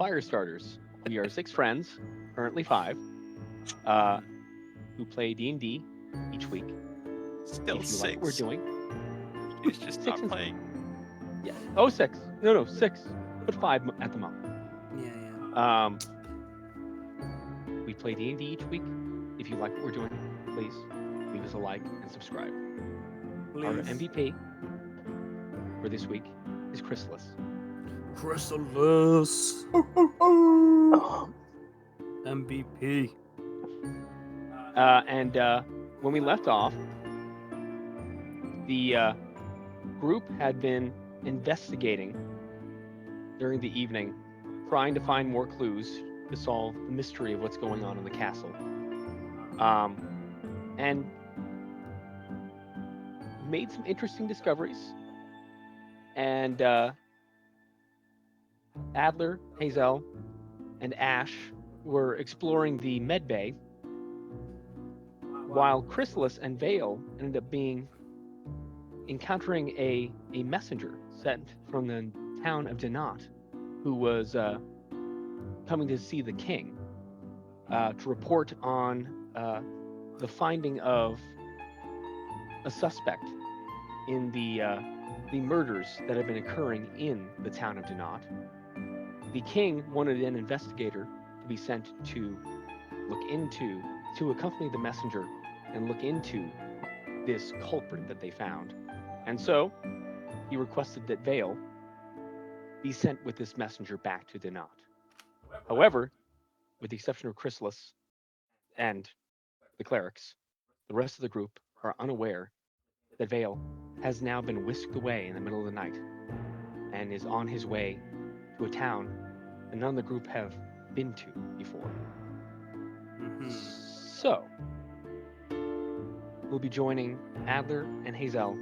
Firestarters. We are 6 friends, currently 5, who play D&D each week. Still If you like what we're six. doing, He's just 6 not and playing. yes. Oh, 6. No, 6. But 5 at the moment. Yeah. We play D&D each week. If you like what we're doing, please leave us a like and subscribe. Our MVP for this week is Chrysalis. Chrysalis. MVP. And when we left off, the group had been investigating during the evening, trying to find more clues to solve the mystery of what's going on in the castle. And made some interesting discoveries. And Adler, Hazelle, and Ash were exploring the med bay, while Chrysalis and Vale ended up encountering a messenger sent from the town of Donat, who was coming to see the king to report on the finding of a suspect in the murders that have been occurring in the town of Donat. The king wanted an investigator to be sent to accompany the messenger and look into this culprit that they found. And so he requested that Vale be sent with this messenger back to Donat. However, with the exception of Chrysalis and the clerics, the rest of the group are unaware that Vale has now been whisked away in the middle of the night and is on his way to a town that none of the group have been to before. So, we'll be joining Adler and Hazelle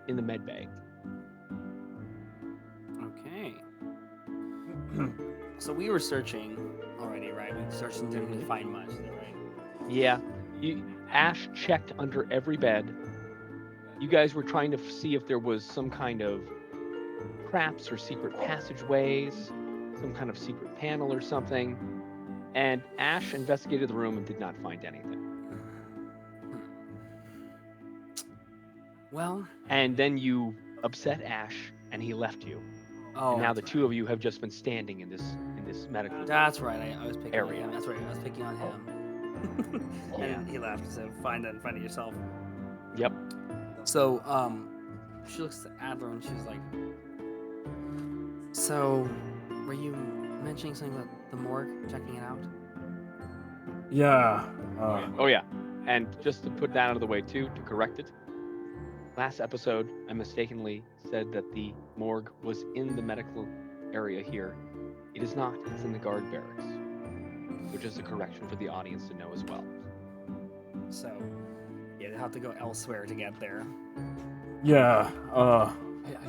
in the med bay. Okay. So we were searching already, right? We searched and didn't really find much, right? Yeah, Ash checked under every bed. You guys were trying to see if there was some kind of traps or secret passageways, some kind of secret panel or something. And Ash investigated the room and did not find anything. Well. And then you upset Ash, and he left you. Oh. And now the two of you have just been standing in this medical. That's right. I was picking area. on him. That's right. I was picking on him. And he left. So find it yourself. Yep. So she looks at Adler and she's like, "So, were you mentioning something about the morgue, checking it out?" Yeah. Oh yeah. And just to put that out of the way too, to correct it, last episode I mistakenly said that the morgue was in the medical area here. It is not. It's in the guard barracks. So just a correction for the audience to know as well. So, yeah, they have to go elsewhere to get there. Yeah. I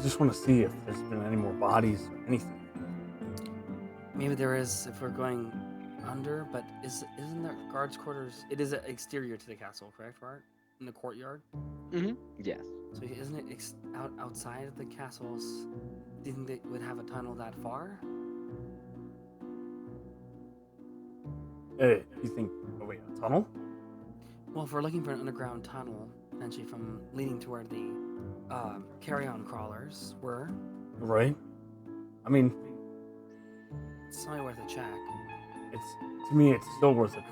just want to see if there's been any more bodies or anything. Maybe there is if we're going under, but isn't there guards' quarters? It is exterior to the castle, correct, Art? In the courtyard? Mm-hmm. Yes. So isn't it outside of the castles? Do you think they would have a tunnel that far? Hey, you think? Oh wait, a tunnel? Well, if we're looking for an underground tunnel, potentially from leading to where the carry-on crawlers were. Right. I mean, it's only worth a check. To me, it's still worth a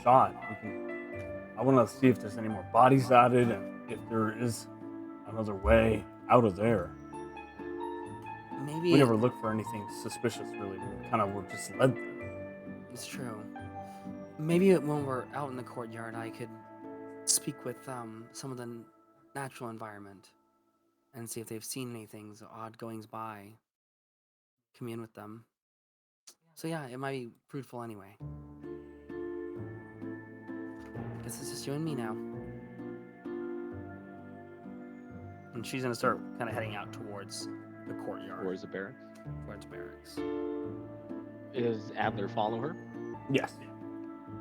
shot. I want to see if there's any more bodies added, and if there is another way out of there. Maybe we never looked for anything suspicious, really. We kind of were just led there. It's true. Maybe when we're out in the courtyard, I could speak with some of the natural environment and see if they've seen anything odd goings by. Commune with them. So yeah, it might be fruitful anyway. Guess it's just you and me now. And she's gonna start kind of heading out towards the courtyard. Towards the barracks? Towards barracks. Does Adler follow her? Yes.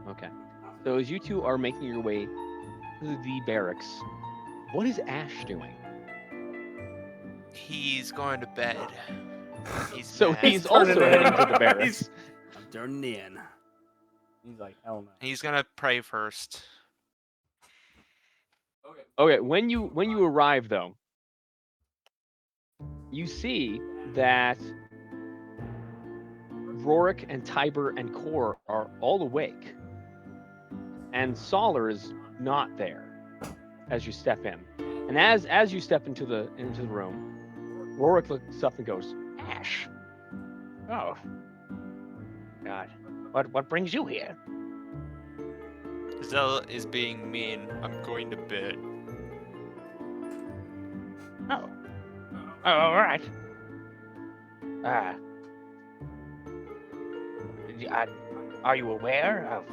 Okay. So as you two are making your way to the barracks, what is Ash doing? He's going to bed. He's So mad. he's also turning heading in. to the barracks. I'm turning in. He's like, hell no. He's gonna pray first. Okay, when you arrive though, you see that Rorik and Tiber and Kor are all awake, and Solar is not there as you step in. And as you step into the room, Rorik looks up and goes, "Ash, Oh, God. What brings you here? Hazelle is being mean. I'm going to bed. Oh. Oh, all right. Are you aware of?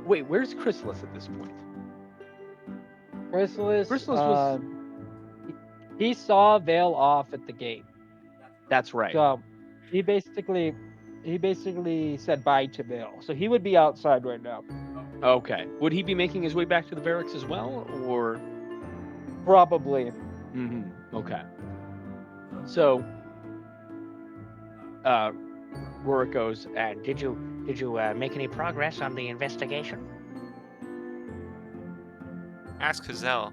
wait, where's Chrysalis at this point?" Chrysalis, Chrysalis was. he saw Vale off at the gate. That's right. So he basically said bye to Vale. So he would be outside right now. Okay. Would he be making his way back to the barracks as well, or? Probably. Okay. So, Rorik goes. Did you make any progress on the investigation? Ask Hazelle.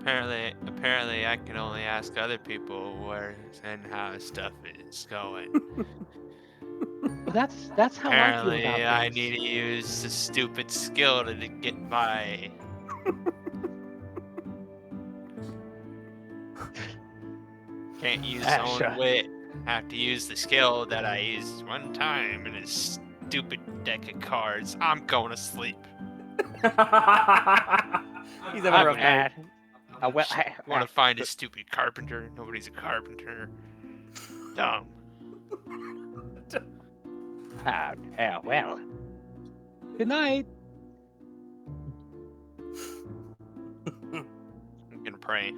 Apparently, I can only ask other people where and how stuff is going. that's how Apparently, I feel about I things. need to use the stupid skill to get by. Can't use Sure. own wit. Have to use the skill that I used one time in a stupid deck of cards. I'm going to sleep. He's having a rough night. Well, Want to find a stupid carpenter? Nobody's a carpenter. Dumb. well. Good night. I'm gonna pray.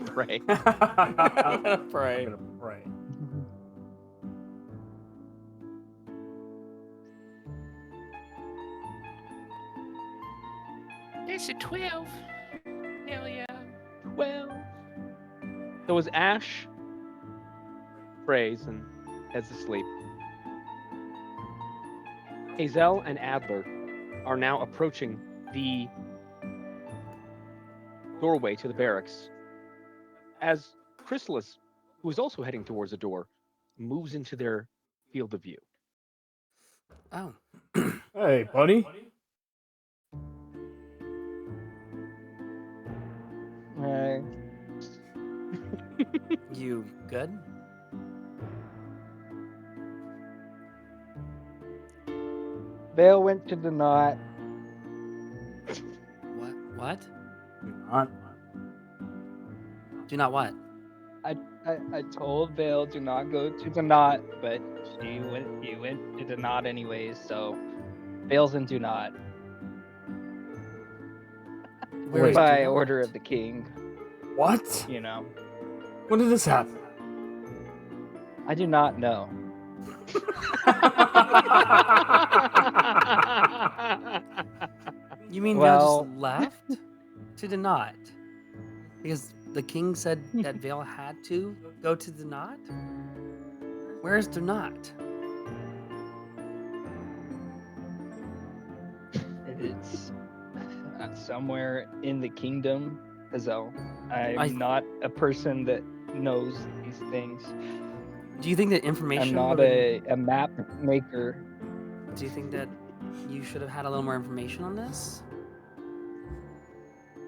Pray. Pray. I'm gonna pray. It's a 12. Hell yeah. Well. So as Ash prays and heads to sleep, Hazelle and Adler are now approaching the doorway to the barracks as Chrysalis, who is also heading towards the door, moves into their field of view. Oh. Hey, buddy. Right. You good? Vale went to the knot. What? Do not. Do not what? I told Vale to not go to the knot, but he went to the knot anyways, so Vale's in do not. Where Wait. is By do not? order of the king, What? you know. When did this happen? I do not know. You mean Well- Vale just left to the knot? Because the king said that Vale had to go to the knot? Where's the knot? It's somewhere in the kingdom, Hazelle. I'm I- not a person that knows these things. Do you think that information? I'm not would've a map maker. been- Do you think that you should have had a little more information on this?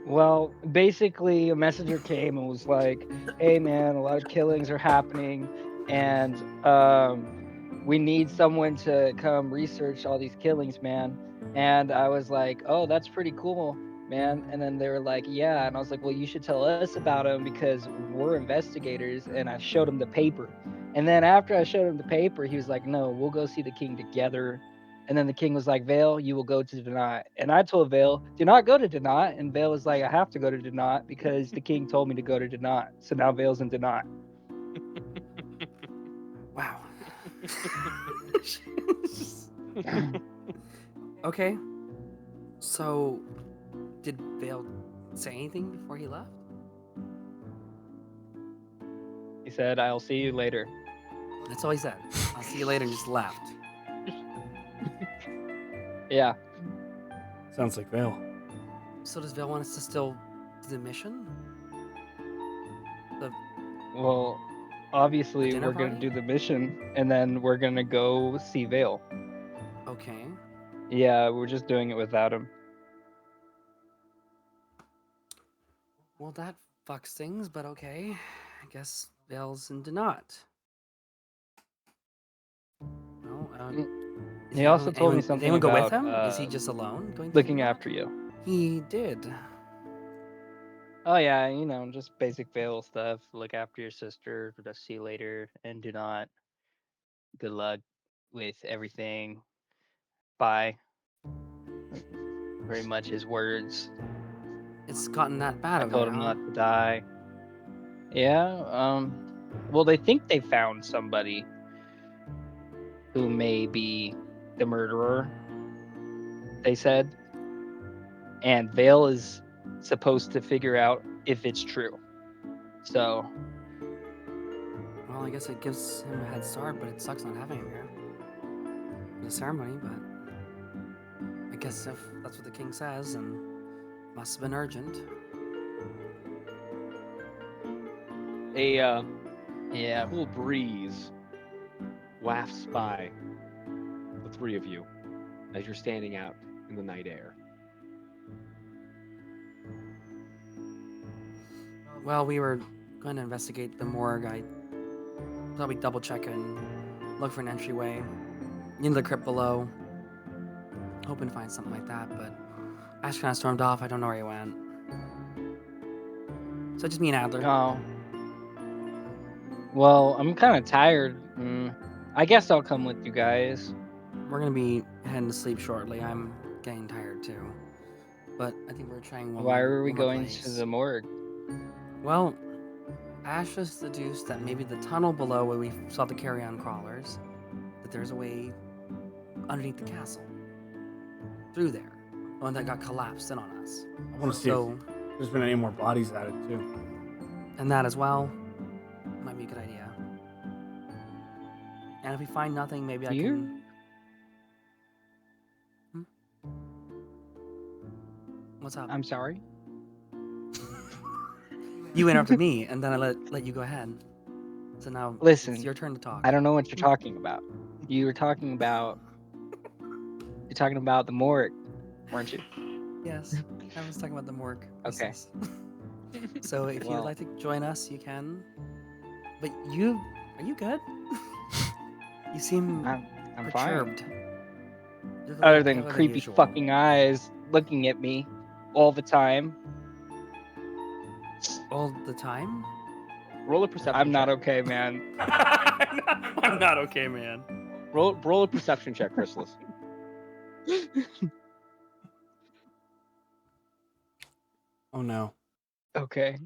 Well, basically, a messenger came and was like, "Hey, man, a lot of killings are happening, and we need someone to come research all these killings, man." And I was like, "Oh, that's pretty cool, man." And then they were like, "Yeah," and I was like, "Well, you should tell us about them because we're investigators." And I showed him the paper, and then after I showed him the paper, he was like, "No, we'll go see the king together." And then the king was like, "Vale, you will go to Donat." And I told Vale, "Do not go to Donat." And Vale was like, "I have to go to Donat because the king told me to go to Donat." So now Vale's in Donat. Wow. Okay. So, did Vale say anything before he left? He said, "I'll see you later." That's all he said. I'll see you later, and just left. Yeah. Sounds like Vale. So does Vale want us to still do the mission? Well, obviously dinner we're gonna party? do the mission, and then we're gonna go see Vale. Okay. Yeah, we're just doing it without him. Well, that fucks things, but okay. I guess Vale's in Donat. Well, He also told me something Did anyone go with about him? Is he just alone going? looking through that? after you. He did. Oh yeah, just basic Vale stuff. Look after your sister. See you later, and do not. Good luck with everything. Bye. Very much his words. It's gotten that bad. I over told there, him huh? not to die. Yeah. Well, they think they found somebody who may be the murderer. They said, and Vale is supposed to figure out if it's true. So Well, I guess it gives him a head start, but it sucks not having him here. The ceremony, but I guess if that's what the king says, and must have been urgent. A yeah, cool breeze wafts by the three of you as you're standing out in the night air. Well, we were going to investigate the morgue. I thought we'd double check and look for an entryway into the crypt below. Hoping to find something like that, but Ash kind of stormed off. I don't know where he went. So just me and Adler. oh. Well, I'm kind of tired. I guess I'll come with you guys. We're gonna be heading to sleep shortly. I'm getting tired too. But I think we're trying one Why more, are we one more going place. to the morgue? Well, Ash just deduced that maybe the tunnel below where we saw the carry-on crawlers, that there's a way underneath the castle. Through there. The one that got collapsed in on us. I want to see So, if there's been any more bodies added too. and that as well might be a good idea. And if we find nothing, maybe I can... What's up? I'm sorry. You interrupted me, and then I let you go ahead. So now Listen, it's your turn to talk. I don't know what you're talking about. You're talking about the morgue, weren't you? Yes, I was talking about the morgue. Okay. business. So if you'd Well- like to join us, you can. But are you good? You seem I'm fine. perturbed. You look a Other little than paler creepy usual. fucking eyes looking at me all the time. All the time? Roll a perception. I'm not check. okay, man. I'm not okay, man. Roll a perception check, Chrysalis. Oh no. Okay.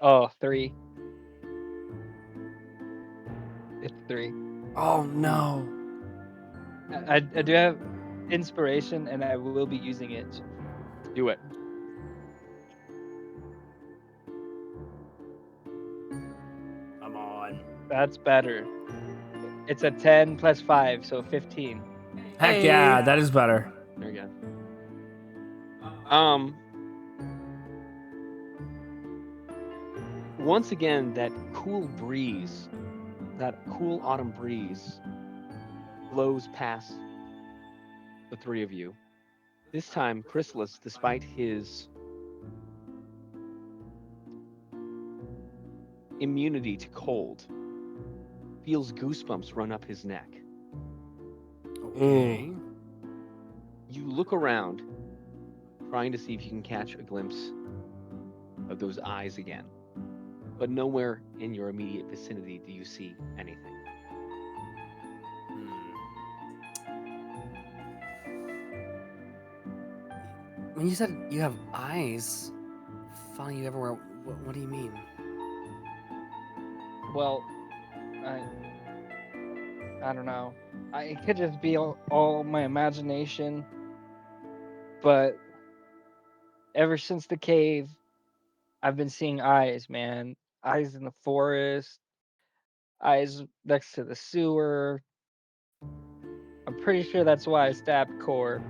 Oh, 3. It's 3. Oh no. I do have inspiration, and I will be using it. Do it. Come on. That's better. It's a 10 plus 5, so 15. Heck yeah, that is better. There you go. Once again, that cool breeze, that cool autumn breeze, blows past the three of you. This time, Chrysalis, despite his immunity to cold, feels goosebumps run up his neck. Okay. You look around, trying to see if you can catch a glimpse of those eyes again. But nowhere in your immediate vicinity do you see anything. When you said you have eyes following you everywhere, what do you mean? Well, I don't know. It could just be all my imagination. But ever since the cave, I've been seeing eyes, man. Eyes in the forest, eyes next to the sewer. I'm pretty sure that's why I stabbed Core.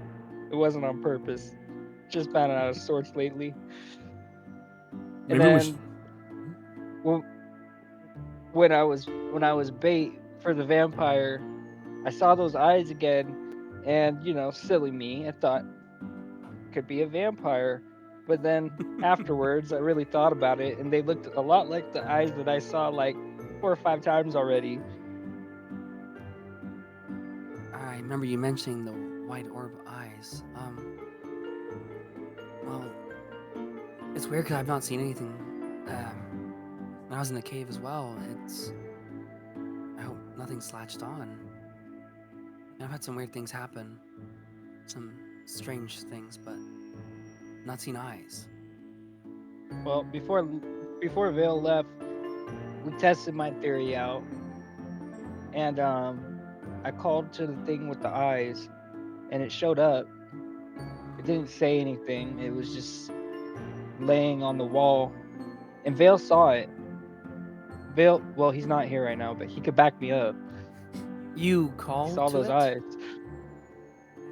It wasn't on purpose. Just been out of sorts lately. And Maybe we should. then when I was bait for the vampire, I saw those eyes again, and silly me, I thought it could be a vampire. But then afterwards, I really thought about it, and they looked a lot like the eyes that I saw like 4 or 5 times already. I remember you mentioning the white orb eyes. Well, it's weird because I've not seen anything. When I was in the cave as well, I hope nothing's latched on. I've had some weird things happen, some strange things, but not seen eyes. Well, before Vale left, we tested my theory out, and I called to the thing with the eyes, and it showed up. It didn't say anything. It was just laying on the wall, and Vale saw it. Vale, well, he's not here right now, but he could back me up. You He called saw to those it? eyes.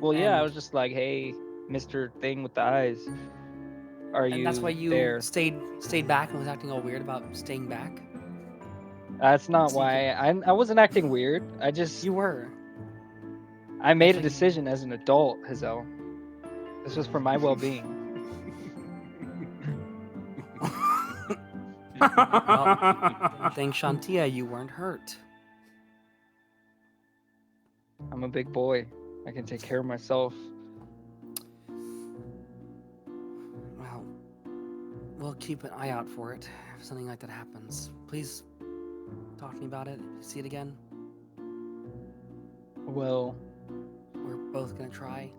Well, yeah, I And- was just like, "Hey, Mr. Thing with the eyes, are you And that's why you there?" stayed back and was acting all weird about staying back? That's not So you why. I wasn't acting weird. I just You were. I made a like- decision as an adult, Hazelle. This was for my well-being. Thanks, Shantia, you weren't hurt. I'm a big boy. I can take care of myself. Well, we'll keep an eye out for it if something like that happens. Please talk to me about it if you see it again. Well, We're both gonna try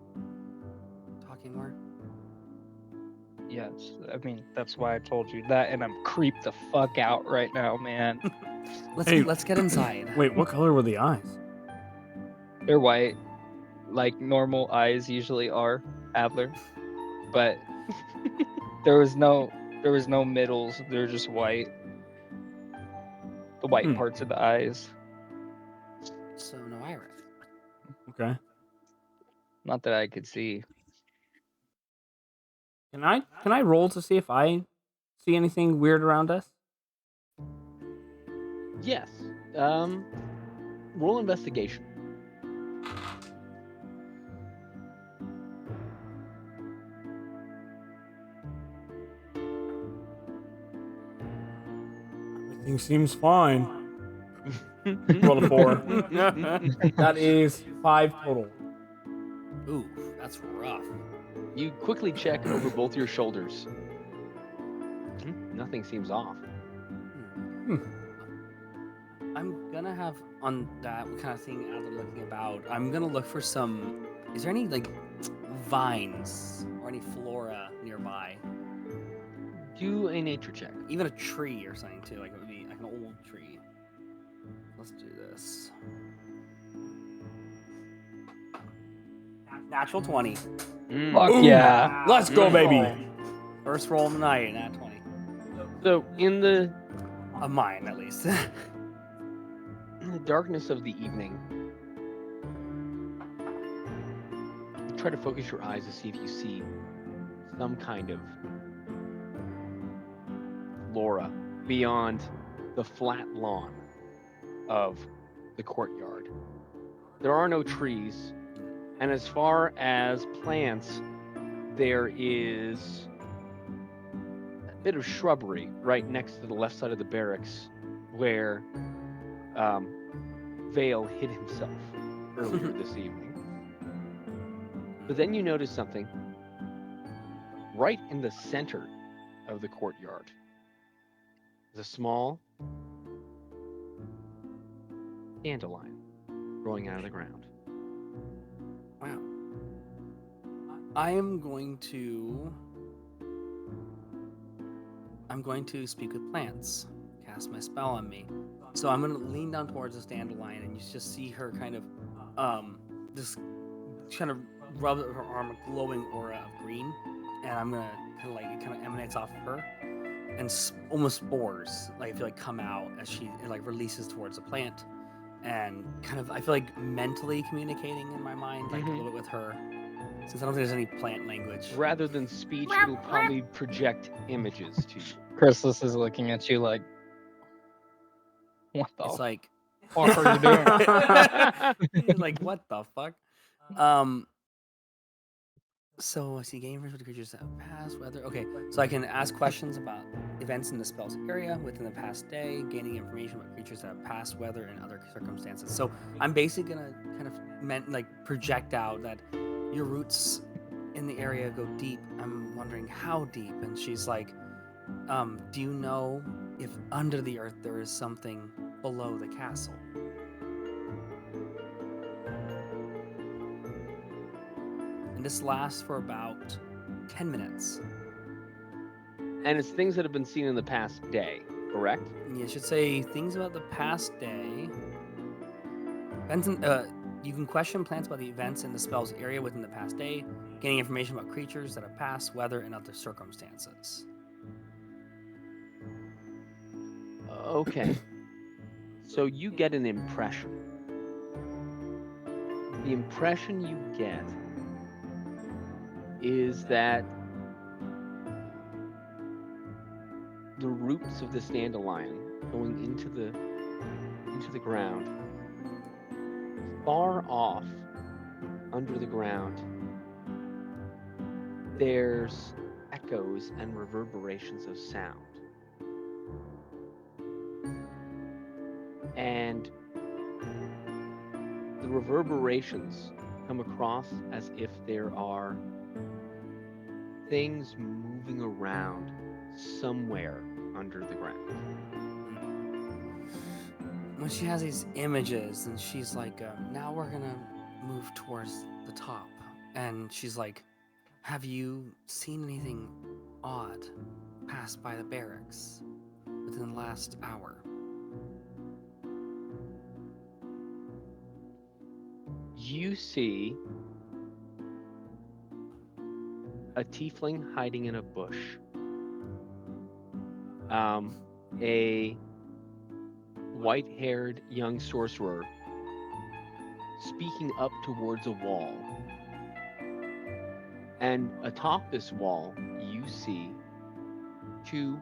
talking more. yes. I mean, that's why I told you that, and I'm creeped the fuck out right now, man. Hey. Let's get inside. Wait, what color were the eyes? They're white, like normal eyes usually are, Adler. But there was no middles. They're just white. The white parts of the eyes. So no iris. Okay. Not that I could see. Can I roll to see if I see anything weird around us? Yes. Roll investigation. Everything seems fine. Roll a 4. That is 5 total. Ooh, that's rough. You quickly check over both your shoulders. Nothing seems off. I'm gonna have on that kind of thing Adler looking about. I'm gonna look for some. Is there any like vines or any flora nearby? Do a nature check. Even a tree or something too. Like it would be like an old tree. Let's do this. Natural 20. Fuck Ooh. yeah. Let's go, baby. First roll of the night, nat 20. So in the Of mine, at least. darkness of the evening, you try to focus your eyes to see if you see some kind of flora beyond the flat lawn of the courtyard. There are no trees, and as far as plants, there is a bit of shrubbery right next to the left side of the barracks where Vale hid himself earlier this evening. But then you notice something right in the center of the courtyard. There's a small dandelion growing out of the ground. Wow. I'm going to speak with plants. Cast my spell on me. So I'm gonna lean down towards this dandelion, and you just see her kind of, just kind of rub her arm a glowing aura of green, and I'm gonna kind of emanates off of her, and almost spores, like I feel like come out as she like releases towards the plant, and kind of I feel like mentally communicating in my mind, like a little bit with her, since I don't think there's any plant language. Rather than speech, it'll probably project images to you. Chrysalis is looking at you like, what the It's like, fuck are you doing? like what the fuck? So I see game information for creatures that have passed, weather. Okay, so I can ask questions about events in the spell's area within the past day, gaining information about creatures that have passed, weather, and other circumstances. So I'm basically gonna kind of project out that your roots in the area go deep. I'm wondering how deep, and she's like, do you know if under the earth there is something below the castle? And this lasts for about 10 minutes. And it's things that have been seen in the past day, correct? You should say things about the past day. You can question plants about the events in the spell's area within the past day, gaining information about creatures that have passed, weather, and other circumstances. Okay. So you get an impression. The impression you get is that the roots of this dandelion going into the ground, far off under the ground, there's echoes and reverberations of sound. And the reverberations come across as if there are things moving around somewhere under the ground. When she has these images, and she's like, now we're gonna move towards the top. And she's like, have you seen anything odd pass by the barracks within the last hour? You see a tiefling hiding in a bush. A white-haired young sorcerer speaking up towards a wall. And atop this wall, you see two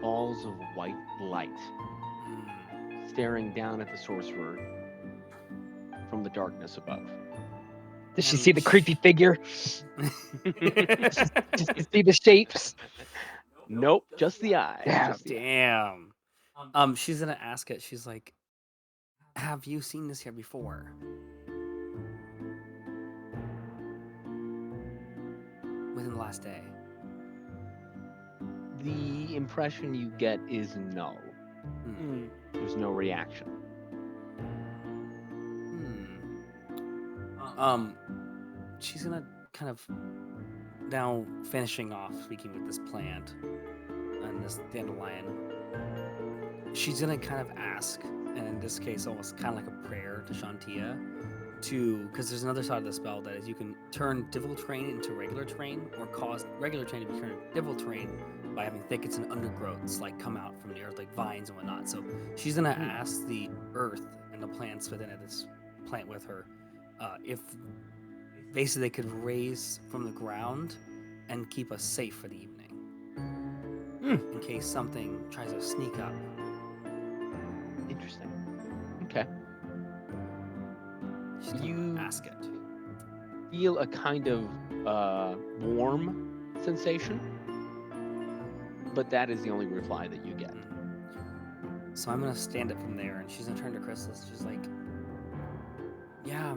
balls of white light staring down at the sorcerer from the darkness above. Did she see the creepy figure? Did she see the shapes? Nope, just the eyes. Damn. Just the eyes. Damn. She's gonna ask it. She's like, have you seen this here before? Within the last day. The impression you get is no. There's no reaction. She's gonna kind of now finishing off speaking with this plant and this dandelion. She's gonna kind of ask, and in this case, almost kind of like a prayer to Chontow, because there's another side of the spell that is you can turn difficult terrain into regular terrain, or cause regular terrain to be turned into difficult terrain by having thickets and undergrowths like come out from the earth, like vines and whatnot. So she's gonna ask the earth and the plants within it, this plant with her, if basically they could raise from the ground and keep us safe for the evening, in case something tries to sneak up. Interesting. Okay. She's gonna You ask it. feel a kind of warm sensation, but that is the only reply that you get. So I'm gonna stand up from there, and she's gonna turn to Chrysalis. She's like, "Yeah,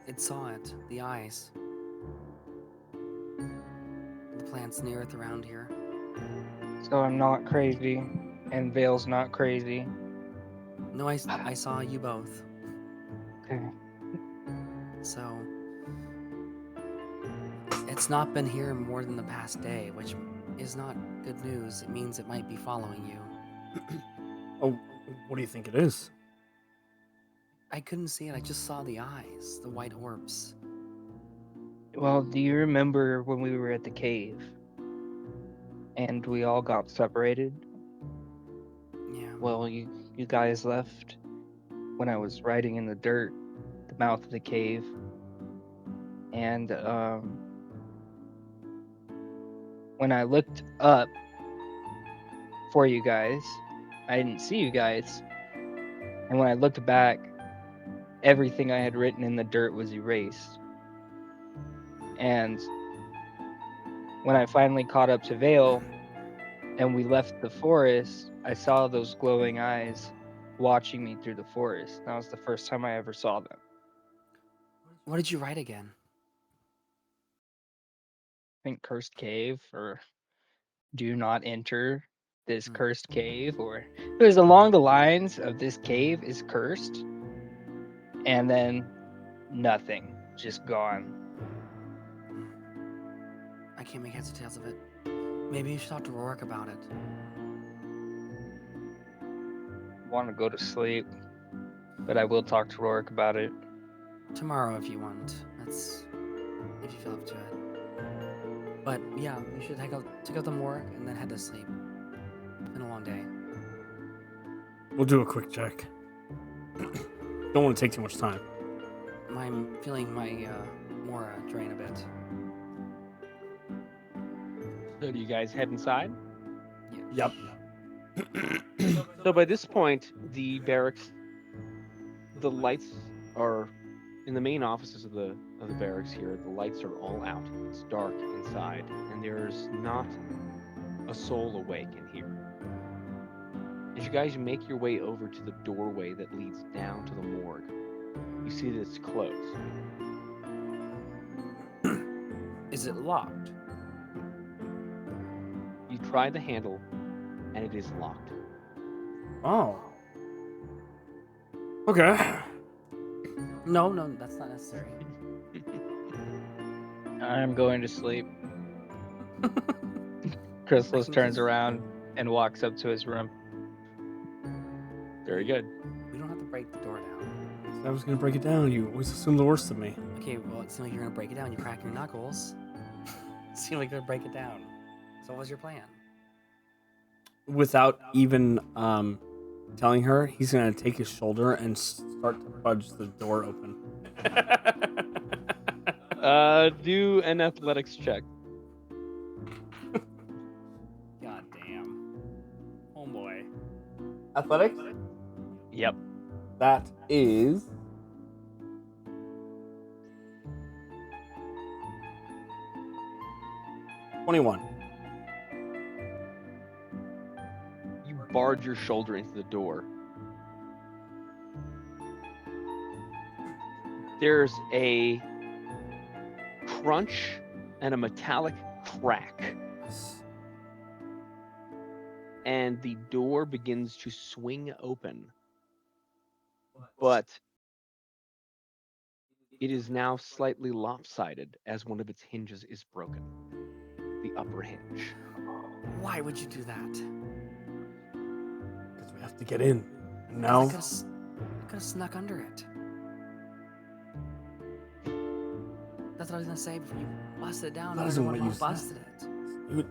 it saw it. The eyes. The plants and the earth around here." So I'm not crazy, and Vale's not crazy. No, I saw you both. Okay. So it's not been here more than the past day, which is not good news. It means it might be following you. Oh, what do you think it is? I couldn't see it. I just saw the eyes, the white orbs. Well, do you remember when we were at the cave? And we all got separated. Yeah. Well, you guys left when I was riding in the dirt, the mouth of the cave. And when I looked up for you guys, I didn't see you guys. And when I looked back, everything I had written in the dirt was erased. And when I finally caught up to Vale and we left the forest, I saw those glowing eyes watching me through the forest. That was the first time I ever saw them. What did you write again? I think cursed cave, or do not enter this cursed cave, or it was along the lines of this cave is cursed, and then nothing, just gone. I can't make heads or tails of it. Maybe you should talk to Rourke about it. Want to go to sleep, but I will talk to Rourke about it. Tomorrow if you want. That's if you feel up to it. But yeah, you should check out the morgue and then head to sleep. It's been a long day. We'll do a quick check. Don't want to take too much time. I'm feeling my Mora drain a bit. So do you guys head inside? Yep. So by this point, the barracks, the lights are in the main offices of the barracks here. The lights are all out. It's dark inside, and there's not a soul awake in here. As you guys make your way over to the doorway that leads down to the morgue, you see that it's closed. Is it locked? You try the handle, and it is locked. Oh. Okay. No, that's not necessary. I'm going to sleep. Chrysalis turns around and walks up to his room. Very good. We don't have to break the door down. I was gonna break it down. You always assume the worst of me. Okay, well, it seems like you're gonna break it down. You crack your knuckles. It seems like you're gonna break it down. So what was your plan? Without even telling her, he's gonna take his shoulder and start to fudge the door open. Do an athletics check. God damn. Oh boy. Athletics? Yep. That is 21. You barge your shoulder into the door. There's a crunch and a metallic crack. And the door begins to swing open. But it is now slightly lopsided as one of its hinges is broken. The upper hinge. Why would you do that? Because we have to get in. And now, I could have snuck under it. That's what I was gonna say before you busted it down. That isn't what you busted it.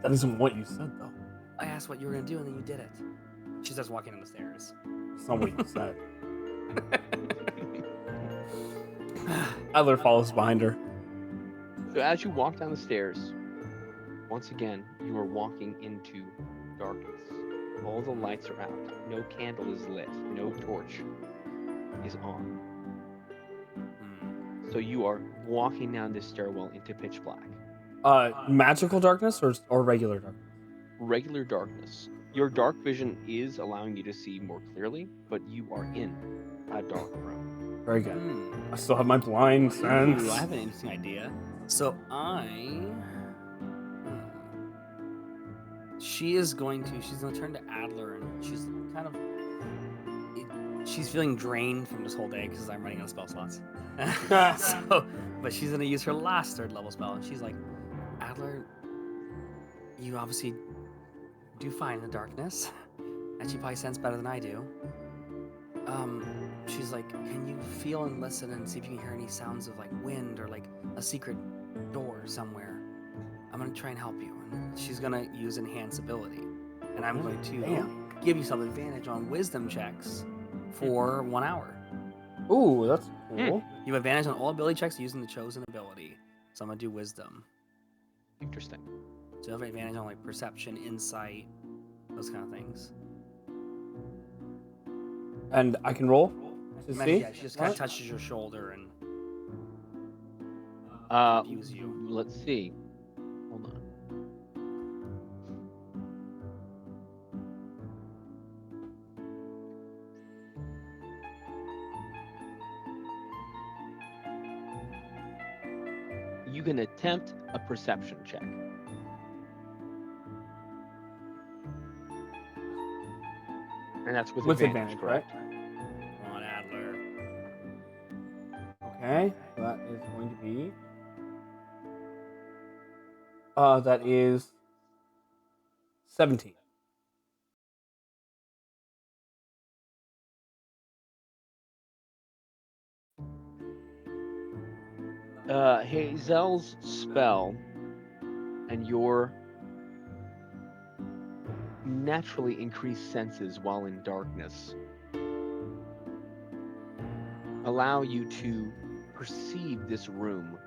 that isn't what you said, though. I asked what you were gonna do, and then you did it. She starts walking down the stairs. It's not what you said. Adler follows behind her. So as you walk down the stairs, once again, you are walking into darkness. All the lights are out. No candle is lit. No torch is on. So you are walking down this stairwell into pitch black. Magical darkness or regular darkness? Regular darkness. Your dark vision is allowing you to see more clearly, but you are in a dark room. Very good. I still have my blind sense. Ooh, I have an interesting idea. So she's going to turn to Adler, and she's kind of, she's feeling drained from this whole day because I'm running out of spell slots. But she's going to use her last 3rd level spell, and she's like, Adler, you obviously do fine in the darkness, and she probably sense better than I do. She's like, can you feel and listen and see if you can hear any sounds of like wind or like a secret door somewhere? I'm gonna try and help you. And she's gonna use enhance ability, and I'm going to Damn. give you some advantage on wisdom checks for 1 hour. Ooh, that's cool. You have advantage on all ability checks using the chosen ability. So I'm gonna do wisdom. Interesting. So you have advantage on like perception, insight, those kind of things. And I can roll to see. Yeah, she just kind of touches your shoulder and confuse you. Let's see. Hold on. You can attempt a perception check. And that's with advantage, correct? Come on, Adler. Okay, so that is going to be. That is 17. Hazel's spell and your naturally increased senses while in darkness allow you to perceive this room,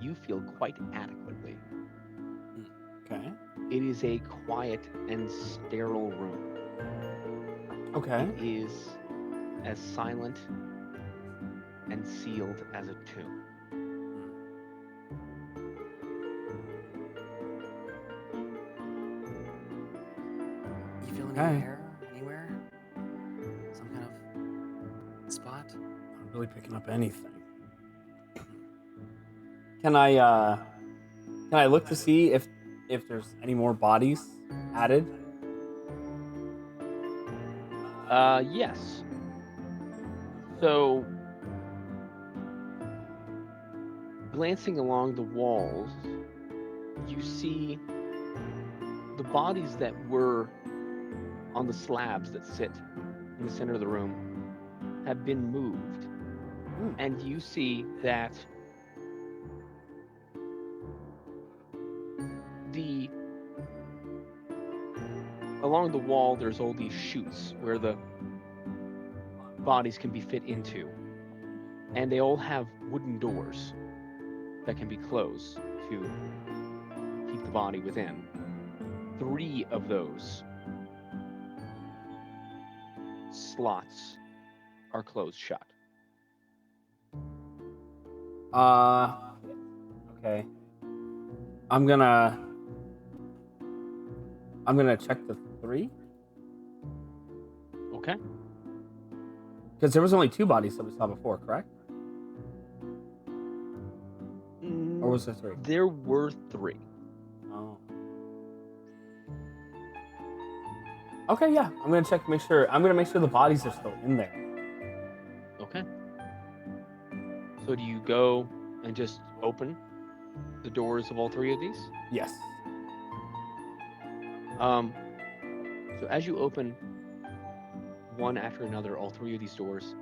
you feel quite adequately. Okay. It is a quiet and sterile room. Okay. It is as silent and sealed as a tomb. You feel any Okay. air anywhere? Some kind of spot? Not really picking up anything. Can I look to see if there's any more bodies added? Yes. So, glancing along the walls, you see the bodies that were on the slabs that sit in the center of the room have been moved. And you see that along the wall there's all these chutes where the bodies can be fit into, and they all have wooden doors that can be closed to keep the body within. 3 of those slots are closed shut. Okay. I'm gonna check the 3 Okay. because there was only 2 bodies that we saw before, correct? Or was there 3? There were 3. Oh. Okay, yeah. I'm gonna check. Make sure the bodies are still in there. Okay. So do you go and just open the doors of all 3 of these? Yes. So as you open one after another, all 3 of these doors,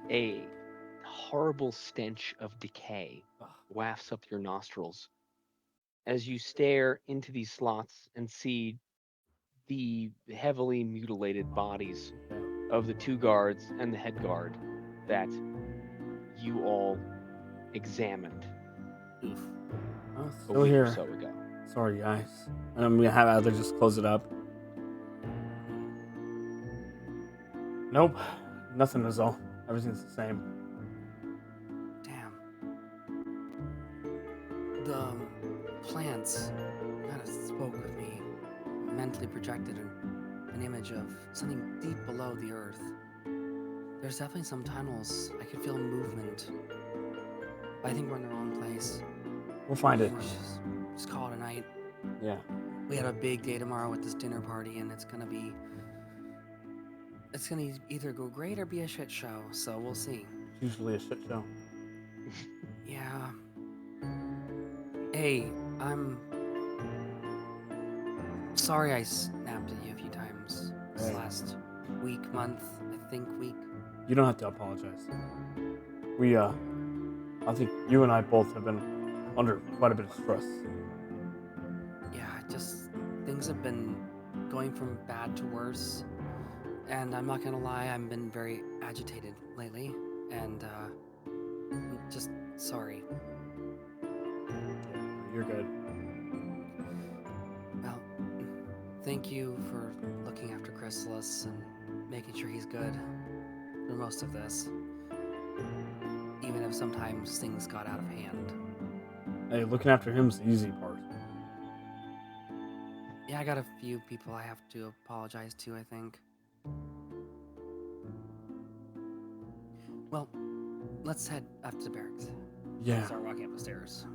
a horrible stench of decay wafts up your nostrils as you stare into these slots and see the heavily mutilated bodies of the 2 guards and the head guard that you all examined Oh, a still week here. or so ago. Sorry, guys. And I'm gonna have Adler just close it up. Nope. Nothing is all. Everything's the same. Damn. The plants kind of spoke with me, mentally projected an image of something deep below the earth. There's definitely some tunnels. I could feel movement. I think we're in the wrong place. We'll find it. We should just call it a night. Yeah. We have a big day tomorrow at this dinner party, and it's gonna either go great or be a shit show. So we'll see. It's usually a shit show. Yeah. Hey, I'm sorry I snapped at you a few times this Hey. last week, month, I think week. You don't have to apologize. I think you and I both have been under quite a bit of stress. things have been going from bad to worse, and I'm not gonna lie, I've been very agitated lately, and I'm just sorry. You're good. Well, thank you for looking after Chrysalis and making sure he's good for most of this, even if sometimes things got out of hand. Hey, looking after him's the easy part. Yeah, I got a few people I have to apologize to, I think. Well, let's head up to the barracks. Yeah. Start walking up the stairs.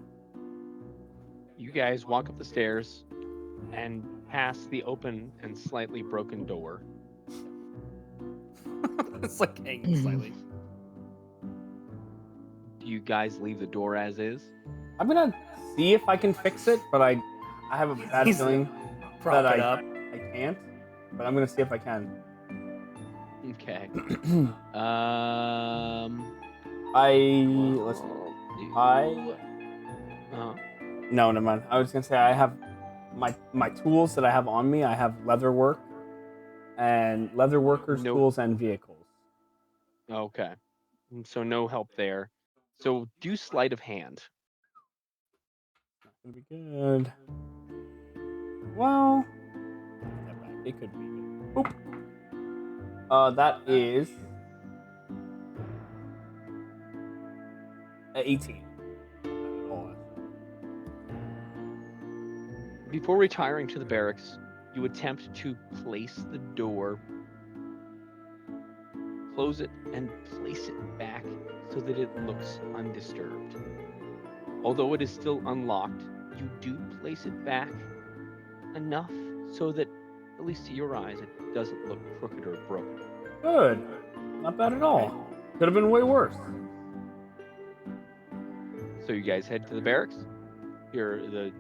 You guys walk up the stairs and pass the open and slightly broken door. It's like hanging slightly. Do you guys leave the door as is? I'm gonna see if I can fix it, but I have a bad He's feeling Prop that it up. I can't. But I'm gonna see if I can. Okay. Let's see. Uh-huh. No, never mind. I was gonna say I have my tools that I have on me. I have leather work and leather workers' Nope. tools and vehicles. Okay. So no help there. So do sleight of hand. Gonna be good. Well, it could be good. Boop. That is 18. Before retiring to the barracks, you attempt to place the door, close it, and place it back so that it looks undisturbed. Although it is still unlocked, you do place it back enough so that, at least to your eyes, it doesn't look crooked or broken. Good. Not bad at all. Could have been way worse. So you guys head to the barracks. Here are the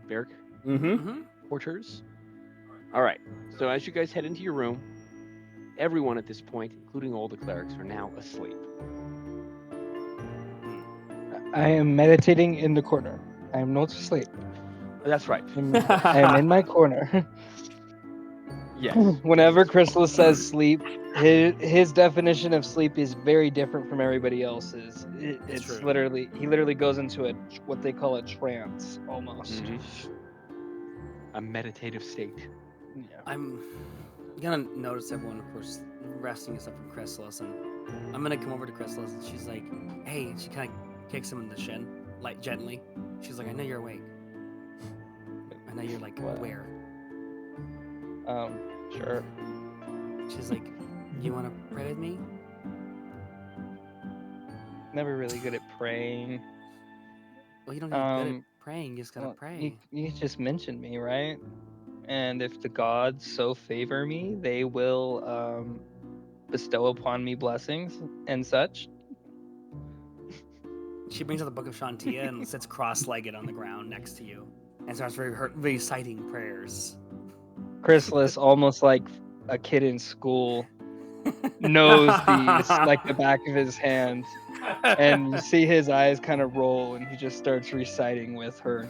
barrack Mm-hmm. quarters. All right. So as you guys head into your room, everyone at this point, including all the clerics, are now asleep. I am meditating in the corner. I am not asleep. That's right. I am in my corner. Yes. Whenever Chrysalis says sleep, his definition of sleep is very different from everybody else's. It's true. literally, he literally goes into what they call a trance almost. Mhm. A meditative state. Yeah. I'm gonna notice everyone, of course, resting except for Chrysalis, and I'm gonna come over to Chrysalis, and she's like, "Hey," and she kind of kicks him in the shin, like gently. She's like, "I know you're awake. I know you're like What? aware." Sure. She's like, "You want to pray with me?" Never really good at praying. Well, you don't need to be good at praying. You just gotta Well, pray. you just mentioned me, right? And if the gods so favor me, they will bestow upon me blessings and such. She brings out the book of Shantia and sits cross-legged on the ground next to you, and starts reciting prayers. Chrysalis, almost like a kid in school, knows these like the back of his hand, and you see his eyes kind of roll, and he just starts reciting with her.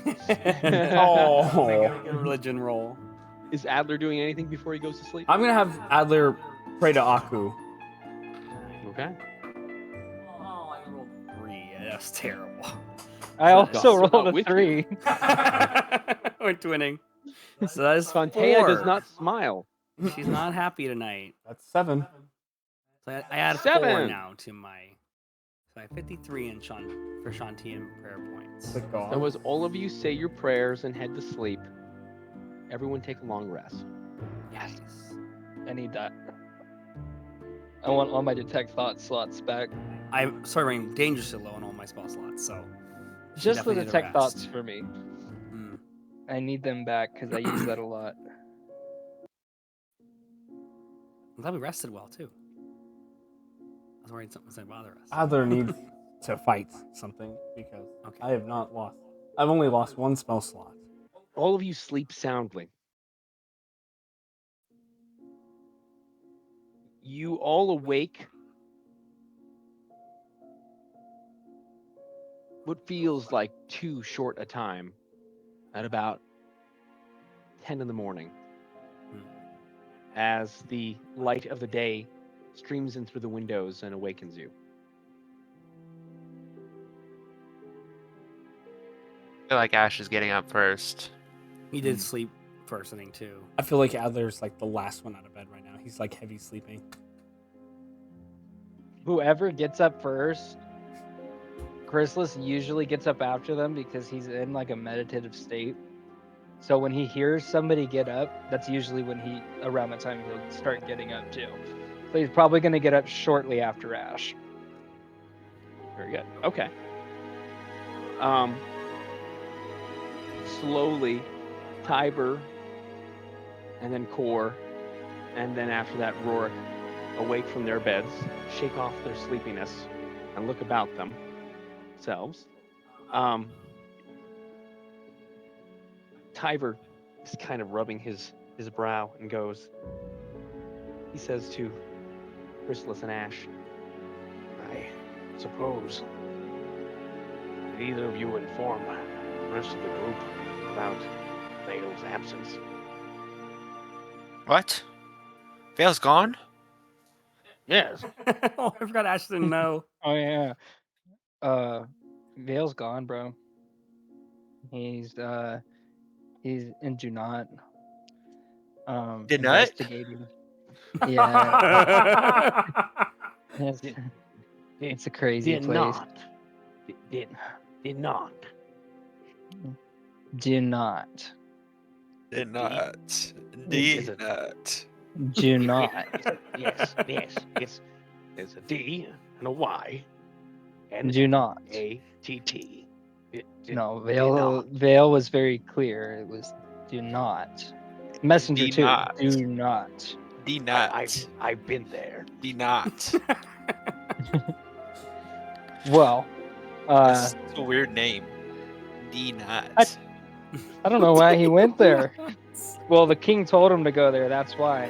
Oh. Make a religion roll. Is Adler doing anything before he goes to sleep? I'm gonna have Adler pray to Aku. Okay. Oh, I rolled 3. That's terrible. I also So rolled not a with 3. We're twinning. So that is Chontow 4. does not smile. She's not happy tonight. That's 7. So I add 4 7. now to my. So I have 53 in for Shantian prayer points. Good God. So as all of you say your prayers and head to sleep, everyone take a long rest. Yes. I need that. I want all my detect thought slots back. I'm running dangerously low on all my spell slots, so. she Just the definitely need a detect rest. thoughts for me. Hmm. I need them back because I use that a lot. I'm glad we rested well too. I was worried something was gonna bother us. Adler needs to fight something because Okay. I have not lost. I've only lost 1 spell slot. All of you sleep soundly. You all awake. What feels like too short a time at about 10 in the morning Hmm. as the light of the day streams in through the windows and awakens you. I feel like Ash is getting up first. He did sleep first, I think, too. I feel like Adler's like the last one out of bed right now. He's like heavy sleeping. Whoever gets up first, Chrysalis usually gets up after them because he's in like a meditative state. So when he hears somebody get up, that's usually when around the time he'll start getting up too. So he's probably going to get up shortly after Ash. Very good. Okay. Slowly, Tiber, and then Core, and then after that, Rorik awake from their beds, shake off their sleepiness, and look about themselves. Tiber is kind of rubbing his brow and he says to Chrysalis and Ash, I suppose. Did either of you inform the rest of the group about Vale's absence? What? Vale's gone? Yes. Oh, I forgot Ash didn't know. Oh yeah. Vale's gone, bro. He's in Do Not. Did not? Investigating. Yeah. It's a crazy Did place. not. Did not. Do not. Did not. Is Did it- not. Do not. Yes. It's a D and a Y. And Do not. A-T-T. No, not. Vale was very clear. It was do not. Messenger Do too. not. Do not. Did not. I've been there. Did not. Well, That's a weird name. Did not. I don't know why he went there. Well, the king told him to go there. That's why.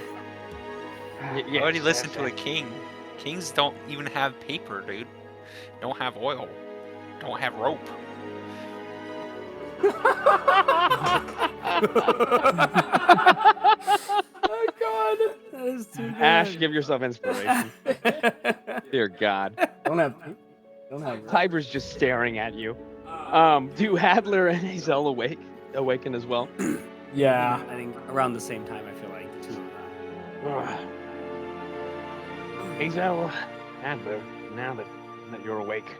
I already listened to a king. Kings don't even have paper, dude. Don't have oil. Don't have rope. Oh God, that is too good. Ash, give yourself inspiration. Dear God. Don't have. Tiber's just staring at you. Do Adler and Hazelle awaken as well? Yeah. I think around the same time. I feel like the two of them. Hazelle, Adler, now that you're awake,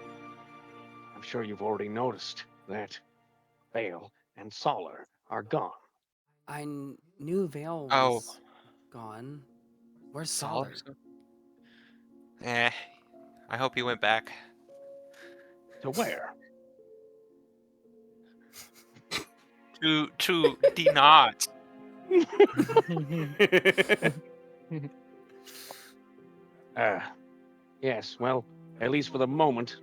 I'm sure you've already noticed that Vale and Solar are gone. I knew Vale Oh. was gone. Where's Solar? I hope he went back. To where? To did not. Yes, well, at least for the moment,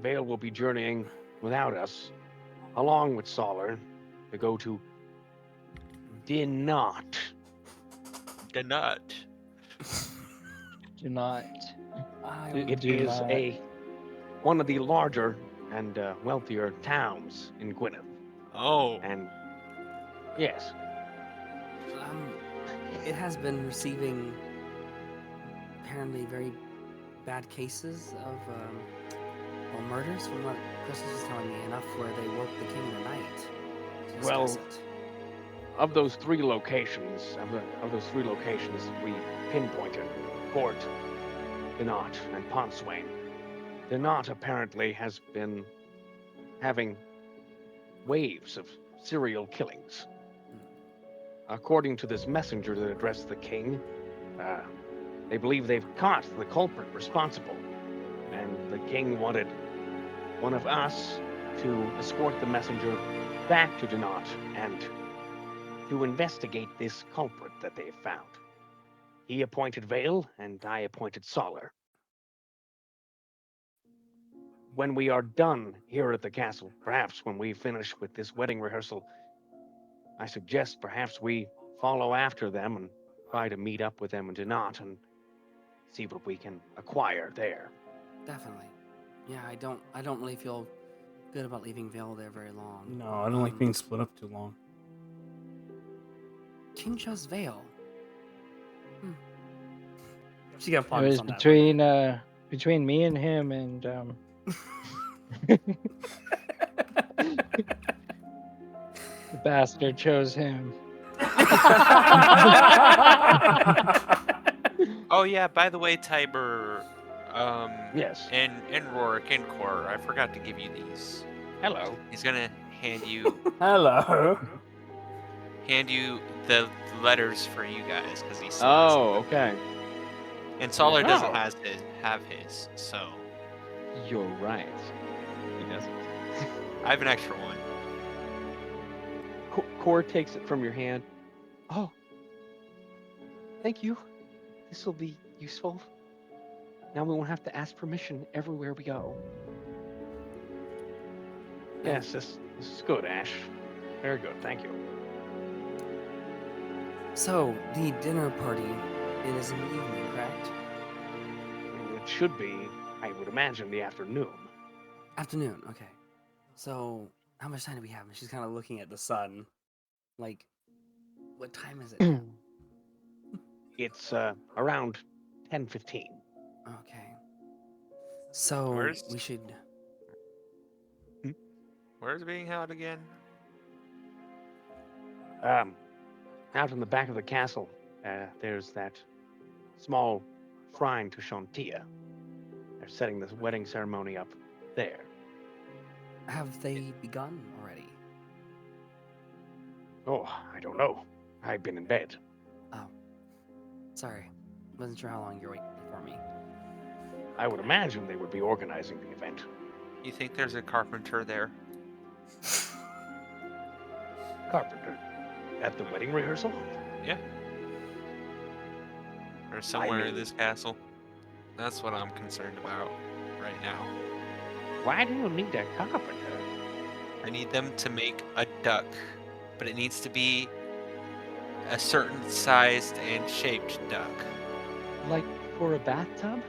Vale will be journeying without us, along with Solar, to go to Dinot. Did not. Do not. It Do is not. one of the larger and wealthier towns in Gwynedd. Oh. And yes, It has been receiving apparently very bad cases of murders, from what Crystal was telling me, enough where they woke the king in the night to discuss Well, it. of those three locations, we pinpointed Court, Dinot, and Pontswain. Dinot apparently has been having waves of serial killings. According to this messenger that addressed the king, they believe they've caught the culprit responsible, and the king wanted one of us to escort the messenger back to Dinot and to investigate this culprit that they have found. He appointed Vale, and I appointed Solar. When we are done here at the castle, perhaps when we finish with this wedding rehearsal, I suggest perhaps we follow after them and try to meet up with them in Dinot and see what we can acquire there. Definitely. Yeah, I don't really feel good about leaving Vale there very long. No, I don't like being split up too long. king chose Vale. She got It ponder was on that. between me and him, and the bastard chose him. Oh yeah, by the way, Tiber, Yes. and Rorik and Kor, I forgot to give you these. Hello. He's gonna hand you Hello. the letters for you guys because he still Oh, has them. okay. And Solar doesn't Oh. have his, so You're right. He doesn't. I have an extra one. Core takes it from your hand. Oh, thank you. This will be useful. Now we won't have to ask permission everywhere we go. Yes, this is good, Ash. Very good, thank you. So, the dinner party, it is in the evening, correct? It should be, I would imagine, the afternoon. Afternoon, okay. So, how much time do we have? And she's kind of looking at the sun. Like, what time is it now? It's around 10:15. Okay. So, Where's- we should... Where's it being held again? Out in the back of the castle, there's that small shrine to Chontow. They're setting this wedding ceremony up there. Have they begun already? Oh, I don't know. I've been in bed. Oh. Sorry. Wasn't sure how long you were waiting for me. I would imagine they would be organizing the event. You think there's a carpenter there? Carpenter. At the wedding rehearsal? Or somewhere in mean- this castle? That's what I'm concerned about right now. Why do you need a carpenter? I need them to make a duck, but it needs to be a certain sized and shaped duck. Like for a bathtub?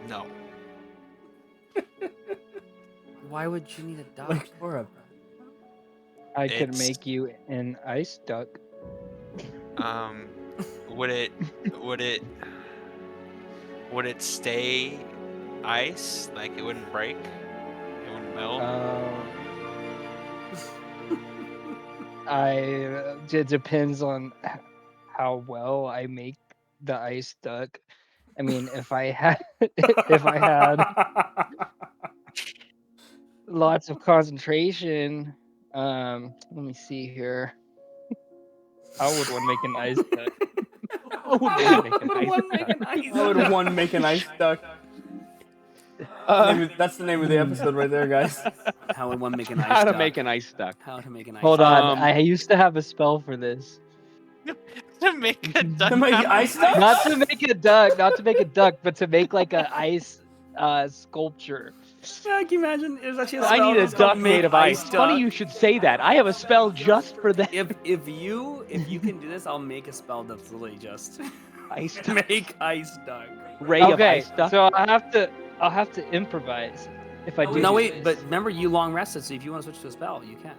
No. Why would you need a duck? Like for a I could It's- make you an ice duck. Would it stay ice? Like it wouldn't break? It wouldn't melt? It depends on how well I make the ice duck. I mean, if I had lots of concentration, let me see here. How would one make an ice duck? Oh, would make an ice duck? How would one make an ice duck? That's the name of the episode right there, guys. How would one make an ice How to duck? make an ice duck. How to make an ice Hold duck. on, I used to have a spell for this. To make a duck. To make out of ice ducks? Not to make a duck, but to make like an ice sculpture. Yeah, can you imagine? It was actually a I spell need a that's called duck make made of ice. Funny duck. you should say that. I have a spell just for that. If you can do this, I'll make a spell that's literally just Ice duck. make ice duck. Ray of Okay, ice duck. so I'll have to improvise if I do. No, do wait, this. but remember you long rested, so if you want to switch to a spell, you can.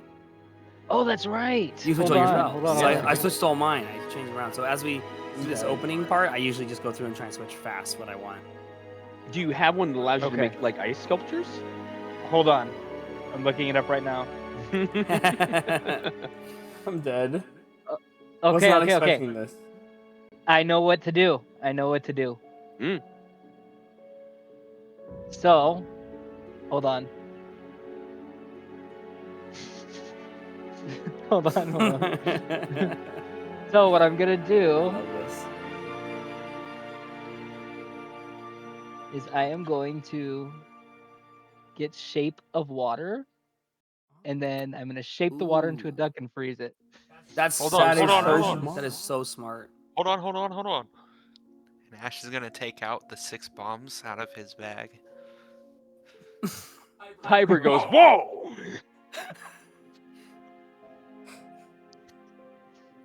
Oh, that's right. You switch Hold all your on, spells. hold on, So hold on. I switched all mine. I changed around. So as we do this Okay. opening part, I usually just go through and try and switch fast what I want. Do you have one that allows you to Okay. make like ice sculptures? Hold on. I'm looking it up right now. I'm dead. Was Okay, not okay, okay. expecting this. I know what to do. Mm. So, hold on. hold on. So what I'm gonna do Love this. is I am going to get shape of water, and then I'm gonna shape the water into a Ooh. duck and freeze it. That's Hold so on, hold on, smart. hold on. That is so smart. Hold on. And Ash is gonna take out the 6 bombs out of his bag. Tiber goes, whoa!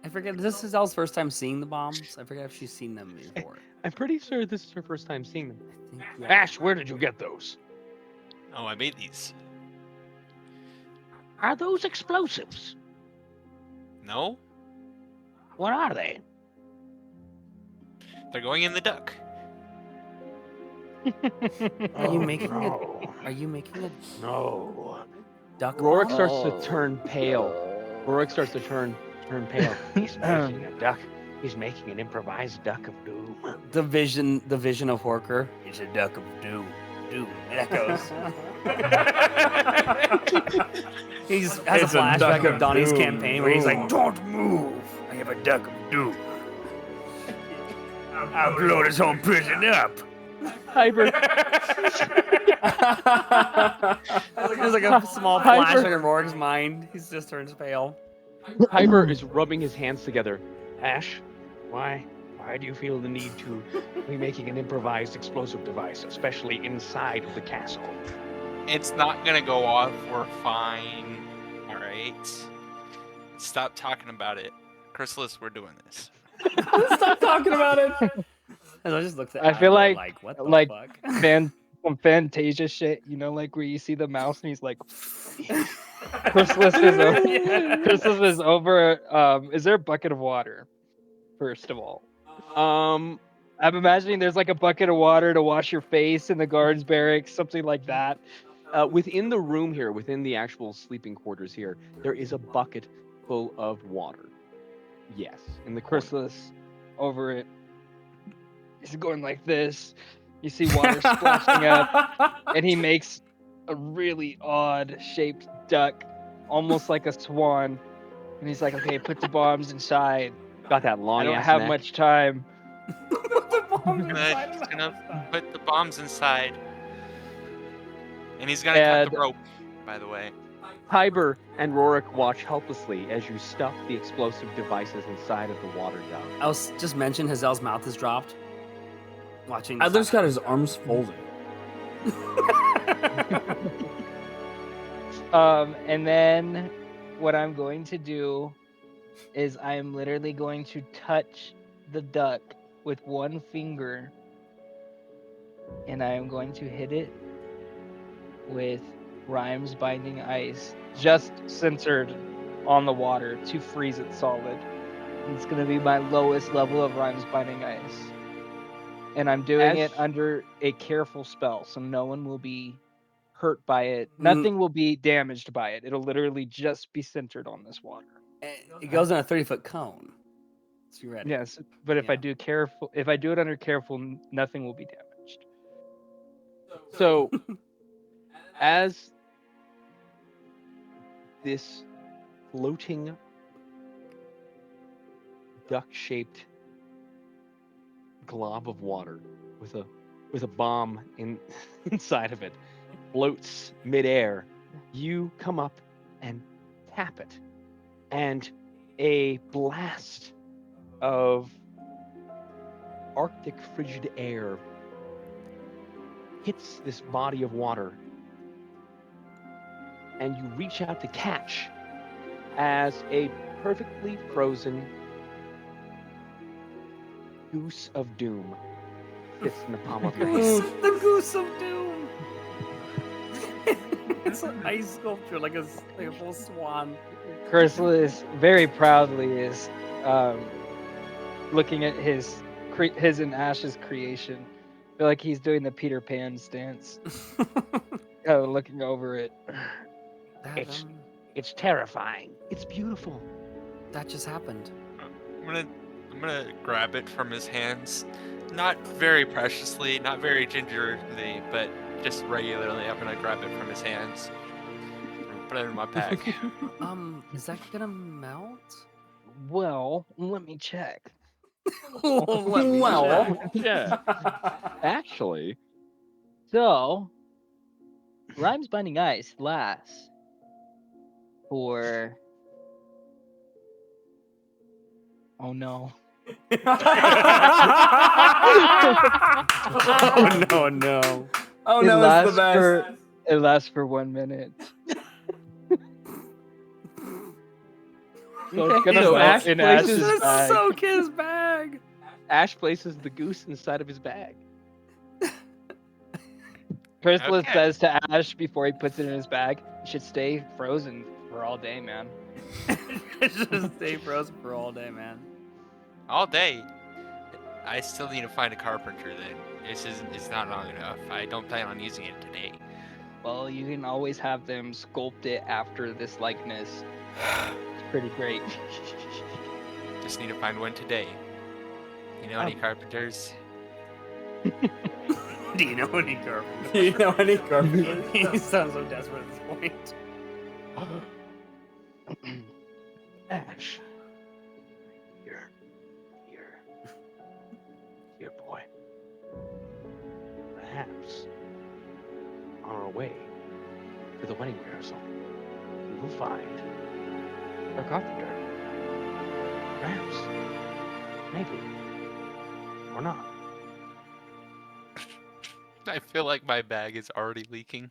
I forget. This is Elle's first time seeing the bombs. I forget if she's seen them before. I'm pretty sure this is her first time seeing them. I think, yeah. Ash, where did you get those? Oh, I made these. Are those explosives? No? What are they? They're going in the duck. Are you making a? No. Are you making a No. duck? Rorik pond? starts to turn pale. Rorik starts to turn pale. He's making a duck. He's making an improvised duck of doom. The vision of Horker. It's a duck of doom. Doom echoes. He's has It's a a flashback duck of of Donny's doom. campaign where he's like, Ooh. "Don't move. I have a duck of doom." I'll blow this whole prison up. Hybrid. There's like a small flash in Rorik's mind. He just turns pale. Hyper is rubbing his hands together. Ash, why do you feel the need to be making an improvised explosive device, especially inside of the castle? It's not gonna go off. We're fine. All right. Stop talking about it. Chrysalis, we're doing this. Stop talking about it. And I just looked at. I feel Adler like- what the like- fuck? Some Fantasia shit, you know, like where you see the mouse and he's like, Chrysalis is over. Yeah. Chrysalis is over. Is there a bucket of water? First of all, I'm imagining there's like a bucket of water to wash your face in the guards barracks, something like that. Within the room here, within the actual sleeping quarters here, there is a bucket full of water. Yes, in the corner. Chrysalis over it. He's going like this. You see water splashing up, and he makes a really odd shaped duck, almost like a swan. And he's like, "Okay, put the bombs inside. Got that long I don't ass have neck. much time." He's gonna put the bombs inside. And he's gonna cut the rope, by the way. Hyber and Rorik watch helplessly as you stuff the explosive devices inside of the water duck. I was just mentioned Hazelle's mouth is dropped. Watching. Adler's got his arms folded. And then what I'm going to do is I'm literally going to touch the duck with one finger, and I am going to hit it with Rhymes Binding Ice, just centered on the water to freeze it solid. It's going to be my lowest level of Rhymes Binding Ice. And I'm doing it under a careful spell, so no one will be hurt by it. Nothing will be damaged by it. It'll literally just be centered on this water. It goes in a 30-foot cone. So you ready? Yes, but if I do it under careful, nothing will be damaged. So, as this floating duck-shaped glob of water with a bomb inside of it floats midair, you come up and tap it, and a blast of Arctic frigid air hits this body of water, and you reach out to catch as a perfectly frozen goose of doom fits in the palm of your hand. The goose of doom. It's an ice sculpture, like a full swan. Chrysalis very proudly is looking at his and Ash's creation. I feel like he's doing the Peter Pan stance, looking over it. It's terrifying. It's beautiful. That just happened. I'm gonna grab it from his hands, not very preciously, not very gingerly, but just regularly. I'm gonna grab it from his hands, put it in my pack. Is that gonna melt? Well, let me check. Yeah. Actually, So, Rhymes Binding Ice lasts for. Oh no. Oh no. Oh no, it's the best. It lasts for 1 minute. So it's gonna So melt Ash in places- Ash's bag. Soak his bag. Ash places the goose inside of his bag. Chrysalis Okay. says to Ash before he puts it in his bag, "You should stay frozen for all day, man." Just stay frozen for all day, man. all day. I still need to find a carpenter then. It's not long enough. I don't plan on using it today. Well, you can always have them sculpt it after this likeness. It's pretty great. Just need to find one today. You know any carpenters? Do you know any carpenters? Do you know any carpenters? He sounds so desperate at this point. Ash. Here, boy. Perhaps on our way to the wedding rehearsal, we will find a carpenter. Perhaps. Maybe. Or not. I feel like my bag is already leaking.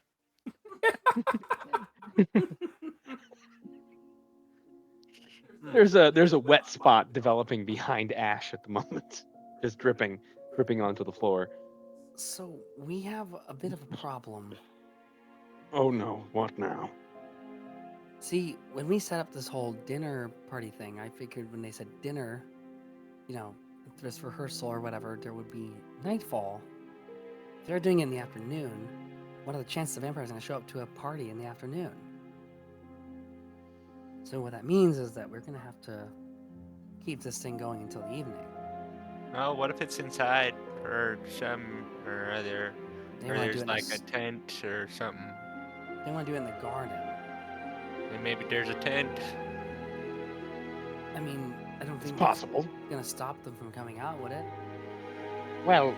There's a wet spot developing behind Ash at the moment, just dripping onto the floor. So we have a bit of a problem. Oh no, what now? See, when we set up this whole dinner party thing, I figured when they said dinner, you know, if there's rehearsal or whatever, there would be nightfall. If they're doing it in the afternoon, what are the chances the vampire's going to show up to a party in the afternoon? So what that means is that we're going to have to keep this thing going until the evening. Oh, what if it's inside or some or other? They Or want to do there's it like a tent or something. they want to do it in the garden. And maybe there's a tent. I mean, I don't It's think possible. it's going to stop them from coming out, would it? Well,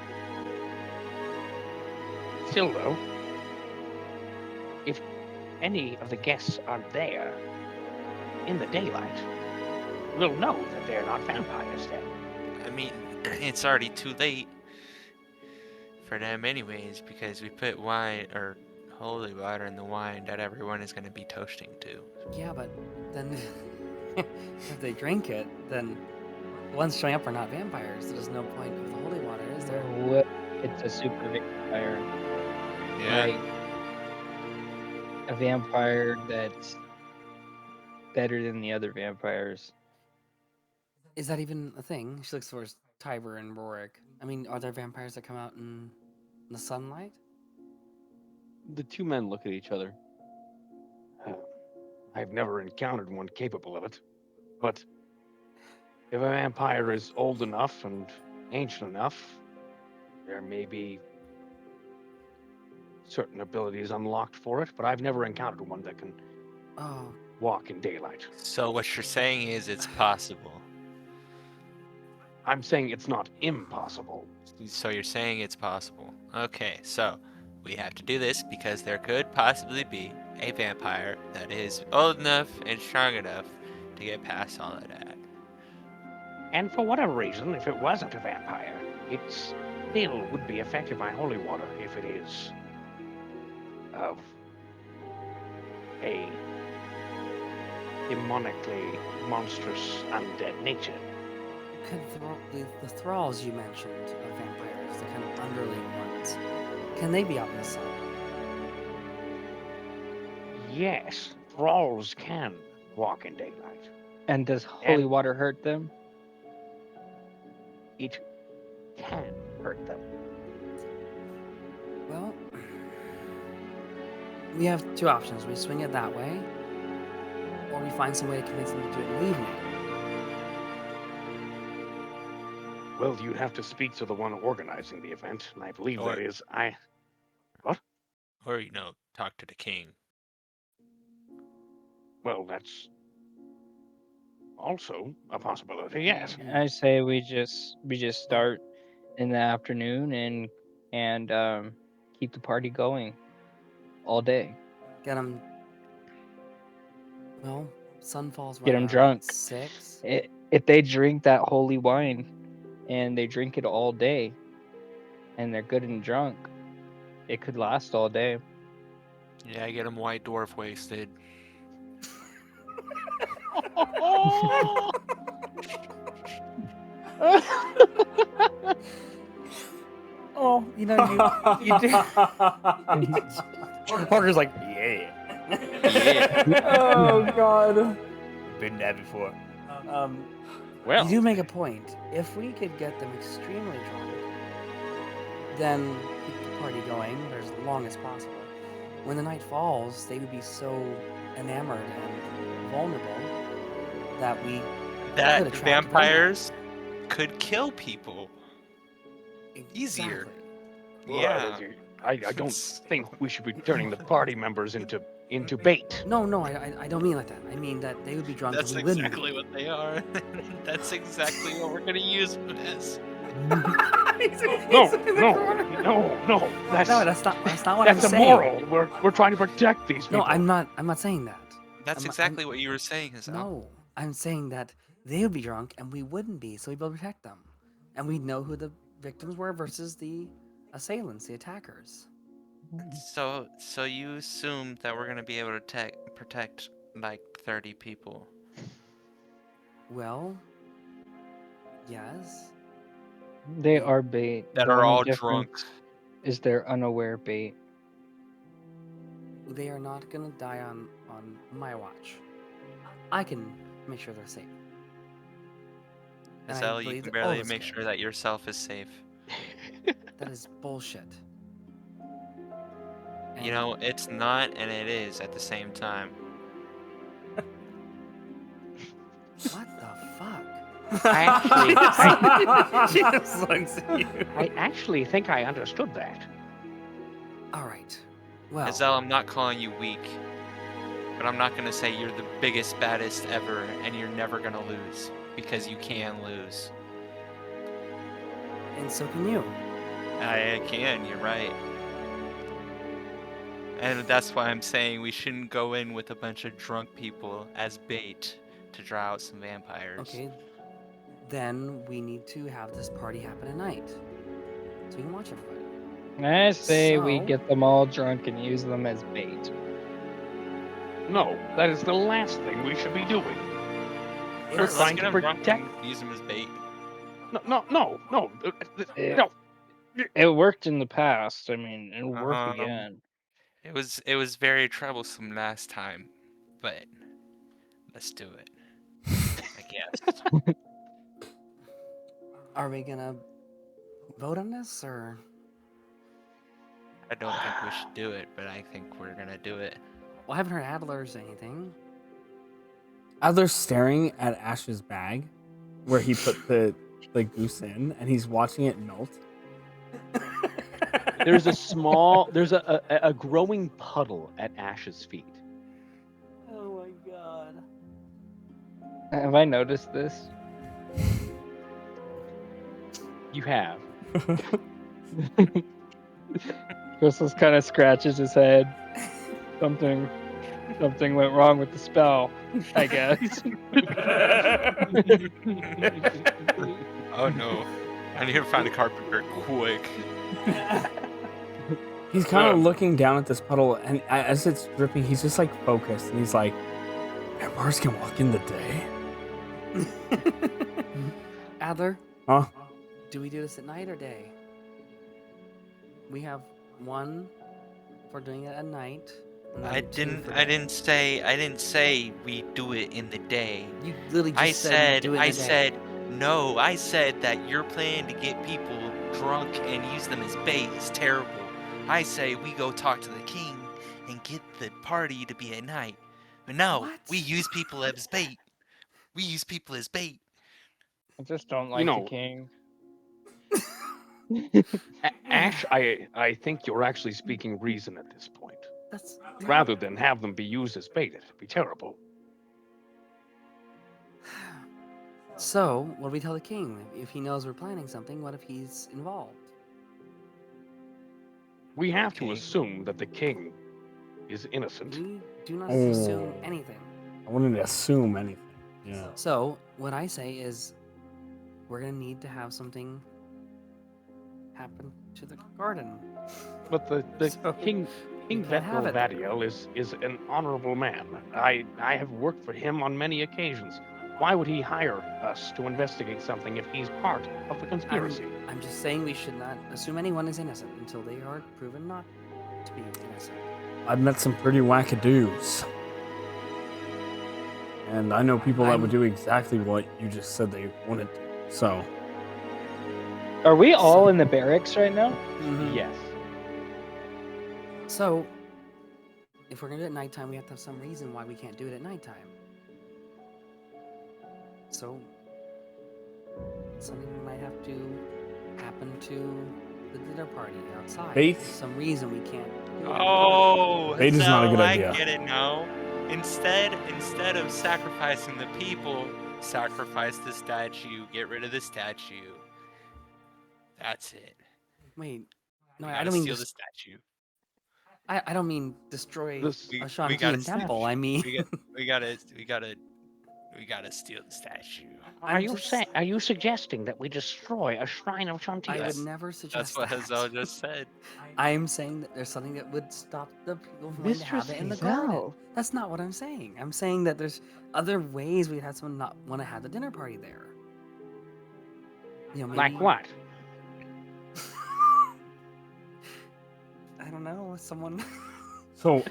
still though, if any of the guests are there in the daylight, we'll know that they're not vampires then. I mean, it's already too late for them anyways because we put wine or holy water in the wine that everyone is going to be toasting to. Yeah, but then if they drink it, then the ones showing up are not vampires. So there's no point of the holy water, is there? What? It's a super vampire. Like a vampire that's better than the other vampires. Is that even a thing? She looks towards Tiber and Rorik. I mean, are there vampires that come out in the sunlight? The two men look at each other. I've never encountered one capable of it. But if a vampire is old enough and ancient enough, there may be certain abilities unlocked for it, but I've never encountered one that can Oh, walk in daylight. So what you're saying is it's possible. I'm saying it's not impossible. So you're saying it's possible. Okay, so we have to do this because there could possibly be a vampire that is old enough and strong enough to get past all of that. And for whatever reason, if it wasn't a vampire, it still would be affected by holy water if it is of a demonically monstrous undead nature. could the thralls you mentioned of vampires, the kind of underling ones, can they be out in the sun? Yes, thralls can walk in daylight. And does holy And- water hurt them? It can hurt them. Well, we have two options. We swing it that way, or we find some way to convince them to do it in the evening. Well, you'd have to speak to the one organizing the event, and I believe Or- that is Or, talk to the king. well, that's also a possibility. Yes. I say we just start in the afternoon and keep the party going all day. Get them. Well, sun falls. Get 'em around drunk. 6. If they drink that holy wine and they drink it all day and they're good and drunk, it could last all day. Yeah, get him white dwarf wasted. Oh, you do. Parker's like, yeah. Oh God. Been there before. Well, You do make a point. If we could get them extremely drunk, then keep the party going for as long as possible. When the night falls, they would be so enamored and vulnerable that we That could attract burnout. vampires could kill people. Easier. Exactly. Yeah. I don't think we should be turning the party members into bait. No, I don't mean like that. I mean that they would be drunk That's and we wouldn't. exactly what they are. That's exactly what we're gonna use them as. No. That's No, that's not what that's I'm saying. immoral. We're trying to protect these people. No, I'm not saying that. That's I'm- exactly what you were saying, Hazelle. No, I'm saying that they would be drunk and we wouldn't be, so we'd be able to protect them, and we'd know who the victims were versus the assailants, the attackers. So you assume that we're gonna be able to protect like 30 people. Well, yes. They are bait. That The are only all difference drunk. Is they're unaware bait. They are not gonna die on my watch. I can make sure they're safe. And I Hazelle, you believe can that all barely of us make can. sure that yourself is safe. That is bullshit. You And know, it's not and it is at the same time. what the fuck? Actually, She just looks at you. I actually think I understood that. All right. Well, Hazelle, I'm not calling you weak, but I'm not gonna say you're the biggest, baddest ever, and you're never gonna lose because you can lose. and so can you. I can. You're right. And that's why I'm saying we shouldn't go in with a bunch of drunk people as bait to draw out some vampires. Okay. Then we need to have this party happen at night, so we can watch everybody. I say we So- get them all drunk and use them as bait. No, that is the last thing we should be doing. We're Let's trying get to 'em drunk protect. and use them as bait. No. Yeah. No. It worked in the past. I mean, it'll work Um, again. It was very troublesome last time, but let's do it. I guess. Are we gonna vote on this, or I don't think we should do it, but I think we're gonna do it. well, I haven't heard Adler say anything. Adler's staring at Ash's bag where he put the goose in, and he's watching it melt. There's a growing puddle at Ash's feet. Oh my god. Have I noticed this? You have. Chrysalis kind of scratches his head. Something went wrong with the spell, I guess. Oh no. I need to find a carpenter quick. He's kind of looking down at this puddle, and as it's dripping, he's just like focused, and he's like, "Vampires can walk in the day." Adler, Huh? do we do this at night or day? We have one for doing it at night. and I then two for didn't day. I didn't say we do it in the day. You literally just I said do it in I the day. said no. I said that your plan to get people drunk and use them as bait is terrible. I say we go talk to the king and get the party to be at night. But no, What? we use people as bait. We use people as bait. I just don't like know- the king. Ash, I think you're actually speaking reason at this point. That's Rather than have them be used as bait, it'd be terrible. So, what do we tell the king? If he knows we're planning something, what if he's involved? We have to Okay. assume that the king is innocent. We do not assume Oh. anything. I wouldn't assume anything. Yeah. So, what I say is, we're gonna need to have something happen to the garden. But the So, king we can't have it. Vadiel is an honorable man. I have worked for him on many occasions. Why would he hire us to investigate something if he's part of the conspiracy? I'm just saying we should not assume anyone is innocent until they are proven not to be innocent. I've met some pretty wackadoos. And I know people that would do exactly what you just said they wanted to. So, Are we all in the barracks right now? Mhm. Yes. So, if we're gonna do it at nighttime, we have to have some reason why we can't do it at nighttime. So, something might have to happen to the dinner party outside. Bait? There's some reason we can't do it in the garden. Oh, Bait is not a good Hazelle, idea. I get it now. Instead of sacrificing the people, sacrifice the statue. Get rid of the statue. That's it. Wait, no, We I gotta don't mean steal the just. statue. I don't mean destroy This, We a gotta Shantian steal- temple. I mean, We gotta steal the statue. are I'm you just- are you suggesting that we destroy a shrine of I would Chontow? never That's suggest what that. Hazelle just said. I'm saying that there's something that would stop the people from wanting to have it in the garden. That's not what I'm saying. I'm saying that there's other ways we'd have someone not want to have the dinner party there. You know, Like maybe- what? I don't know. Someone so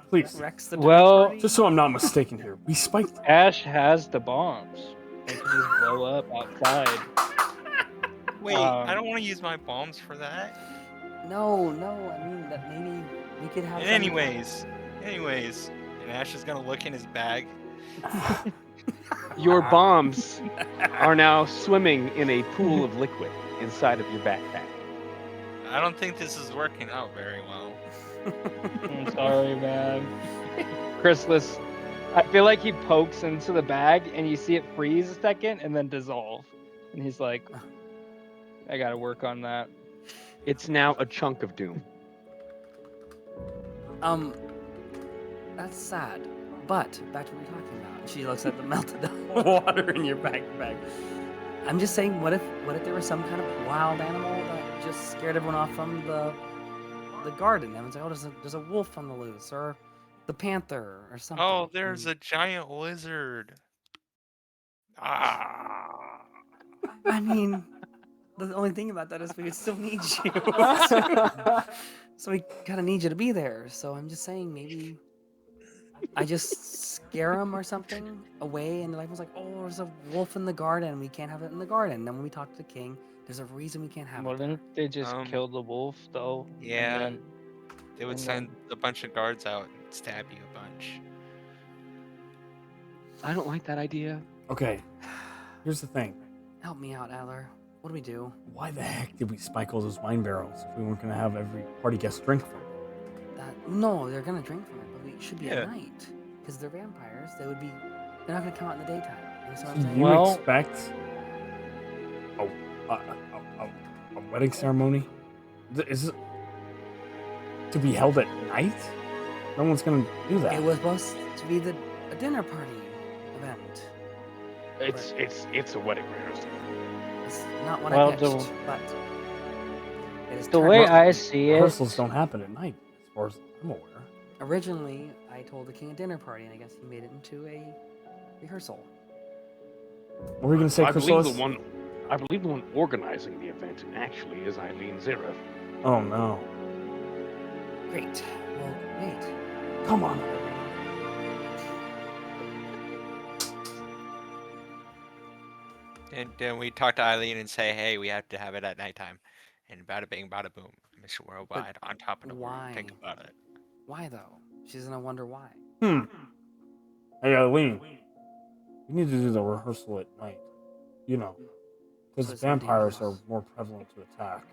please, wrecks the dinner Well, party. just so I'm not mistaken here, we spiked. Ash has the bombs. They can just blow up outside. Wait, I Um, don't want to use my bombs for that. No. I mean that maybe we could have. And some- anyways, and Ash is gonna look in his bag. Your bombs are now swimming in a pool of liquid inside of your backpack. I don't think this is working out very well. I'm sorry, man. Chrysalis, I feel like he pokes into the bag and you see it freeze a second and then dissolve. And he's like, I gotta work on that. It's now a chunk of doom. That's sad. But back to what we're talking about. She looks at the melted water in your backpack. I'm just saying, what if there was some kind of wild animal that just scared everyone off from the garden? Everyone's like, oh, there's a wolf on the loose, or the panther, or something. Oh, there's a giant lizard. Ah. I mean, the only thing about that is we would still need you. So we kind of need you to be there. So I'm just saying, maybe I just scare them or something away, and everyone's like, "Oh, there's a wolf in the garden. We can't have it in the garden." Then when we talk to the king, there's a reason we can't have it. Wouldn't they just Um, kill the wolf though? And Yeah, then- they would and send a bunch of guards out and stab you a bunch. I don't like that idea. Okay, here's the thing. Help me out, Adler. What do we do? Why the heck did we spike all those wine barrels if we weren't gonna have every party guest drink from it? No, they're gonna drink from it, but it should be Yeah. at night because they're vampires. They're not gonna come out in the daytime. You know what I'm Do saying? you Well- expect a wedding ceremony? Is it to be held at night? No one's gonna do that. It was supposed to be a dinner party event. It's a wedding rehearsal. It's not what Well, I pitched, but it is The turned way out- I see it, Rehearsals don't happen at night, as far as I'm aware. Originally, I told the king a dinner party, and I guess he made it into a rehearsal. What were we gonna say, I believe Chrysalis? the one organizing the event actually is Eileen Zira. Oh no! Great. Well, wait. Come on. And then we talk to Eileen and say, hey, we have to have it at nighttime. And bada bing, bada boom. Mission Worldwide on top of the world. Think why? about it. Why though? She's gonna wonder why. Hey, Eileen. We need to do the rehearsal at night. You know, because So it's vampires are dangerous. more prevalent to attack.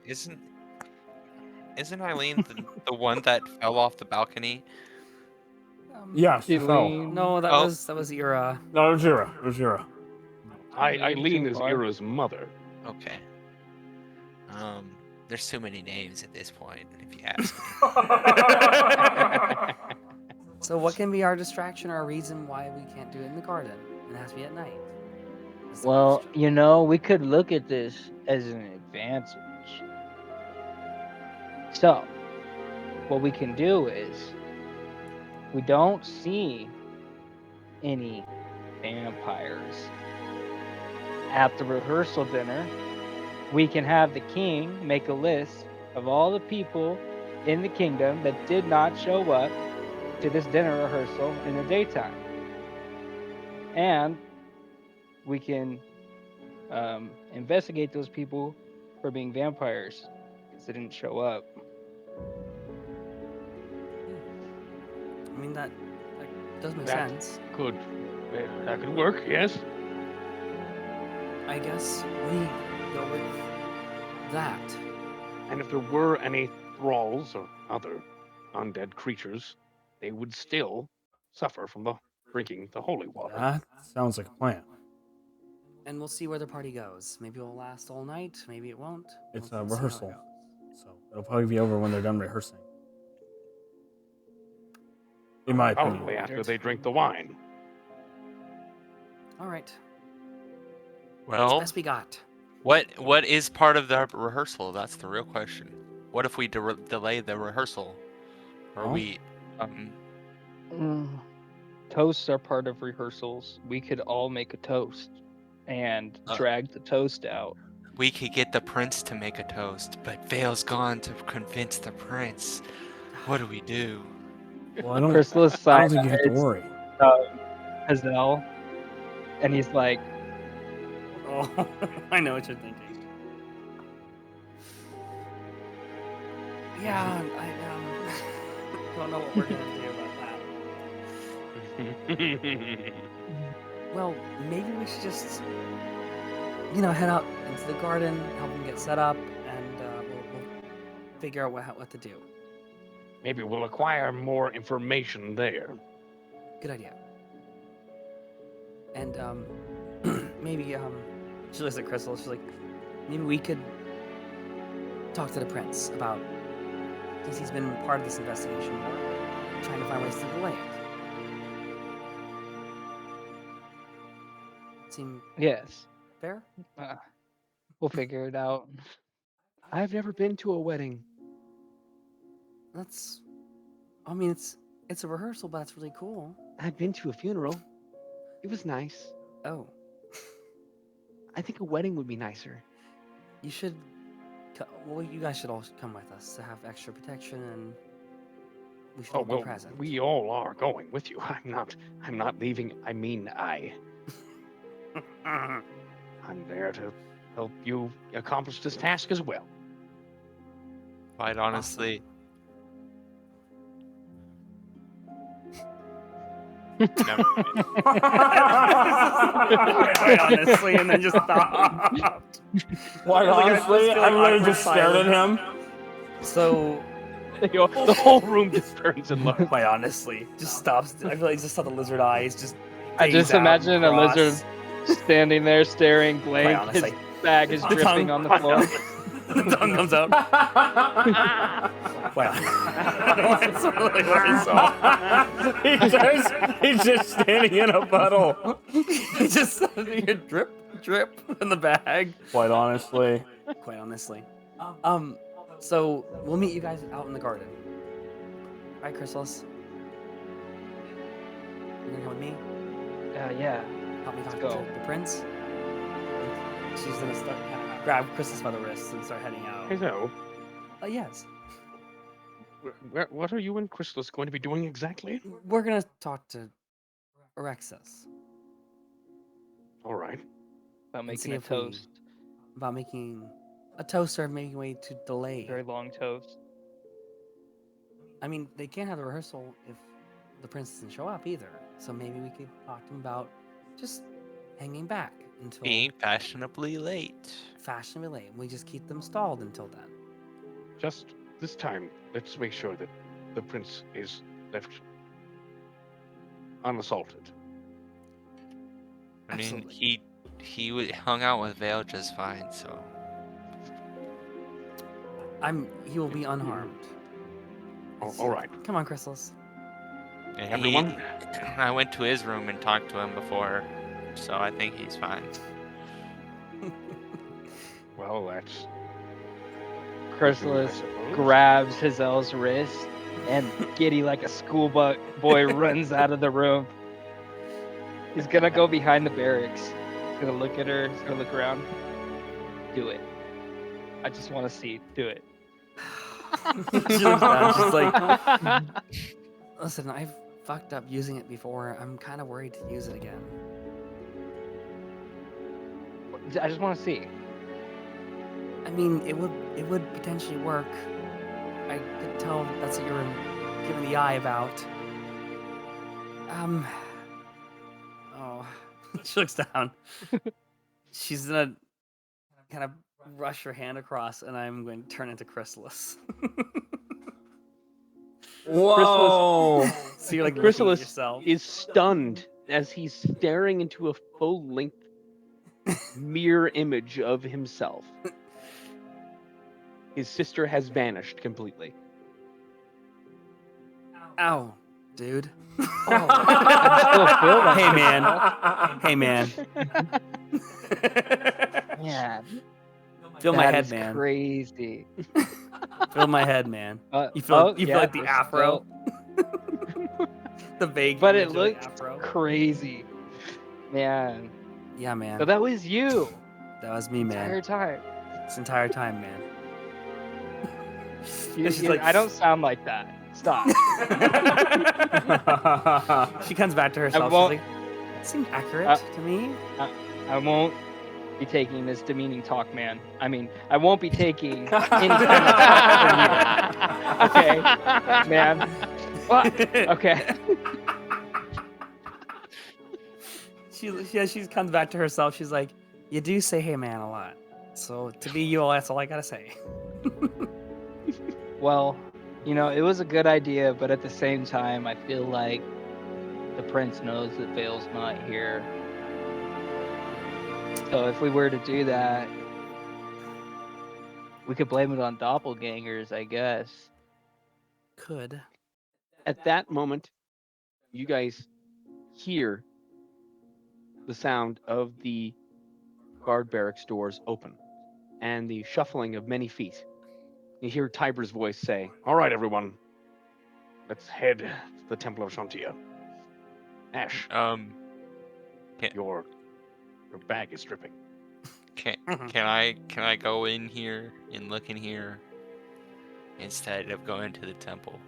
Isn't Eileen the one that fell off the balcony? Yeah, she fell. Eileen- No, that Oh. was Ira. No, it was Jira. It was Jira. Eileen is too far. Ira's mother. Okay. There's too many names at this point, if you ask me. So what can be our distraction or our reason why we can't do it in the garden? It has to be at night. That's the well, question. you know, we could look at this as an advantage. So, what we can do is, we don't see any vampires at the rehearsal dinner. We can have the king make a list of all the people in the kingdom that did not show up to this dinner rehearsal in the daytime. and we can investigate those people for being vampires because they didn't show up. I mean, that does make That- sense. Could that could work? Yes. I guess we go with that. And if there were any thralls or other undead creatures, they would still suffer from drinking the holy water. That sounds like a plan. And we'll see where the party goes. Maybe it'll last all night. Maybe it won't. It's We'll a see how it rehearsal. goes. So it'll probably be over when they're done rehearsing. In my opinion. Probably after they drink the wine. All right. Well, Best we got. what is part of the rehearsal? That's the real question. What if we delay the rehearsal? Or Well, we Toasts are part of rehearsals. We could all make a toast and drag the toast out. we could get the prince to make a toast, but Vale's gone to convince the prince. What do we do? well, I don't Chrysalis think side you have to worry. Hazelle, and he's like, Oh, I know what you're thinking. Yeah, I don't know what we're gonna do about that. Well, maybe we should just, head out into the garden, help them get set up, and we'll figure out what to do. Maybe we'll acquire more information there. Good idea. And maybe she looks at Crystal. She's like, maybe we could talk to the prince about, since he's been part of this investigation, trying to find ways to delay it. Seem yes, fair? we'll figure it out. I've never been to a wedding. That's. I mean, it's a rehearsal, but that's really cool. I've been to a funeral. It was nice. Oh, I think a wedding would be nicer. you should. Well, you guys should all come with us to have extra protection, and we should all be present. we all are going with you. I'm not leaving. I mean, I'm there to help you accomplish this task as well. Quite honestly, never mind. Quite honestly, and then just stopped. Quite honestly, everybody just stared at him. So, The whole room just turns and looks. quite honestly, just stops. I feel like just saw the lizard eyes. Just. I just phase out imagine a across. lizard standing there staring blank. His honestly. bag is The dripping tongue- on the floor. The tongue comes out. Wow. That's really what I saw. He's just standing in a puddle. He just drip in the bag. Quite honestly. Quite honestly. So we'll meet you guys out in the garden. All right, Chrysalis. You're gonna come with me. Yeah. Help me talk go. to the prince. She's gonna start grab Chrysalis by the wrist and start heading out. Hey, so, Yes. what are you and Chrysalis going to be doing exactly? We're gonna talk to Orexus All right. About and see making a if we- toast. about making a toast or making a way to delay. Very long toast. I mean, they can't have the rehearsal if the prince doesn't show up either. So maybe we could talk to him about just hanging back until Being fashionably late. fashionably late. We just keep them stalled until then. Just this time, let's make sure that the prince is left unassaulted. I mean, Absolutely. he hung out with Vale just fine, so He will be unharmed. All right. Come on, Chrysalis. and Everyone? I went to his room and talked to him before, so I think he's fine. Well, that's Chrysalis I suppose. grabs Hazelle's wrist, and giddy like a schoolboy runs out of the room. He's gonna go behind the barracks. He's gonna look at her. He's gonna look around. Do it. I just want to see. Do it. She looks down, she's like, listen, I've fucked up using it before. I'm kind of worried to use it again. I just want to see. I mean, it would potentially work. I could tell that's what you were giving the eye about. Oh, she looks down. She's gonna kind of rush her hand across, and I'm going to turn into Chrysalis. Whoa! So you're like looking at Chrysalis yourself. is stunned as he's staring into a full-length mirror image of himself. His sister has vanished completely. Ow, dude. I still feel that. Hey, man. Man, Feel my that head, is man. crazy. Feel my head, man. You feel oh, you yeah, feel like the there's afro, the vague. But it image of the looked afro. crazy. Man. Yeah, man. So that was you. That was me, man. Entire time. This entire time, man. She's You- like- I don't sound like that. Stop. She comes back to herself. She's won't- like, "That seemed accurate to me." I won't be taking this demeaning talk, man. I mean, I won't be taking any kind of talk from you. Okay, man. What? Okay. She comes back to herself. She's like, "You do say 'hey, man' a lot. So to be you, that's all I gotta say." Well, you know, it was a good idea, but at the same time, I feel like the prince knows that Vale's not here. So if we were to do that, we could blame it on doppelgangers, I guess. Could. At that moment, you guys hear the sound of the guard barracks doors open and the shuffling of many feet. You hear Tiber's voice say, All right, everyone. Let's head to the Temple of Chontow. Ash, your bag is dripping. Can I go in here and look in here instead of going to the temple?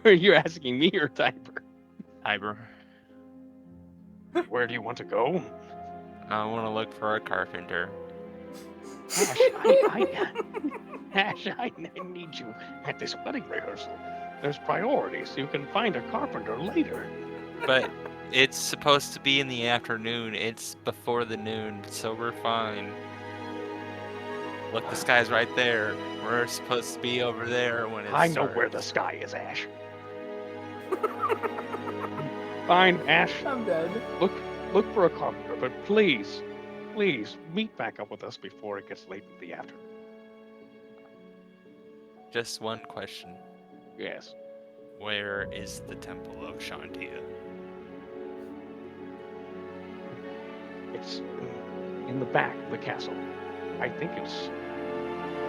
You're asking me or Tiber? Tiber, Where do you want to go? I want to look for a carpenter. Ash, I need you at this wedding rehearsal. There's priorities. You can find a carpenter later. But it's supposed to be in the afternoon. It's before the noon, so we're fine. Look, the sky's right there. We're supposed to be over there when it's I know where the sky is, Ash. Fine, Ash. I'm dead. Look for a carpenter, but please, meet back up with us before it gets late in the afternoon. Just one question. Yes. Where is the Temple of Chontow? It's in the back of the castle. I think it's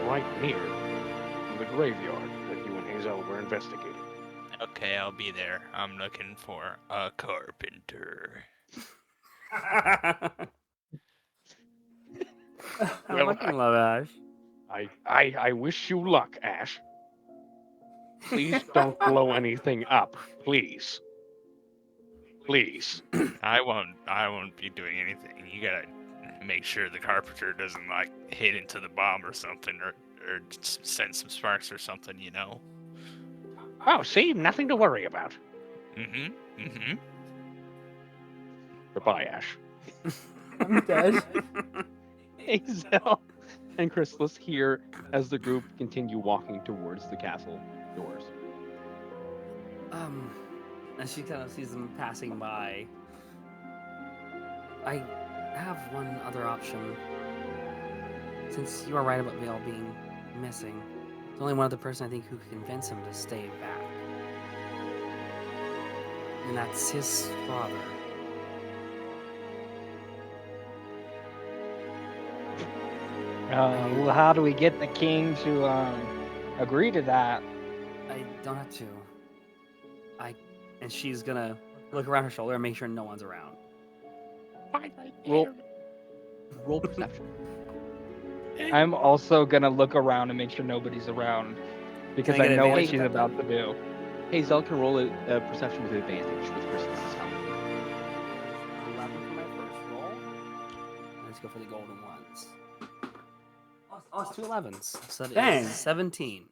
right near the graveyard that you and Hazelle were investigating. Okay, I'll be there. I'm looking for a carpenter. I Well, fucking love Ash. I wish you luck, Ash. Please don't blow anything up, please. Please. I won't be doing anything. You gotta make sure the carpenter doesn't like hit into the bomb or something, or send some sparks or something, you know. Oh, see, nothing to worry about. Mm-hmm. Goodbye, Ash. I'm dead. Hazelle and Chrysalis hear as the group continue walking towards the castle doors. And she kind of sees them passing by. I have one other option. Since you are right about Vale being missing, there's only one other person I think who could convince him to stay back. And that's his father. Well, how do we get the king to agree to that? I don't have to. And she's gonna look around her shoulder and make sure no one's around. Roll perception. I'm also gonna look around and make sure nobody's around because Can I I get know what advantage she's at that, about to do. Hazel can roll a perception with advantage with Chrysalis' help. 11 for my first to go for the golden ones. Oh, it's 2 11s. So that Dang. is 17.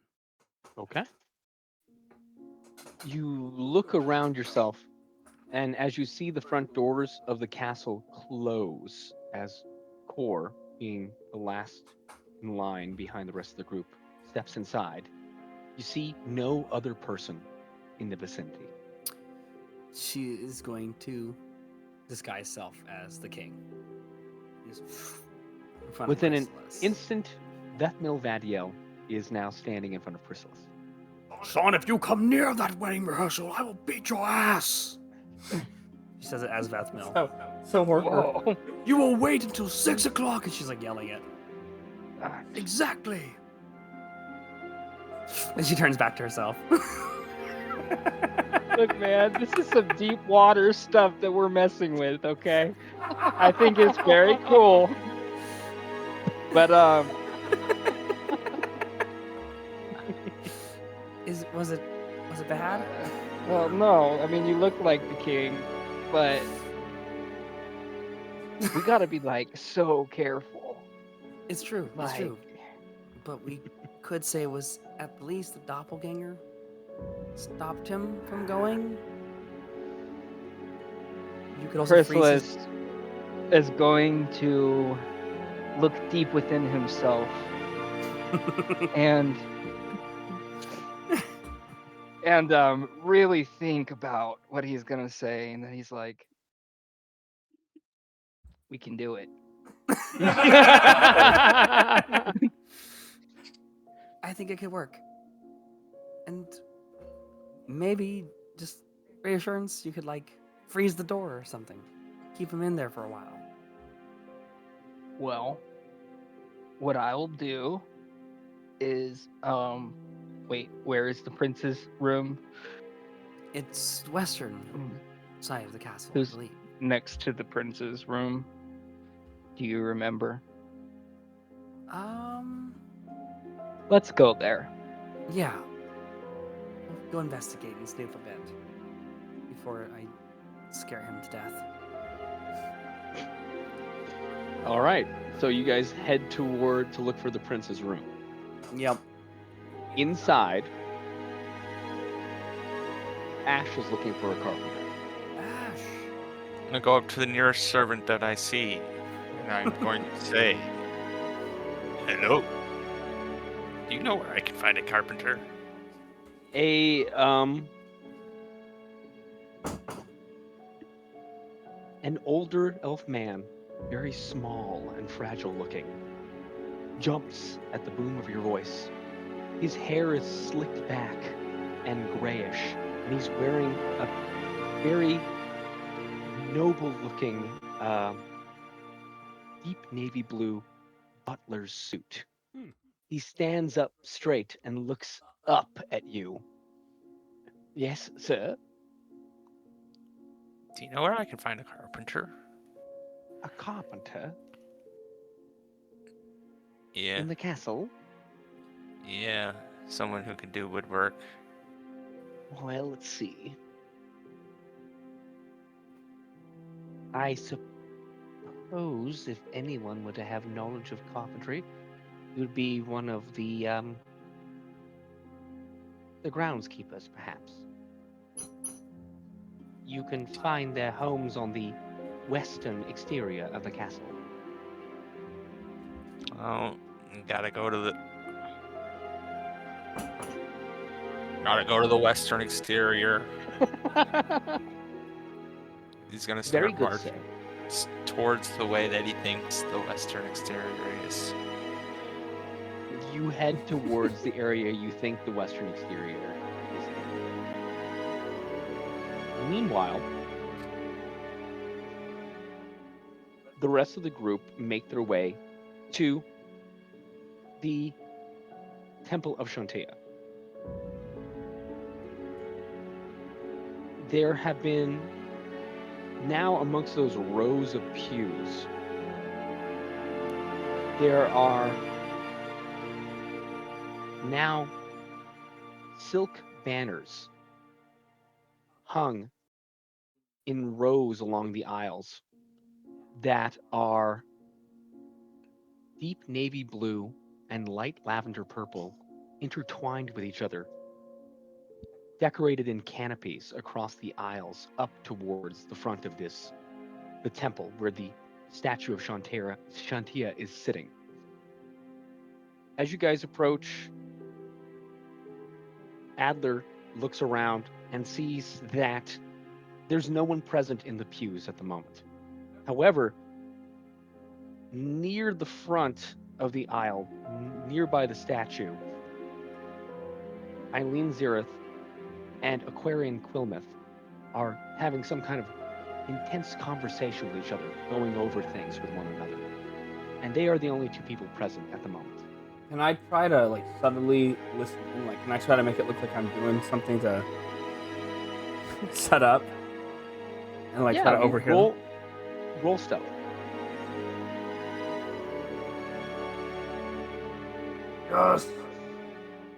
Okay. You look around yourself, and as you see the front doors of the castle close, as Core, being the last in line behind the rest of the group, steps inside, you see no other person in the vicinity. She is going to disguise self as the king. Just in front Within of an Chrysalis. instant, Vethmil Vadiel is now standing in front of Chrysalis. Son, if you come near that wedding rehearsal, I will beat your ass. She says it as Vethmil. So we're Whoa. You will wait until 6 o'clock, and she's like yelling it. Ah, Exactly. And she turns back to herself. Look, man, this is some deep water stuff that we're messing with, okay? I think it's very cool. But Was it bad? well, no. I mean, you look like the king, but we gotta be like so careful. It's true. It's Like, true. But we could say it was at least the doppelganger stopped him from going. You could also freeze his... Chrysalis is going to look deep within himself and really think about what he's gonna say, and then he's like, "We can do it." I think it could work. And maybe just reassurance, you could like freeze the door or something. Keep him in there for a while. Well, what I'll do is wait, where is the prince's room? It's the western side of the castle, Who's- I believe. Next to the prince's room. Do you remember? Let's go there. Yeah. We'll go investigate and snoop a bit before I scare him to death. All right, so you guys head to look for the prince's room. Yep. Inside, Ash is looking for a carpenter. Ash. I'm gonna go up to the nearest servant that I see, and I'm going to say, "Hello. Do you know where I can find a carpenter?" An older elf man, very small and fragile looking, jumps at the boom of your voice. His hair is slicked back and grayish, and he's wearing a very noble looking deep navy blue butler's suit. He stands up straight and looks up at you. Yes, sir? Do you know where I can find a carpenter? A carpenter Yeah, in the castle? yeah, someone who can do woodwork. Well, let's see. I suppose if anyone were to have knowledge of carpentry, it would be one of the groundskeepers, perhaps. You can find their homes on the western exterior of the castle. Oh, gotta go to the western exterior. He's gonna Very start good, marching sir. towards the way that he thinks the western exterior is. You head towards the area you think the western exterior is in. Meanwhile, the rest of the group make their way to the Temple of Chontow. There have been, now amongst those rows of pews, there are now silk banners hung in rows along the aisles that are deep navy blue and light lavender purple intertwined with each other, decorated in canopies across the aisles up towards the front of the temple where the statue of Shantia is sitting. As you guys approach, Adler looks around and sees that there's no one present in the pews at the moment. However, near the front of the aisle, nearby the statue, Eileen Zirith and Aquarian Quilmeth are having some kind of intense conversation with each other, going over things with one another. And they are the only two people present at the moment. Can I try to like subtly listen in? Like, can I try to make it look like I'm doing something to set up and like try to overhear them? Roll stealth. Yes.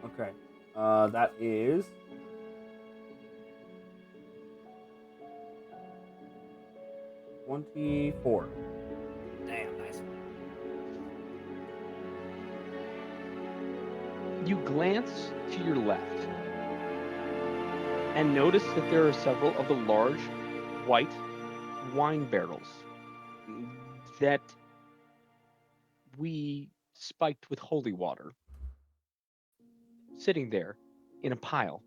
Okay. That is 24. Damn, nice. You glance to your left and notice that there are several of the large white wine barrels that we spiked with holy water sitting there in a pile.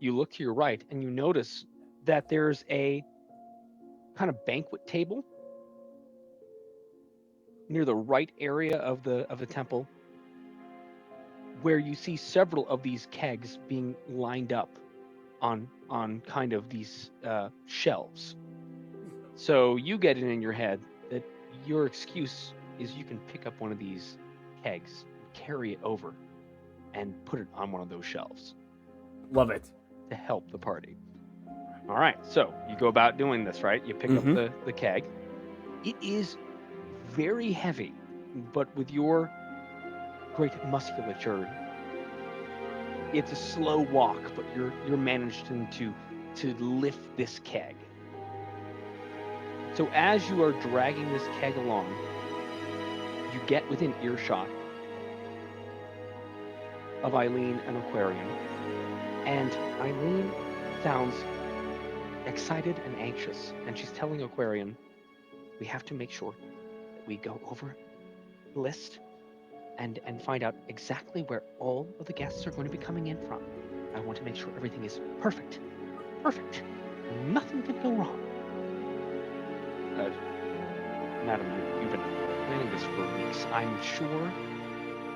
You look to your right and you notice that there's a kind of banquet table near the right area of the temple where you see several of these kegs being lined up on kind of these shelves. So you get it in your head that your excuse is you can pick up one of these kegs, carry it over, and put it on one of those shelves Love it. to help the party. All right, so you go about doing this, right? You pick up the keg. It is very heavy, but with your great musculature, it's a slow walk, but you're managing to lift this keg. So as you are dragging this keg along, you get within earshot of Eileen and Aquarian, and Eileen sounds excited and anxious, and she's telling Aquarian, we have to make sure that we go over the list and find out exactly where all of the guests are going to be coming in from. I want to make sure everything is perfect. Perfect. Nothing could go wrong. Madam, you've been planning this for weeks. I'm sure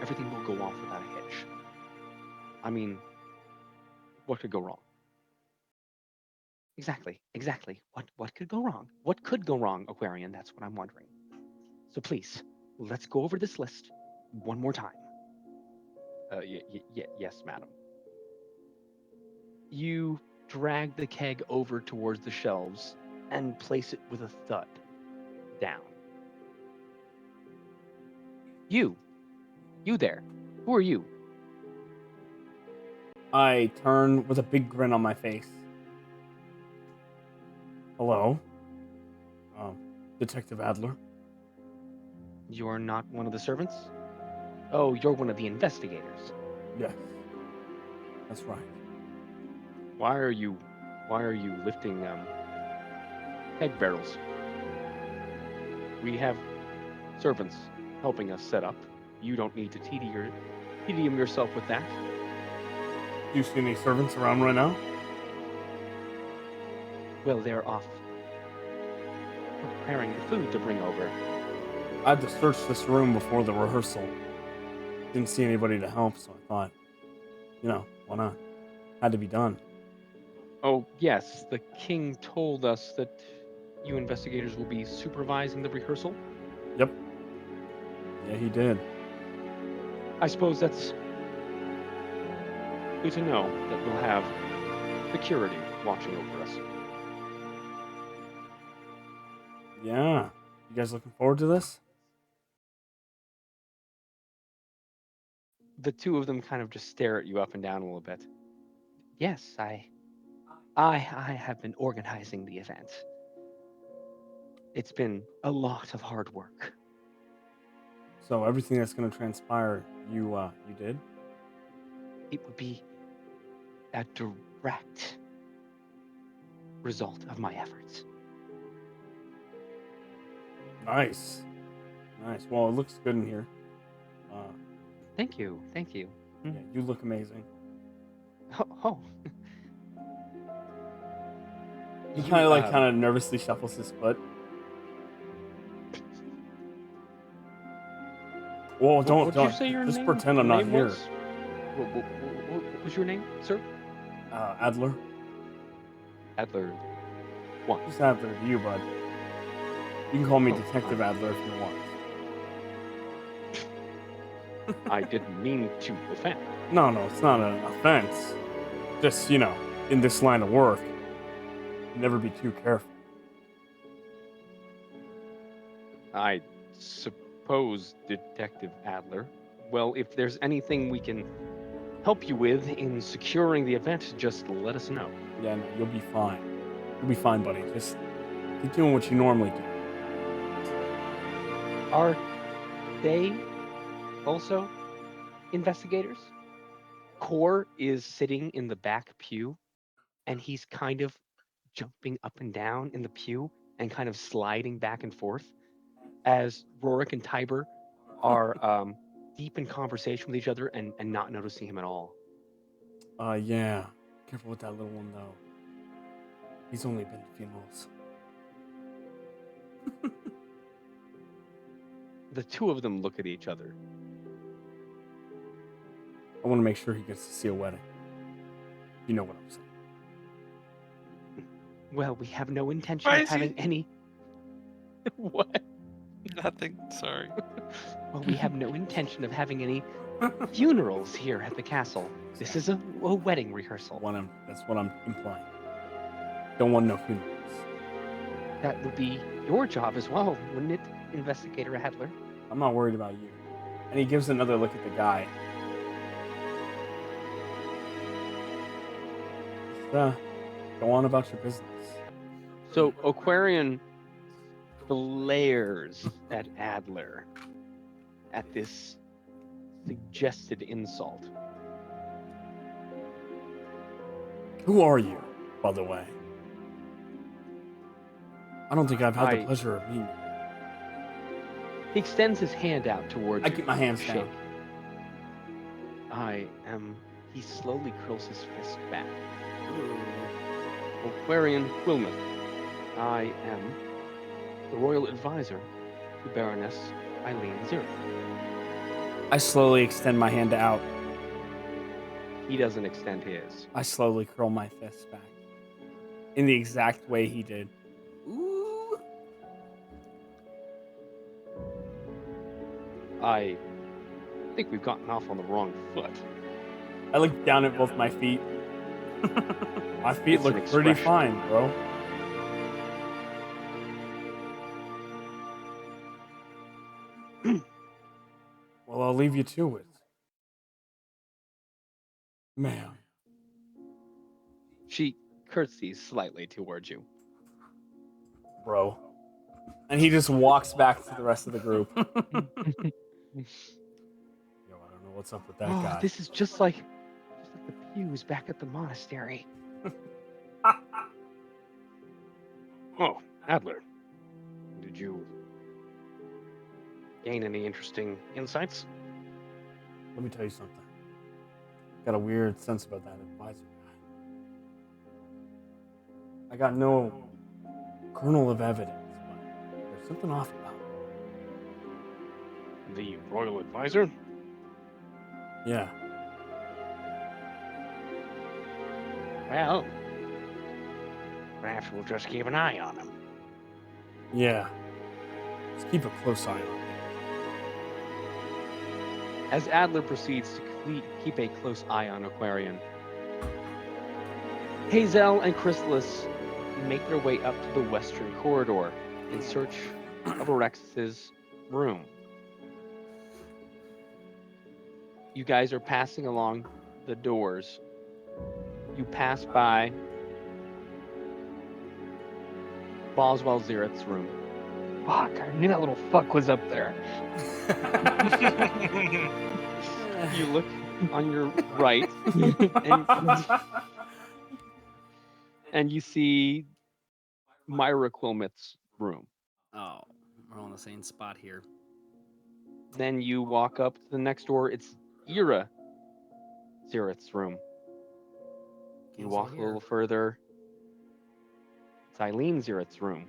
everything will go off without a hitch. I mean, what could go wrong? Exactly. What could go wrong? What could go wrong, Aquarian? That's what I'm wondering. So please, let's go over this list one more time. Yes, madam. You drag the keg over towards the shelves and place it with a thud down. You there. Who are you? I turn with a big grin on my face. Hello, Detective Adler. You're not one of the servants? Oh, you're one of the investigators. Yes, that's right. Why are you lifting keg barrels? We have servants helping us set up. You don't need to tedium yourself with that. Do you see any servants around right now? Well, they're off preparing the food to bring over. I had to search this room before the rehearsal. Didn't see anybody to help, so I thought, why not? Had to be done. Oh, yes, the king told us that you investigators will be supervising the rehearsal. Yep. Yeah, he did. I suppose that's good to know that we'll have security watching over us. Yeah. You guys looking forward to this? The two of them kind of just stare at you up and down a little bit. Yes, I have been organizing the event. It's been a lot of hard work. So everything that's going to transpire, you did? It would be a direct result of my efforts. Nice. Nice. Well, it looks good in here. Thank you. Thank you. Yeah, you look amazing. Oh. He You, kind of nervously shuffles his foot. Whoa, don't. What did you say your Just name? pretend I'm not name here. was? What was your name, sir? Adler. Adler. What? Just Adler to you, bud. You can call me Oh, Detective Adler if you want. I didn't mean to offend. No, it's not an offense. Just, in this line of work, never be too careful. I suppose, Detective Adler. Well, if there's anything we can help you with in securing the event, just let us know. Yeah, no, you'll be fine. You'll be fine, buddy. Just keep doing what you normally do. Are they also investigators? Core is sitting in the back pew, and he's kind of jumping up and down in the pew and kind of sliding back and forth as Rorik and Tiber are deep in conversation with each other and not noticing him at all. Yeah. Careful with that little one, though. He's only been to funerals. The two of them look at each other. I want to make sure he gets to see a wedding. You know what I'm saying. Well, we have no intention Why of is he- having any. What? Nothing. Sorry. Well, we have no intention of having any funerals here at the castle. This is a wedding rehearsal. That's what I'm implying. Don't want no funerals. That would be your job as well, wouldn't it, Investigator Adler? I'm not worried about you. And he gives another look at the guy. Just, go on about your business. So Aquarian glares at Adler at this suggested insult. Who are you, by the way? I don't think I've had the I- pleasure of meeting you. He extends his hand out towards I you. keep my hands Shake. down. I am. He slowly curls his fist back. Aquarian Wilmot. I am the royal advisor to Baroness Eileen Zero. I slowly extend my hand out. He doesn't extend his. I slowly curl my fist back. In the exact way he did. Ooh. I think we've gotten off on the wrong foot. I look down at both my feet. My feet It's an look pretty expression. fine, bro. Well, I'll leave you to it. Ma'am. She curtsies slightly towards you. Bro. And he just walks back to the rest of the group. Yo, I don't know what's up with that guy. This is just like the pews back at the monastery. Oh, Adler. Did you gain any interesting insights? Let me tell you something. Got a weird sense about that advisor guy. I got no kernel of evidence, but there's something off about it. The royal advisor? Yeah. Well, perhaps we'll just keep an eye on him. Yeah. Just keep a close eye on him. As Adler proceeds to keep a close eye on Aquarian, Hazelle and Chrysalis make their way up to the western corridor in search of Orex's room. You guys are passing along the doors. You pass by Boswell Zirith's room. Fuck, I knew that little fuck was up there. You look on your right, and you see Myra Quilmith's room. Oh, we're all in the same spot here. Then you walk up to the next door. It's Ira Zirith's room. You Can't walk see a here. little further. It's Eileen Zirith's room.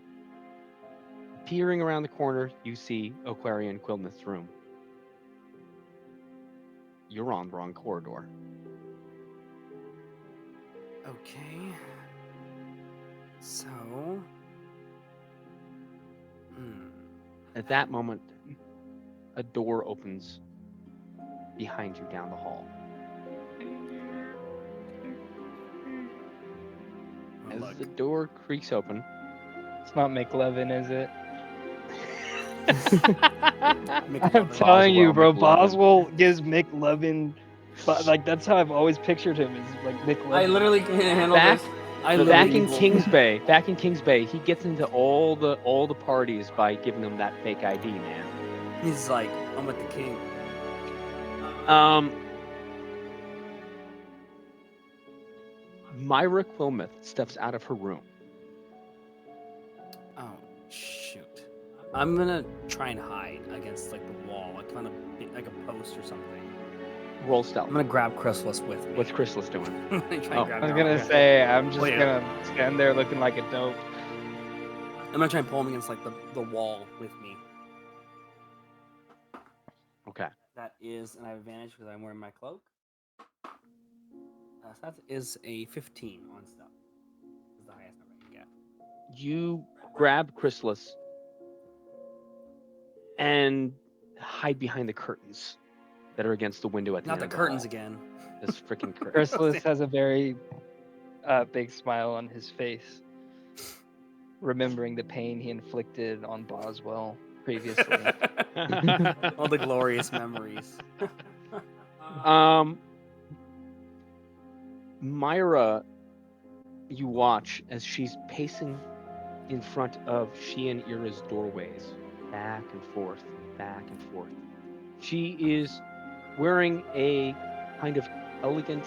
Peering around the corner, you see Aquarian Quilmith's room. You're on the wrong corridor. Okay. So. At that moment, a door opens behind you down the hall. Oh, As look. the door creaks open, It's not McLevin, is it? I'm McLovin. telling you, bro. McLovin. Boswell gives McLevin, but like that's how I've always pictured him. Is like McLevin. I literally can't handle Back- this. I The back literally in evil. Kings Bay, he gets into all the parties by giving them that fake ID, man. He's like, I'm with the king. Myra Quilmith steps out of her room. Oh, shoot. I'm gonna try and hide against like the wall, like kind of like a post or something. Roll stealth. I'm gonna grab Chrysalis with me. What's Chrysalis doing? I'm gonna try Oh. and grab I was her. gonna Okay. say I'm just Oh, yeah. gonna stand there looking like a dope. I'm gonna try and pull him against like the wall with me. Okay. That is, and I have advantage because I'm wearing my cloak. So that is a 15 on stealth. Is the highest number I can get. You grab Chrysalis and hide behind the curtains that are against the window at the Not end the of the curtains hall. again. This freaking curtain. Chrysalis has a very big smile on his face, remembering the pain he inflicted on Boswell previously. All the glorious memories. Myra, you watch as she's pacing in front of she and Ira's doorways, back and forth, back and forth. She is wearing a kind of elegant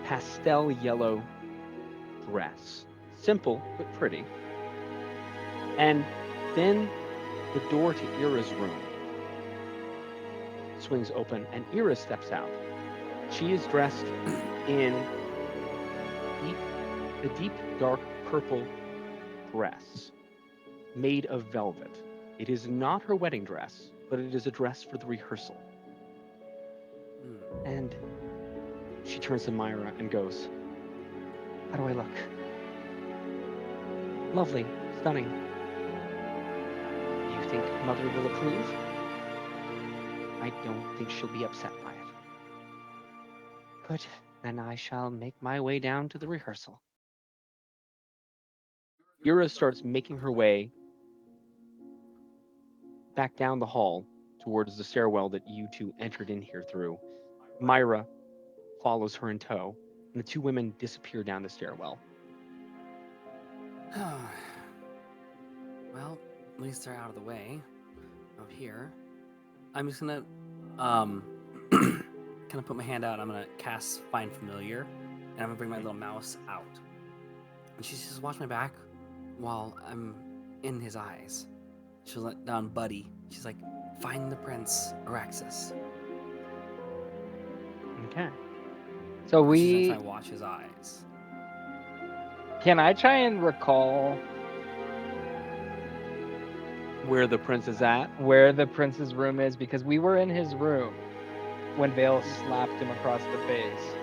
pastel yellow dress. Simple, but pretty. And then the door to Ira's room swings open and Ira steps out. She is dressed in a deep dark purple dress made of velvet. It is not her wedding dress, but it is a dress for the rehearsal. Hmm. And she turns to Myra and goes, "How do I look?" "Lovely, stunning. Do you think Mother will approve?" "I don't think she'll be upset by it." "Good, then I shall make my way down to the rehearsal." Ira starts making her way back down the hall towards the stairwell that you two entered in here through. Myra follows her in tow, and the two women disappear down the stairwell. Well, at least they're out of the way. Out here. I'm just gonna kind of put my hand out. I'm gonna cast Find Familiar, and I'm gonna bring my little mouse out. And she says, "Watch my back while I'm in his eyes." She'll let down Buddy. She's like, "Find the Prince Araxis." Okay. So She's we gonna try to watch his eyes. can I try and recall Where the prince is at? where the prince's room is because we were in his room when Vale slapped him across the face.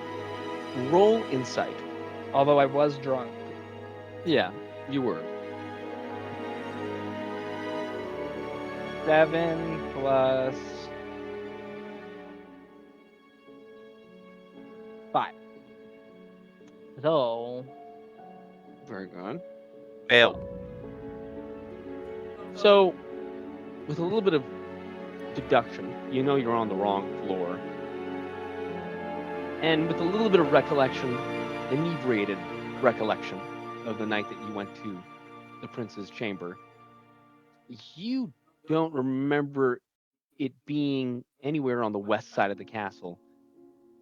Roll insight. Although I was drunk. Yeah, you were. 7 plus 5. So Very good. Vale. So, with a little bit of deduction, you know you're on the wrong floor. And with a little bit of recollection, inebriated recollection of the night that you went to the prince's chamber. You don't remember it being anywhere on the west side of the castle.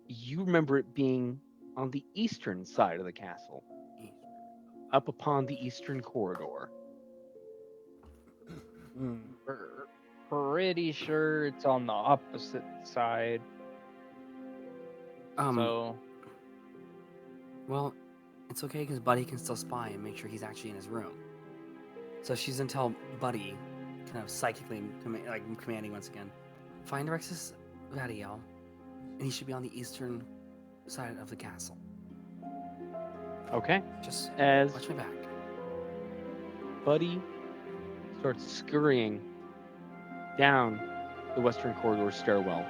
You remember it being on the eastern side of the castle, up upon the eastern corridor. Hmm. We're pretty sure it's on the opposite side. So Well, it's okay because Buddy can still spy and make sure he's actually in his room. So she's gonna tell Buddy, kind of psychically, commanding once again, find Rexus Vadiel, and he should be on the eastern side of the castle. Okay. Just As watch my back. Buddy starts scurrying down the western corridor stairwell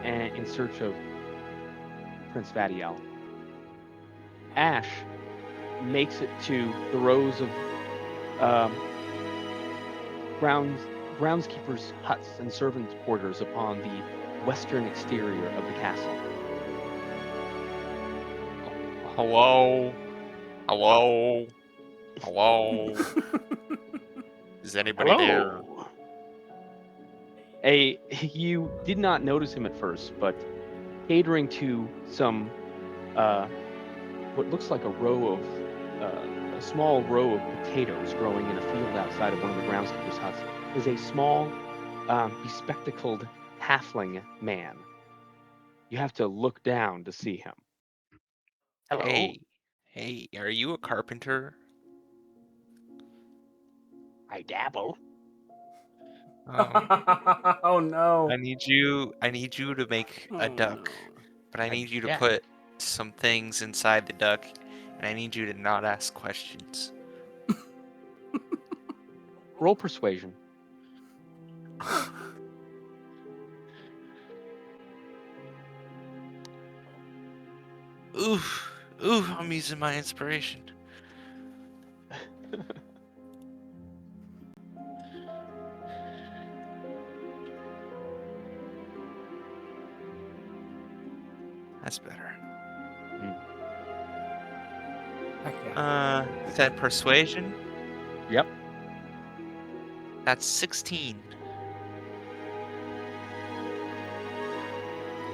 and in search of Prince Vadiel. Ash makes it to the rows of groundskeepers' huts and servants' quarters upon the western exterior of the castle. Hello? Hello? Hello? Is anybody there? You did not notice him at first, but catering to some what looks like a small row of potatoes growing in a field outside of one of the groundskeepers' huts is a small, bespectacled halfling man. You have to look down to see him. hello. Hey, are you a carpenter? I dabble. Oh no. I need you to make a duck, but I need you to put some things inside the duck, and I need you to not ask questions. Roll persuasion. Ooh, I'm using my inspiration. That's better. Heck yeah. Is that persuasion? Yep. That's 16.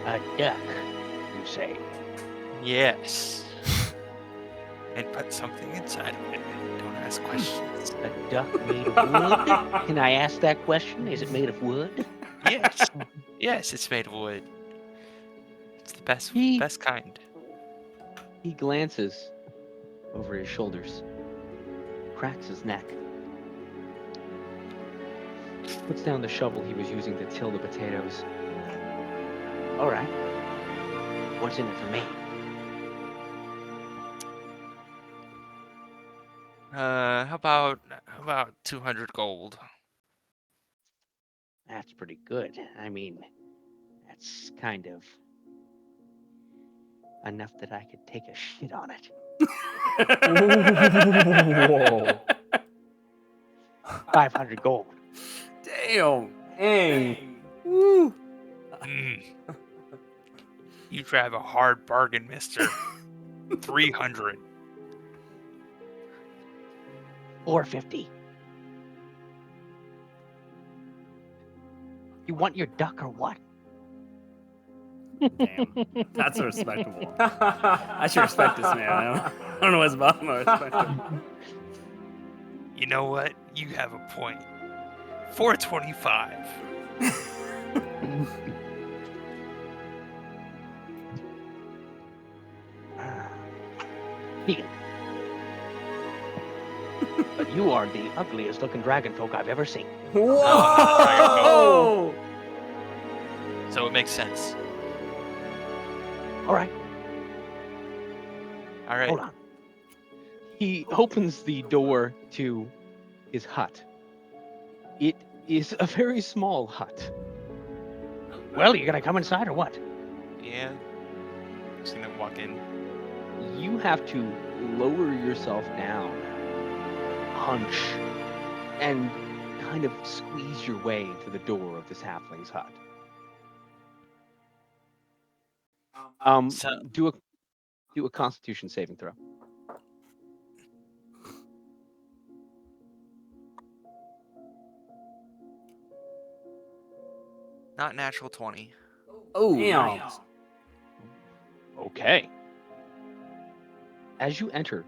A duck, you say? Yes. And put something inside of it. Don't ask questions. A duck made of wood? Can I ask that question? Is it made of wood? Yes. Yes, it's made of wood. It's the best kind. He glances over his shoulders, cracks his neck, puts down the shovel he was using to till the potatoes. All right. What's in it for me? How about 200 gold? That's pretty good. I mean, that's kind of enough that I could take a shit on it. Whoa. 500 gold. Damn. Dang. Woo. You drive a hard bargain, mister. 300. 450. You want your duck or what? Damn. That's respectable. I should respect this man. I don't know what's about him. I respect him. You know what? You have a point. 425. Vegan. But you are the ugliest looking dragon folk I've ever seen. Whoa. So it makes sense. All right, All right. hold on. He opens the door to his hut. It is a very small hut. Well, you gonna come inside or what? Yeah. Just gonna walk in. You have to lower yourself down, hunch, and kind of squeeze your way to the door of this halfling's hut. So- Do a Constitution saving throw. Not natural 20. Oh, Damn. nice. Okay. As you enter,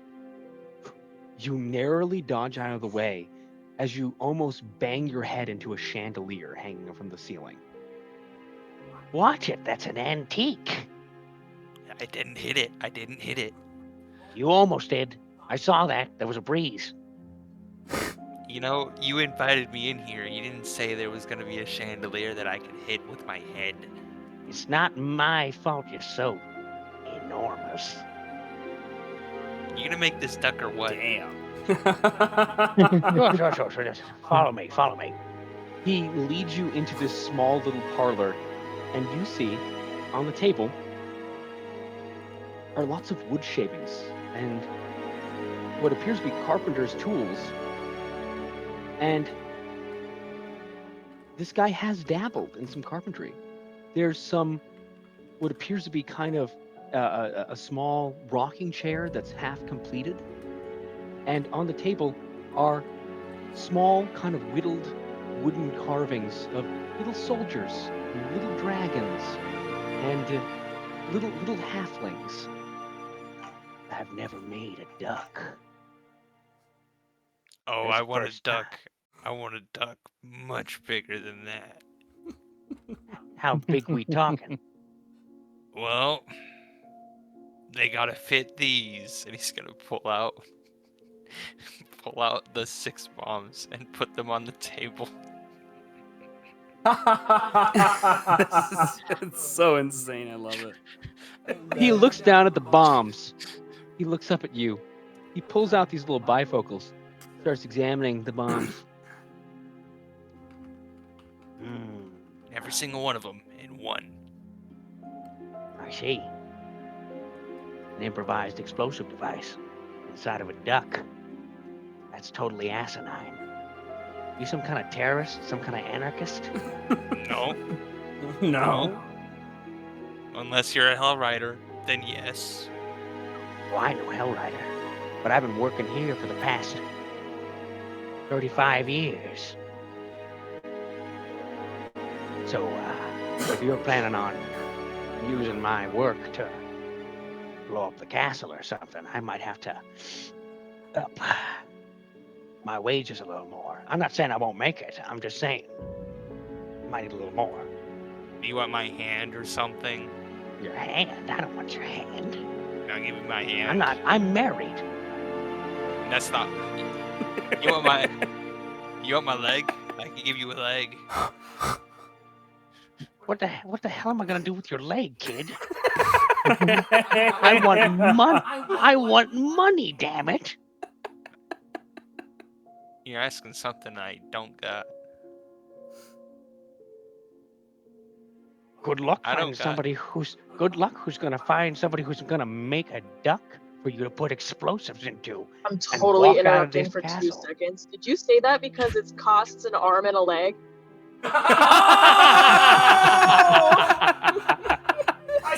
you narrowly dodge out of the way as you almost bang your head into a chandelier hanging from the ceiling. Watch it, that's an antique. I didn't hit it. I didn't hit it. You almost did. I saw that. There was a breeze. You know, you invited me in here. You didn't say there was gonna be a chandelier that I could hit with my head. It's not my fault you're so enormous. You gonna make this duck or what? Damn. Sure. Just follow me. He leads you into this small little parlor, and you see on the table are lots of wood shavings and what appears to be carpenter's tools. And this guy has dabbled in some carpentry. There's some what appears to be kind of a small rocking chair that's half completed. And on the table are small, kind of whittled wooden carvings of little soldiers, and little dragons, and little halflings. I've never made a duck. Oh, That's I the want a first time. duck. I want a duck much bigger than that. How big we talking? Well, they gotta fit these, and he's gonna pull out the 6 bombs and put them on the table. It's so insane. I love it. He looks down at the bombs. He looks up at you. He pulls out these little bifocals, starts examining the bombs. Every single one of them in one. I see. An improvised explosive device inside of a duck. That's totally asinine. You some kind of terrorist? Some kind of anarchist? No, No. unless you're a Hell Rider, then yes. Well, I know Hellrider, but I've been working here for the past 35 years. So, if you're planning on using my work to blow up the castle or something, I might have to up my wages a little more. I'm not saying I won't make it. I'm just saying I might need a little more. Do you want my hand or something? Your hand? I don't want your hand. I'll give you my hand. I'm married. That's not. You want my leg? I can give you a leg. What the hell am I gonna do with your leg, kid? I want money. I want money, damn it. You're asking something I don't got. Good luck I don't finding somebody who's gonna find somebody who's gonna make a duck for you to put explosives into. I'm walk totally out of interrupting this for 2 castle. seconds. Did you say that because it costs an arm and a leg?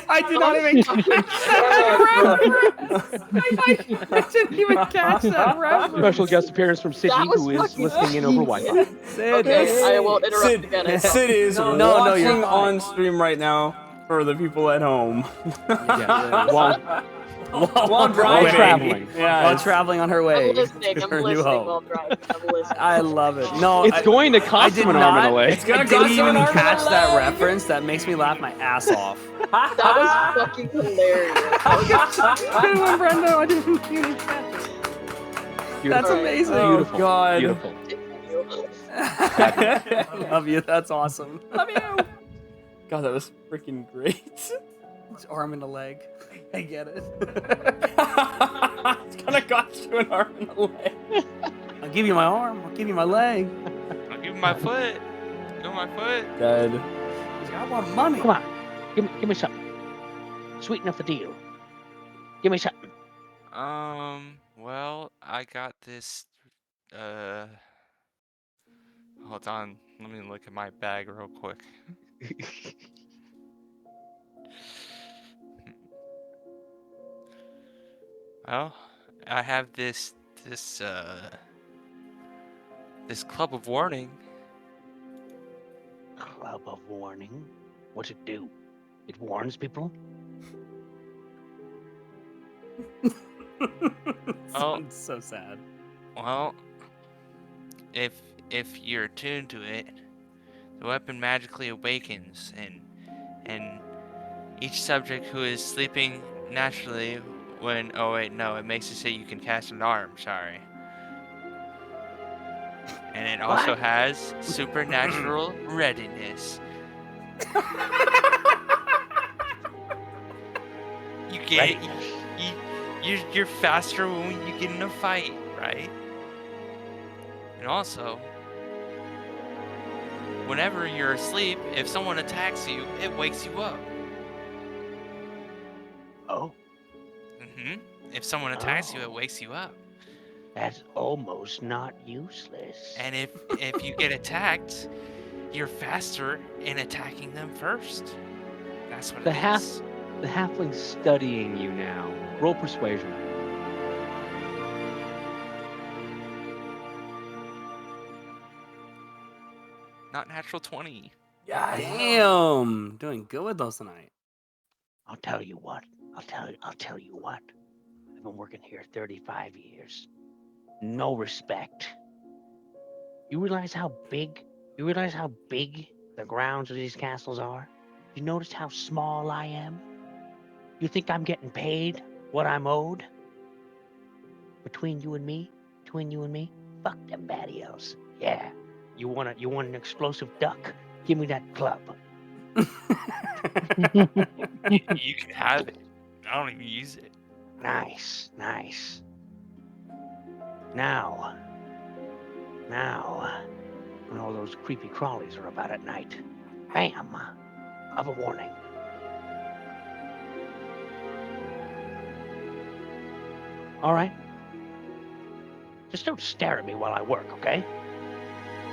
I did not even catch that. I didn't even catch that reference. Special guest appearance from Sydney, That was who is fucking listening in over genius. Wi-Fi. Sid, Okay, I won't interrupt Sid, again. I Sid is No, you're watching fine. on stream right now for the people at home. Yeah, While driving. traveling. Yeah, While traveling on her way. I'm listening. to I'm her new listening home. while driving. I'm listening. I love it. No, It's going to I cost did him an arm and a not. leg. It's gonna I didn't cost him an even arm and a catch that leg. reference. That makes me laugh my ass off. That was fucking hilarious. When Brendon, I didn't even catch it. That's Alright. amazing. Oh, Beautiful. God. Beautiful. Love you. That's awesome. Love you. God, that was freaking great. It's arm and a leg. I get it. It's gonna cost you an arm and a leg. I'll give you my arm. I'll give you my leg. I'll give you my foot. Give me my foot. Dead. I want money. Come on, give me something. Sweeten up the deal. Give me something. Well, I got this. Hold on. Let me look at my bag real quick. Well, I have this club of warning. Club club of warning. What's it do? It warns people? Sounds so sad. Well, if you're attuned to it, the weapon magically awakens, and each subject who is sleeping naturally when it makes it so you can cast an arm. Sorry. And it also What? has supernatural readiness. You get you're faster when you get in a fight, right? And also, whenever you're asleep, if someone attacks you, it wakes you up. Oh, If someone attacks you, it wakes you up. that's almost not useless. And if you get attacked, you're faster in attacking them first. That's what The it half- is. The halfling's studying you now. Roll persuasion. Not natural 20. Damn, doing good with those tonight. I'll tell you what. I'll tell you what. I've been working here 35 years. No respect. You realize how big the grounds of these castles are? You notice how small I am? You think I'm getting paid what I'm owed? Between you and me, fuck them patios. Yeah. You want an explosive duck? Give me that club. You can have it. I don't even use it. Nice. Now, when all those creepy crawlies are about at night, bam, of a warning. All right. Just don't stare at me while I work, okay?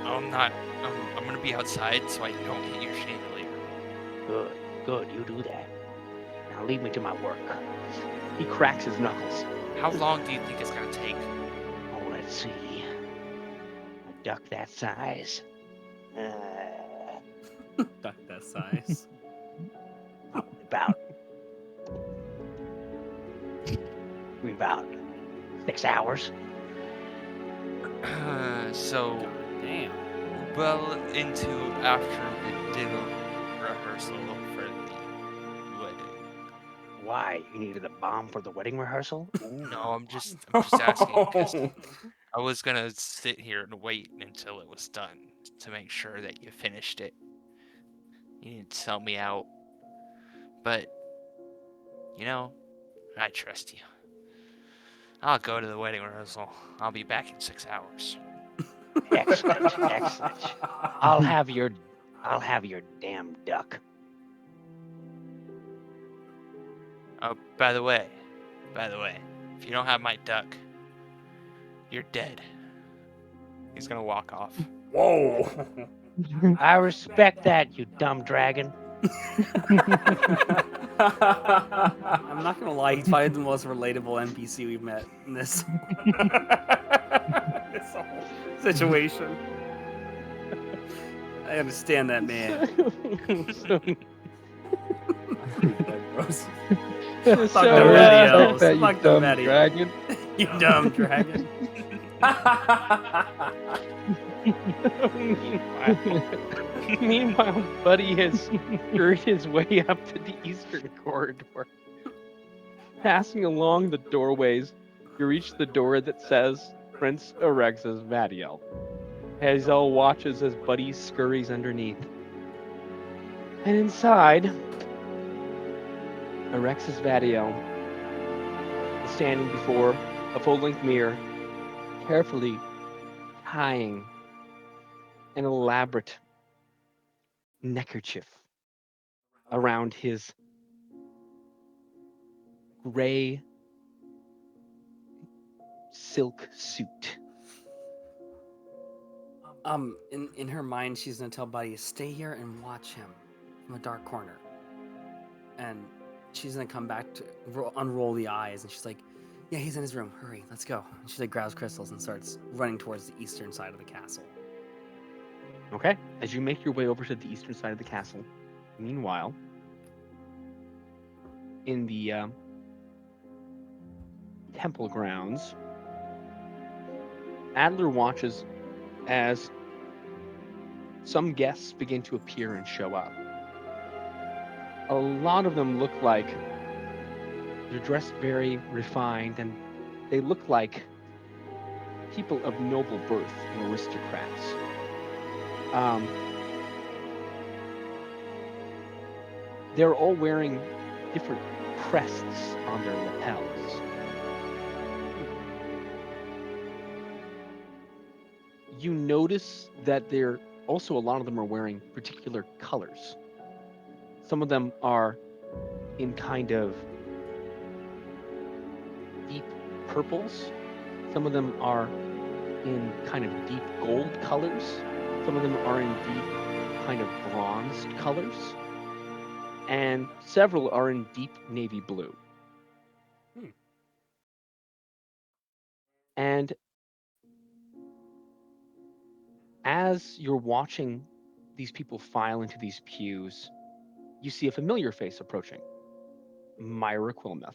I'm gonna be outside so I don't hit your chandelier. Good, you do that. Now leave me to my work. He cracks his knuckles. How long do you think it's gonna take? Oh, let's see. A duck that size. Duck that size. Probably about 6 hours. So Damn. well into after the dinner rehearsal for the wedding. Why? You needed a bomb for the wedding rehearsal? No, I'm just asking 'cause I was gonna sit here and wait until it was done to make sure that you finished it. You didn't sell me out, but I trust you. I'll go to the wedding rehearsal. I'll be back in 6 hours. Excellent. I'll have your damn duck. Oh, by the way, if you don't have my duck, you're dead. He's gonna walk off. Whoa. I respect that, you dumb dragon. I'm not gonna lie, he's probably the most relatable NPC we've met in this, this whole situation. I understand that man. Gross. Fuck I the respect radios. that, you Fuck the dumb radio. dragon. You dumb dragon. Meanwhile, Buddy has scurried his way up to the eastern corridor. Passing along the doorways, you reach the door that says Prince Erex's Vadiel. Hazelle watches as Buddy scurries underneath. And inside, Erex's Vadiel is standing before a full-length mirror, carefully tying an elaborate neckerchief around his gray silk suit. In her mind, she's gonna tell Buddy, stay here and watch him from a dark corner. And she's gonna come back to unroll the eyes, and she's like, yeah, he's in his room. Hurry, let's go. And she like grabs crystals and starts running towards the eastern side of the castle. Okay. As you make your way over to the eastern side of the castle, meanwhile, in the temple grounds, Adler watches as some guests begin to appear and show up. A lot of them look like they're dressed very refined, and they look like people of noble birth and aristocrats. They're all wearing different crests on their lapels. You notice that they're also, a lot of them are wearing particular colors. Some of them are in kind of deep purples. Some of them are in kind of deep gold colors. Some of them are in deep kind of bronzed colors. And several are in deep navy blue. And as you're watching these people file into these pews, you see a familiar face approaching. Myra Quilmeth,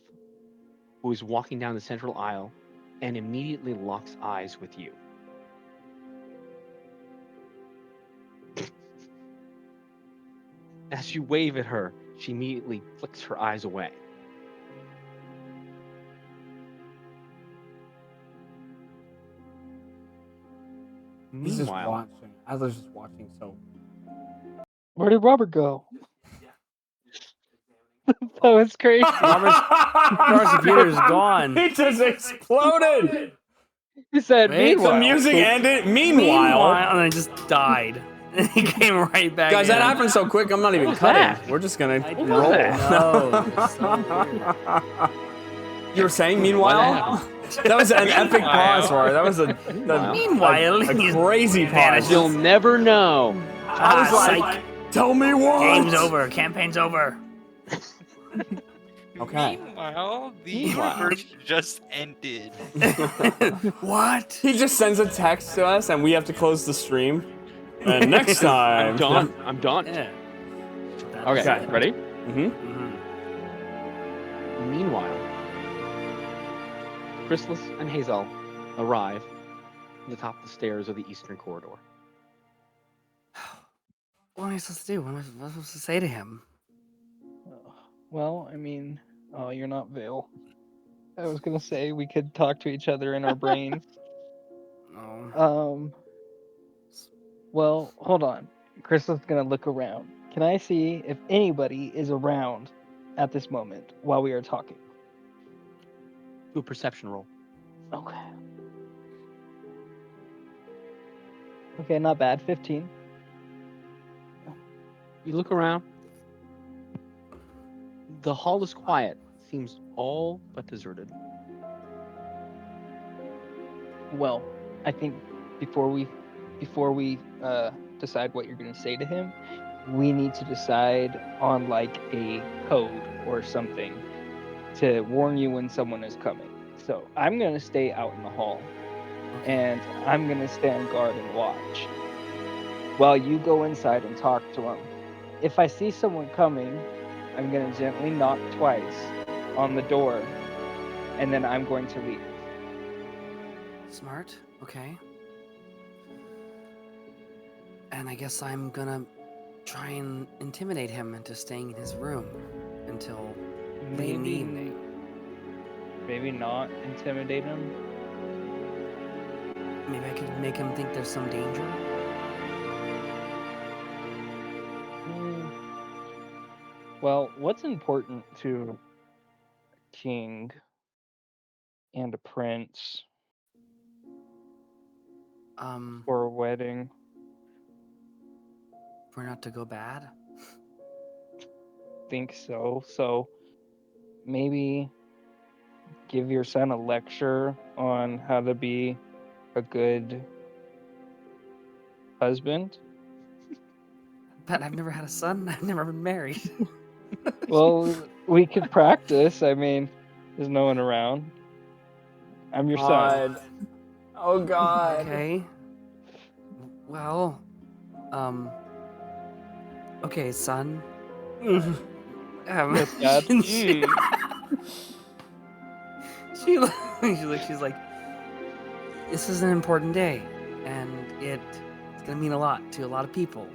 who is walking down the central aisle and immediately locks eyes with you. As you wave at her, she immediately flicks her eyes away. He's just Meanwhile, watching. Adler's just watching. So Where did Robert go? That was crazy. Robert's computer's gone. He just exploded. He said, Wait, the The meanwhile. music ended. Meanwhile, and then just died. And he came right back. Guys, that in. happened so quick. I'm not even was cutting. that? We're just gonna I What don't was that? know. It's so weird. You were saying meanwhile? That was an epic pause for it. That was a Meanwhile, a he's crazy vanished. pause. you'll never know. I was like, tell me what. game's over. Campaign's over. Okay. Meanwhile, the Meanwhile. universe just ended. What? He just sends a text to us, and we have to close the stream. And next time, I'm done. I'm done. Yeah. Okay, Okay. ready? Mm-hmm. Mhm. Meanwhile, Chrysalis and Hazelle arrive at the top of the stairs of the eastern corridor. What am I supposed to do? What am I supposed to say to him? Well, I mean, oh, you're not Vale. I was gonna say we could talk to each other in our brains. Oh. Well, hold on. Crystal's gonna look around. Can I see if anybody is around at this moment while we are talking? Do a perception roll. Okay. Okay, not bad. 15. You look around. The hall is quiet. Seems all but deserted. Well, I think before we decide what you're gonna say to him, we need to decide on like a code or something to warn you when someone is coming. So I'm gonna stay out in the hall, and I'm gonna stand guard and watch while you go inside and talk to him. If I see someone coming, I'm gonna gently knock twice on the door, and then I'm going to leave. Smart. Okay. And I guess I'm gonna try and intimidate him into staying in his room until late in the evening. Maybe not intimidate him. Maybe I could make him think there's some danger. Well, what's important to a king and a prince for a wedding? For not to go bad. Think so. So maybe give your son a lecture on how to be a good husband. But I've never had a son. I've never been married. Well, we could practice. I mean, there's no one around. I'm your son. Oh God. Okay. Well, Okay, son. Yes, Dad. She's like, this is an important day, and it's gonna mean a lot to a lot of people,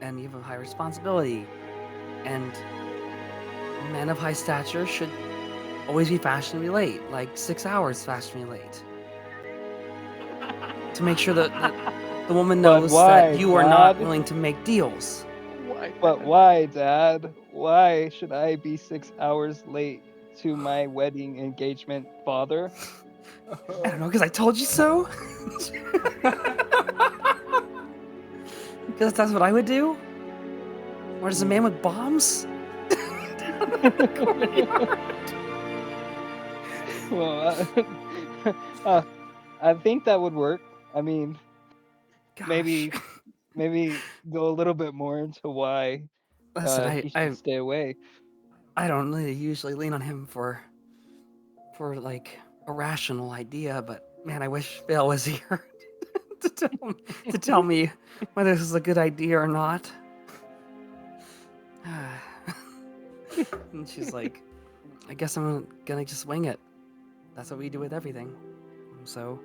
and you have a high responsibility, and a man of high stature should always be fashionably late, like 6 hours fashionably late, to make sure that the woman But knows why, that you are not Dad? willing to make deals. But why, Dad? Why should I be 6 hours late to my wedding engagement, father? I don't know, because I told you so. Because that's what I would do. Or does a man with bombs? Well, I think that would work. I mean, Gosh. maybe go a little bit more into why Listen, he should stay away. I don't really usually lean on him for like a rational idea, but man, I wish Vale was here to tell me whether this is a good idea or not. And she's like, I guess I'm gonna just wing it. That's what we do with everything. So,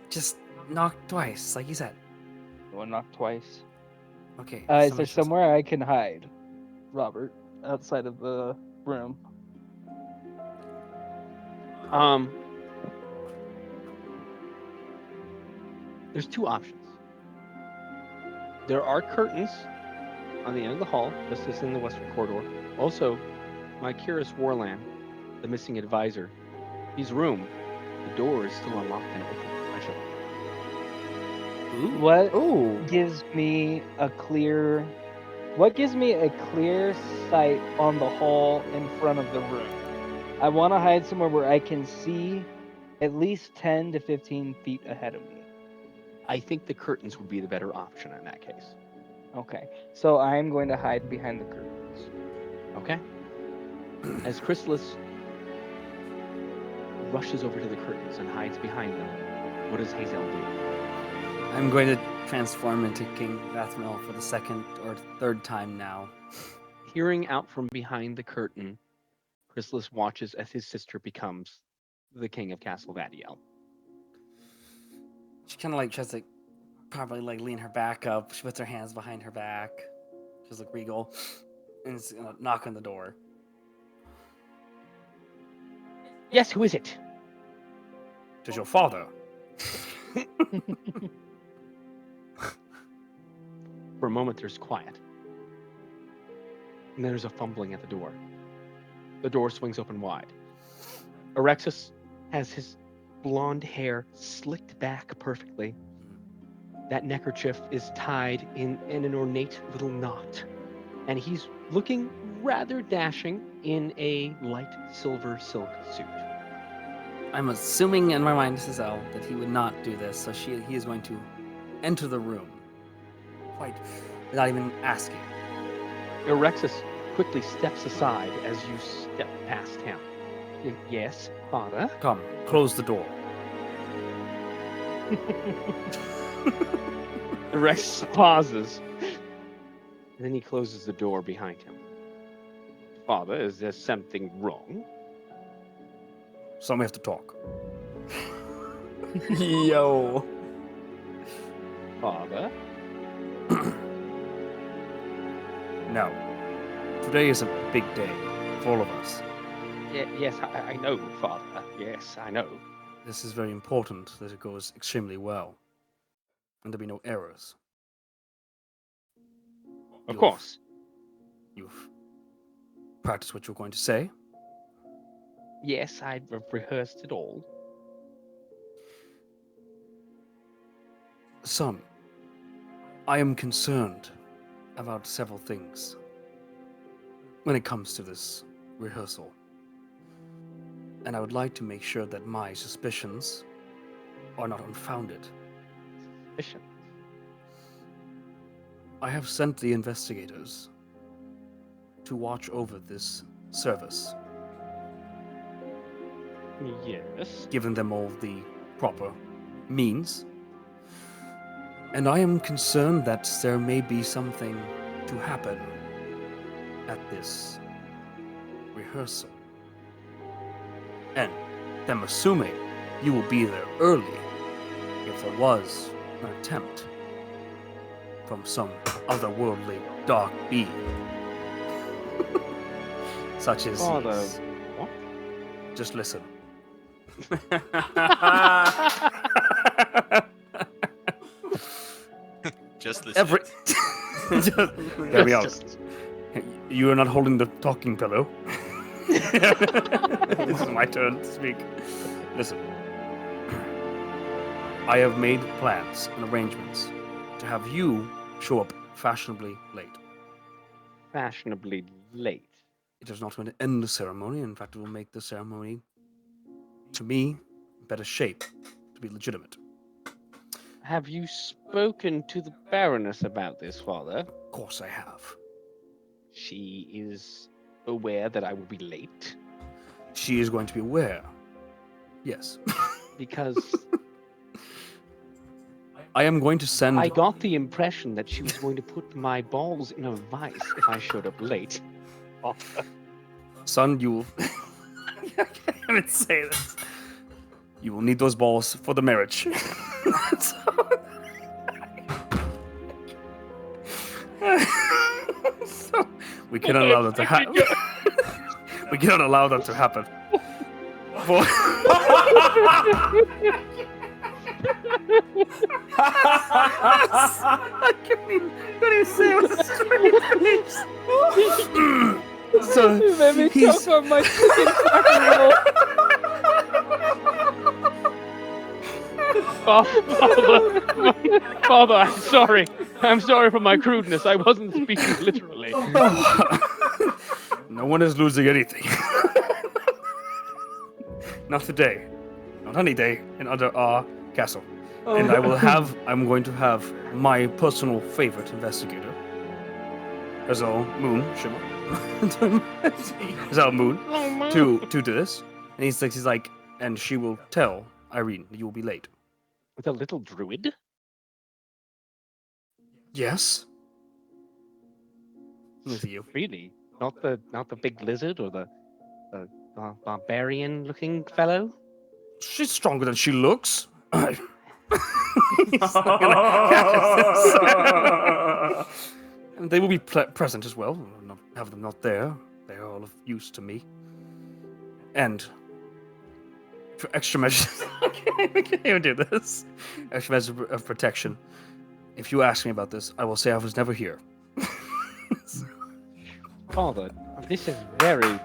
just knock twice, like you said. One knock twice. Okay. Is there somewhere I can hide, Robert, outside of the room? There's two options. There are curtains on the end of the hall, just as in the western corridor. Also, my Curious Warland, the missing advisor, his room, the door is still unlocked and open. What Ooh. gives me a clear sight on the hall in front of the room? I want to hide somewhere where I can see at least 10 to 15 feet ahead of me. I think the curtains would be the better option in that case. Okay, so I'm going to hide behind the curtains. Okay? As Chrysalis rushes over to the curtains and hides behind them, what does Hazelle do? I'm going to transform into King Vathmel for the second or third time now. Peering out from behind the curtain, Chrysalis watches as his sister becomes the king of Castle Vadiel. She kind of like tries to probably like lean her back up. She puts her hands behind her back. She's like Riggle, and is gonna knock on the door. Yes, who is it? Does your father? For a moment, there's quiet. And then there's a fumbling at the door. The door swings open wide. Erexus has his blonde hair slicked back perfectly. That neckerchief is tied in an ornate little knot. And he's looking rather dashing in a light silver silk suit. I'm assuming in my mind, Hazelle, that he would not do this, so he is going to enter the room, quite without even asking. Erexus quickly steps aside as you step past him. Yes, father? Come, close the door. Erexus pauses. And then he closes the door behind him. Father, is there something wrong? Some we have to talk. Yo. Father? No. Today is a big day for all of us. Yes, I know, Father. Yes, I know. This is very important that it goes extremely well. And there be no errors. Of course. You've practiced what you're going to say. Yes, I've rehearsed it all. Son, I am concerned about several things when it comes to this rehearsal. And I would like to make sure that my suspicions are not unfounded. Suspicion. I have sent the investigators to watch over this service, Yes. given them all the proper means. And I am concerned that there may be something to happen at this rehearsal. And I'm assuming you will be there early if there was an attempt from some otherworldly dark being. Such as Father, these. what? Just listen. Just this. Every. Just, hear me out. You are not holding the talking pillow. This is my turn to speak. Listen. I have made plans and arrangements to have you show up fashionably late. Fashionably late. It is not going to end the ceremony. In fact, it will make the ceremony, to me, better shape to be legitimate. Have you spoken to the Baroness about this, Father? Of course I have. She is aware that I will be late? She is going to be aware. Yes. Because I am going to send... I got the impression that she was going to put my balls in a vice if I showed up late. Son, you will... I can't even say this. You will need those balls for the marriage. So, we cannot allow that to happen. We cannot allow that to happen. For... I can't even say it with a straight face. So You made me he's... choke on my chicken casserole. Father, I'm sorry. I'm sorry for my crudeness. I wasn't speaking literally. No one is losing anything. Not today. Not any day in under our castle. And I'm going to have my personal favorite investigator, Hazelle Shimmer. Hazelle Moon, to do this. And he's like, and she will tell Irene that you will be late. With a little druid? Yes. With you. Really? Not the big lizard or the barbarian-looking fellow? She's stronger than she looks. And they will be present as well. Not have them not there. They are all of use to me. And for extra measures, I can't even do this. Extra measures of protection. If you ask me about this, I will say I was never here. Father, this is very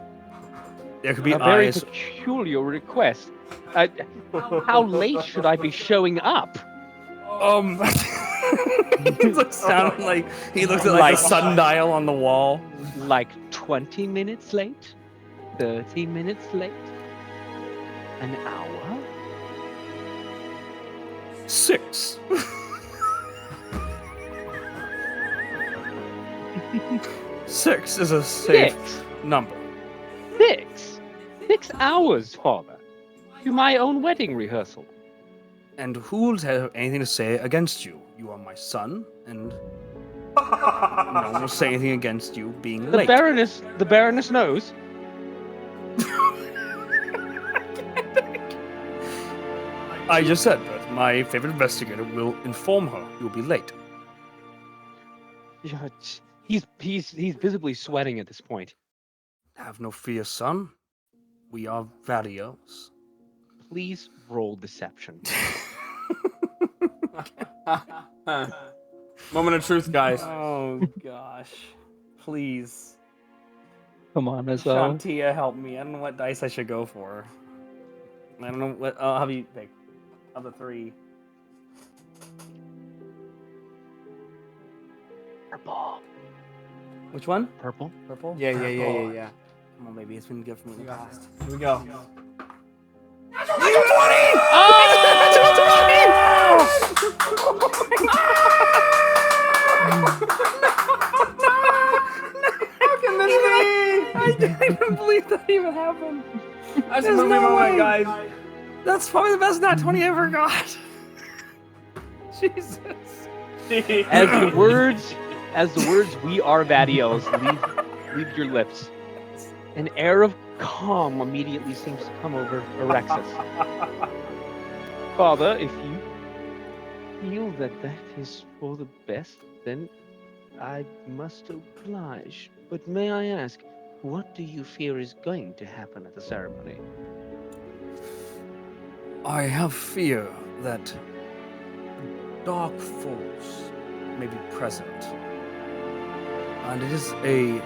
There could be a very eyes. peculiar request. How late should I be showing up? He looks down like he looks at like a sundial on the wall. Like 20 minutes late? 30 minutes late? An hour? 6. Six is a safe 6? number. 6? 6 hours, Father. To my own wedding rehearsal. And who will have anything to say against you? You are my son, and no one will say anything against you being The late. Baroness knows. I just said that my favorite investigator will inform her you'll be late. Yeah, he's visibly sweating at this point. Have no fear, son. We are Valios. Please roll deception. Moment of truth, guys. Oh gosh. Please. Come on, Hazelle. Shantia, help me. I don't know what dice I should go for. I don't know what. I'll have you pick. Of the 3. Purple. Which one? Purple. Purple? Yeah. Come on, baby. It's been good for me in the past. Here we go. How can this be? I didn't even believe that even happened. That's a movie moment, guys. That's probably the best nat 20 I ever got. Jesus. As the words "We are Vadiels" leave your lips, an air of calm immediately seems to come over Alexis. Father, if you feel that is for the best, then I must oblige. But may I ask, what do you fear is going to happen at the ceremony? I have fear that a dark force may be present. And it is a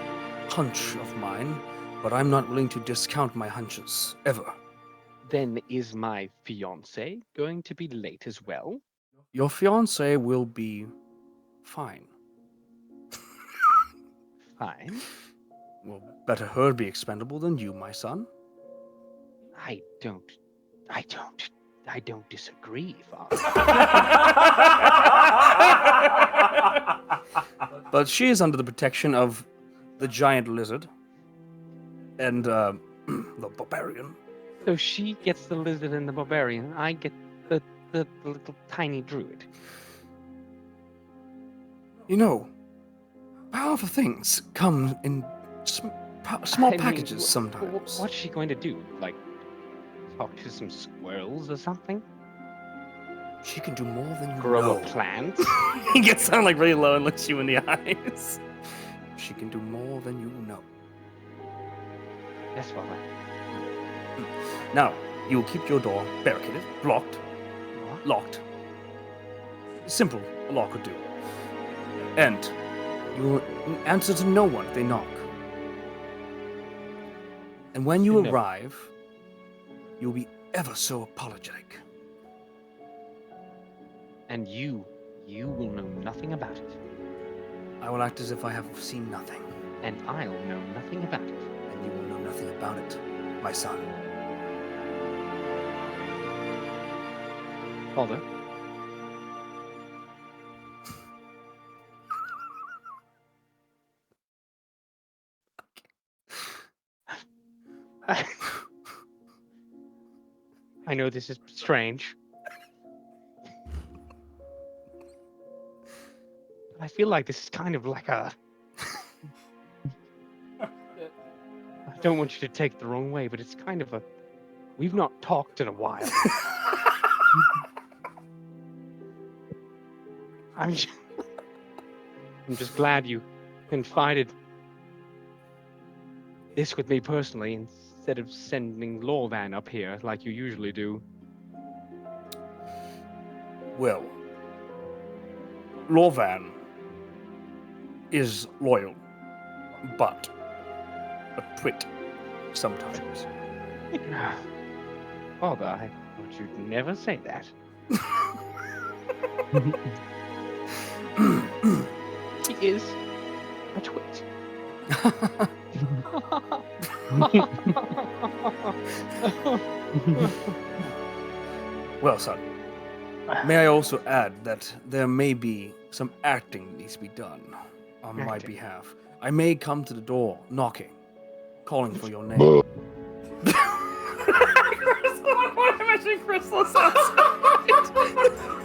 hunch of mine, but I'm not willing to discount my hunches, ever. Then is my fiancé going to be late as well? Your fiancé will be fine. Fine. Well, better her be expendable than you, my son. I don't disagree, Father. But she is under the protection of the giant lizard and the barbarian. So she gets the lizard and the barbarian. I get the little tiny druid. You know, powerful things come in small I mean, packages sometimes. What's she going to do? Like, talk to some squirrels or something? She can do more than you Grow know. a plant? He gets down like really low and looks you in the eyes. She can do more than you know. Yes, Father. Now, you will keep your door barricaded, blocked, locked. Simple, a lock would do. And you will answer to no one if they knock. And when you No. arrive, you'll be ever so apologetic. And you will know nothing about it. I will act as if I have seen nothing, And I'll know nothing about it. and you will know nothing about it, my son. Father? I know this is strange. But I feel like this is kind of like a... I don't want you to take it the wrong way, but it's kind of a... We've not talked in a while. I'm just glad you confided this with me personally instead of sending Lorvan up here like you usually do. Well, Lorvan is loyal, but a twit sometimes. Father, I thought you'd never say that. He is a twit. Well, son, may I also add that there may be some acting needs to be done on my Acting. behalf. I may come to the door, knocking, calling for your name. Chrysalis outside.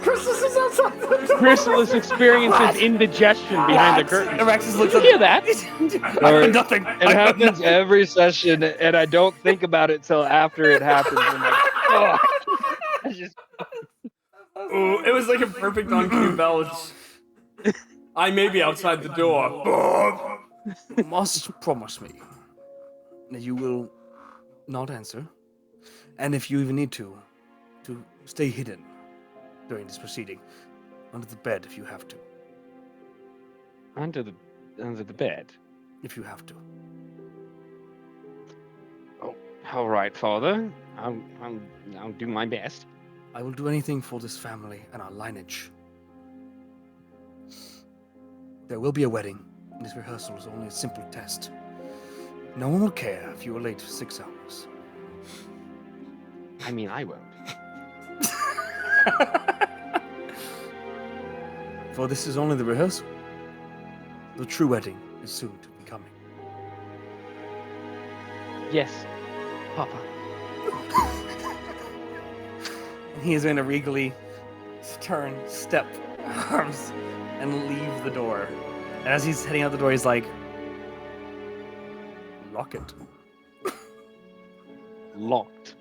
Chrysalis is outside the door. Chrysalis experiences indigestion behind the curtain. Alexis looks Did you hear that? I heard nothing. It happens every session, and I don't think about it till after it happens. I'm like, oh. I just Ooh, it was like a perfect on cue belch. I may be outside the door. You must promise me that you will not answer, and if you even need to stay hidden during this proceeding, under the bed if you have to. Under the bed. If you have to. Oh, all right, Father. I'll do my best. I will do anything for this family and our lineage. There will be a wedding, and this rehearsal is only a simple test. No one will care if you are late for 6 hours. I mean, I won't. For this is only the rehearsal. The true wedding is soon to be coming. Yes, Papa. And he is going to regally step arms and leave the door. And as he's heading out the door, he's like, "Lock it." Locked.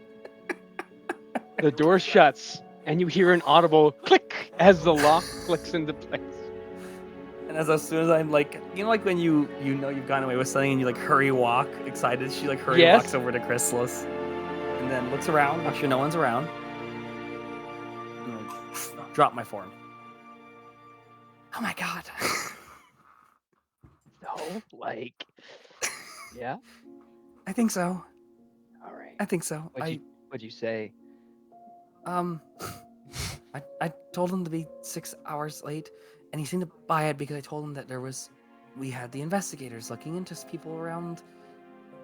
The door shuts, and you hear an audible click as the lock clicks into place. And as soon as I'm like, like when you know you've gotten away with something and you like hurry walk, excited, she like hurry Yes. walks over to Chrysalis, and then looks around, make sure no one's around. And I drop my form. Oh my god. So, like, yeah. I think so. All right. I think so. What'd you say? I told him to be 6 hours late, and he seemed to buy it because I told him that we had the investigators looking into people around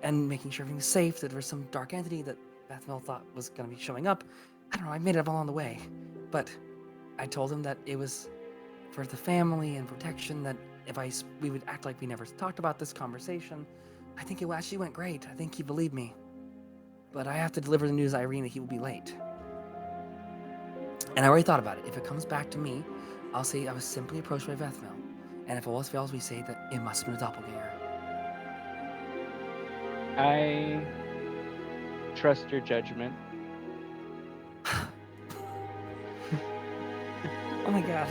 and making sure everything's safe, that there was some dark entity that Bethmel thought was going to be showing up. I don't know, I made it up along the way. But I told him that it was for the family and protection, that we would act like we never talked about this conversation. I think it actually went great. I think he believed me. But I have to deliver the news to Irene that he will be late. And I already thought about it. If it comes back to me, I'll say I was simply approached by Bethmel. And if all else fails, we say that it must have been a doppelganger. I trust your judgment. Oh my god.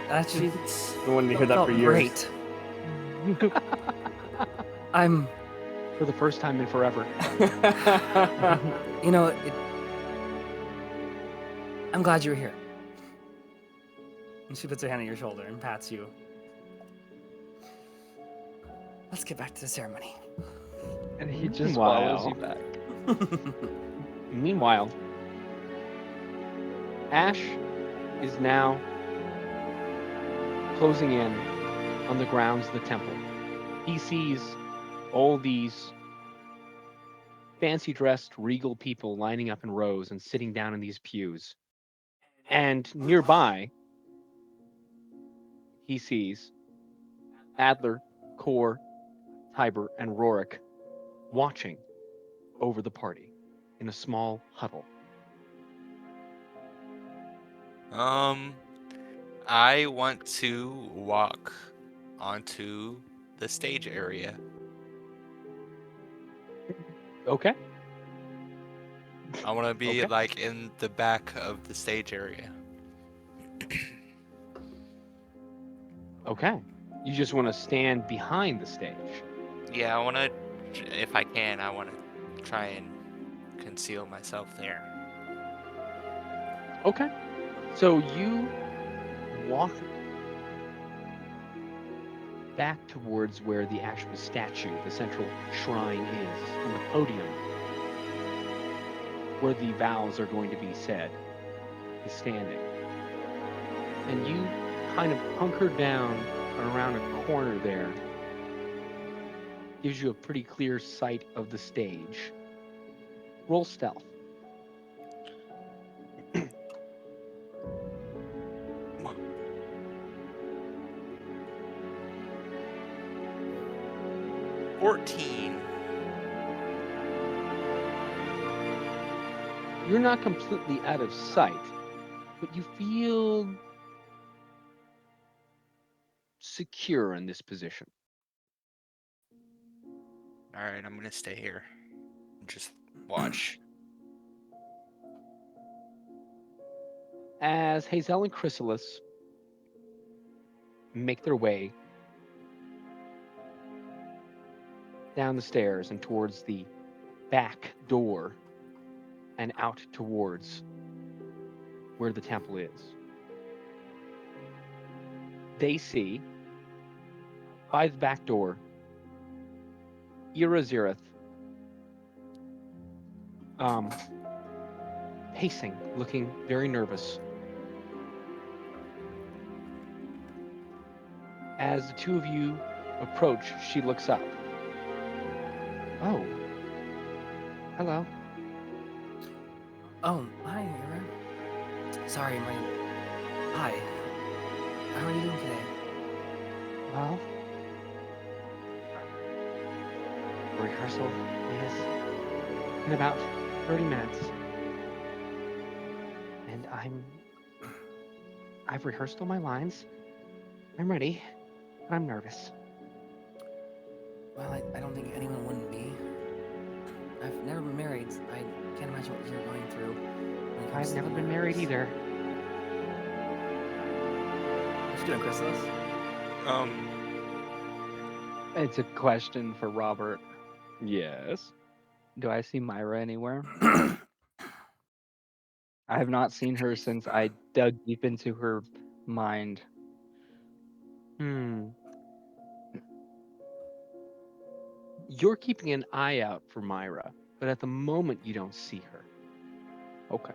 Actually, I wanted to hear that felt for years. great. I'm, For the first time in forever. I'm glad you were here. And she puts her hand on your shoulder and pats you. Let's get back to the ceremony. And he just Wow. follows you back. Meanwhile, Ash is now closing in on the grounds of the temple. He sees all these fancy dressed regal people lining up in rows and sitting down in these pews. And nearby, he sees Adler, Kor, Tiber, and Rorik watching over the party in a small huddle. I want to walk onto the stage area. Okay. I want to be Okay. like in the back of the stage area. Okay. You just want to stand behind the stage. Yeah, I want to, if I can, I want to try and conceal myself there. Okay. So you walk back towards where the actual statue, the central shrine is, on the podium, where the vows are going to be said, is standing. And you kind of hunker down around a corner there. Gives you a pretty clear sight of the stage. Roll stealth. You're not completely out of sight, but you feel secure in this position. All right, I'm gonna stay here and just watch. As Hazelle and Chrysalis make their way down the stairs and towards the back door and out towards where the temple is, they see by the back door Irazirith pacing, looking very nervous. As the two of you approach, she looks up. Oh. Hello. Oh, hi, Ira. Sorry, Hi. How are you doing today? Well, rehearsal is in about 30 minutes. And I've rehearsed all my lines. I'm ready. I'm nervous. Well, I don't think anyone wouldn't be. I've never been married. I can't imagine what you're going through. when it comes I've to never the been married nerves. either. What you doing, Chrysalis? It's a question for Robert. Yes. Do I see Myra anywhere? I have not seen her since I dug deep into her mind. You're keeping an eye out for Myra, but at the moment you don't see her. Okay.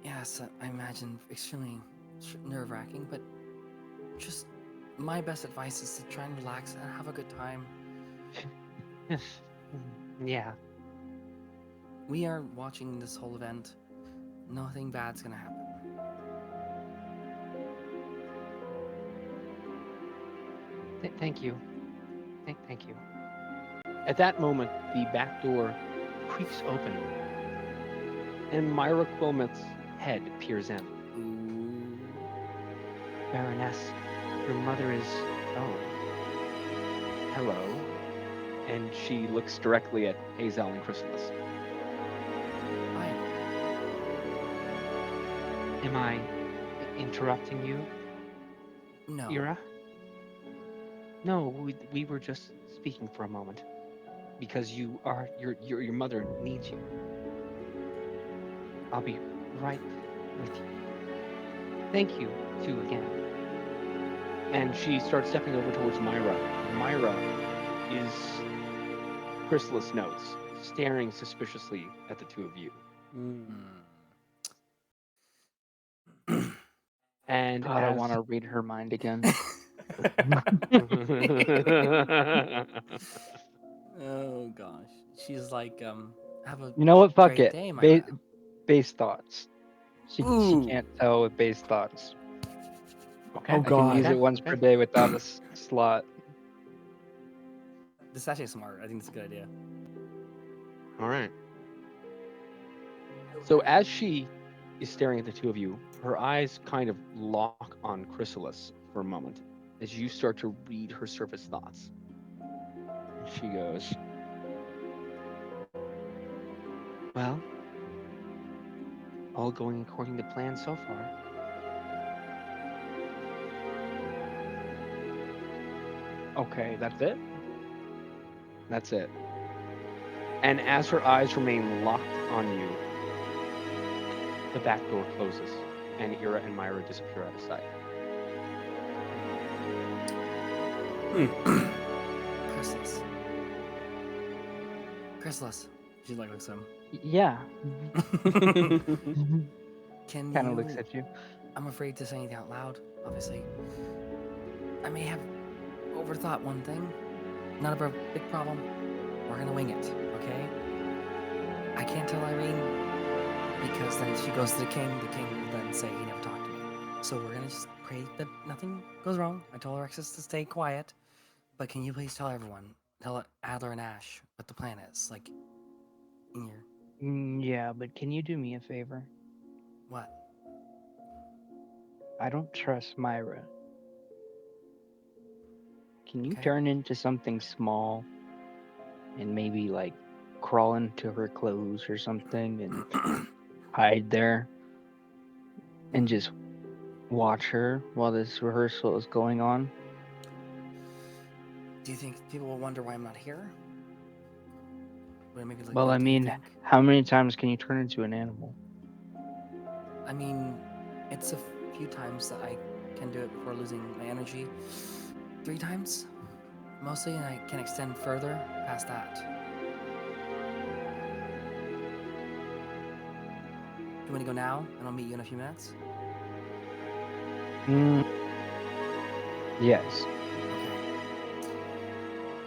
Yes, I imagine extremely nerve-wracking, but just my best advice is to try and relax and have a good time. Yeah. We are watching this whole event. Nothing bad's gonna happen. Thank you. Thank you. At that moment, the back door creaks open, and Myra Quilmet's head peers in. Ooh. Baroness, your mother is... Oh. Hello. And she looks directly at Hazelle and Chrysalis. Hi. Am I interrupting you, No. Ira? No, we were just speaking for a moment. Because your mother needs you. I'll be right with you. Thank you, too, again. And she starts stepping over towards Myra. Myra is, Chrysalis notes, staring suspiciously at the two of you. And God, I want to read her mind again. Oh gosh. She's like, have a You know what? Fuck great it. day, Myra. Base thoughts. She Ooh. can't tell with base thoughts. Okay. Oh, I can God. use it once per day without a slot. This is actually smart. I think it's a good idea. All right. So as she is staring at the two of you, her eyes kind of lock on Chrysalis for a moment as you start to read her surface thoughts. And she goes, well, all going according to plan so far. Okay, that's it? That's it. And as her eyes remain locked on you, the back door closes, and Ira and Myra disappear out of sight. Chrysalis. Chrysalis. She like looks at him. Yeah. Can Kind you... of looks at you. I'm afraid to say anything out loud, obviously. I may have overthought one thing. Not a big problem. We're gonna wing it, okay? I can't tell Irene because then she goes to the king will then say he never talked to me. So we're gonna just pray that nothing goes wrong. I told Alexis to stay quiet. But can you please tell everyone, tell Adler and Ash what the plan is? Like, in your... Yeah, but can you do me a favor? What? I don't trust Myra. Can you Okay. turn into something small and maybe like crawl into her clothes or something and hide there and just watch her while this rehearsal is going on? Do you think people will wonder why I'm not here? Would it maybe, like, Well, what I do you mean, think? how many times can you turn into an animal? I mean, it's a few times that I can do it before losing my energy. 3 times, mostly, and I can extend further past that. Do you want to go now, and I'll meet you in a few minutes? Yes. Okay.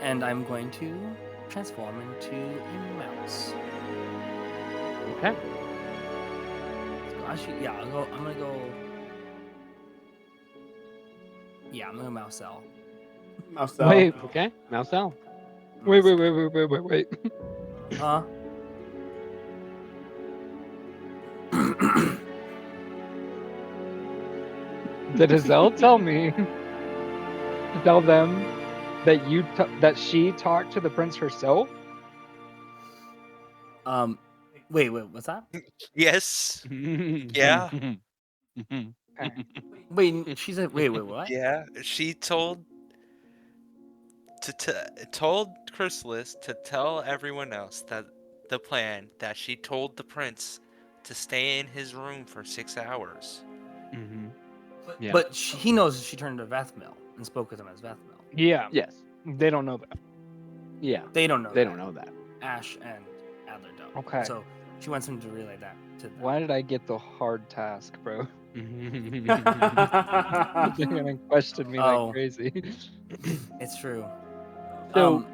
And I'm going to transform into a mouse. Okay. Actually, yeah, I'm gonna go. Yeah, I'm gonna mouse L. Mouse Wait. out. Okay. Mousel. Wait. Huh? Did Hazelle tell me? Tell them that that she talked to the prince herself? Wait, what's that? Yes. Yeah. Wait, she said, wait, what? Yeah. She told told Chrysalis to tell everyone else that the plan that she told the prince to stay in his room for 6 hours. Mm-hmm. Yeah. But he knows she turned to Vethmil and spoke with him as Vethmil. Yeah. Yes. They don't know that. Yeah. They don't know They that. don't know that. Ash and Adler don't. Okay. So she wants him to relay that to them. Why did I get the hard task, bro? Mm-hmm. They're gonna question me Oh. like crazy. It's true. So-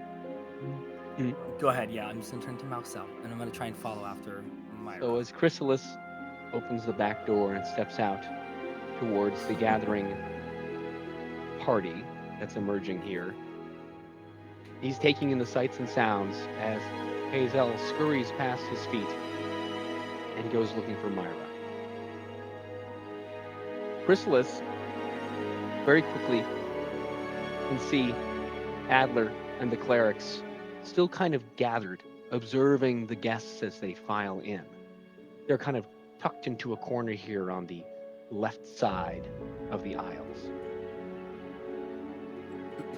Go ahead. Yeah, I'm just gonna turn to Marcel, and I'm gonna try and follow after Myra. So as Chrysalis opens the back door and steps out towards the gathering party that's emerging here, he's taking in the sights and sounds as Hazelle scurries past his feet and goes looking for Myra. Chrysalis very quickly can see Adler and the clerics still kind of gathered, observing the guests as they file in. They're kind of tucked into a corner here on the left side of the aisles.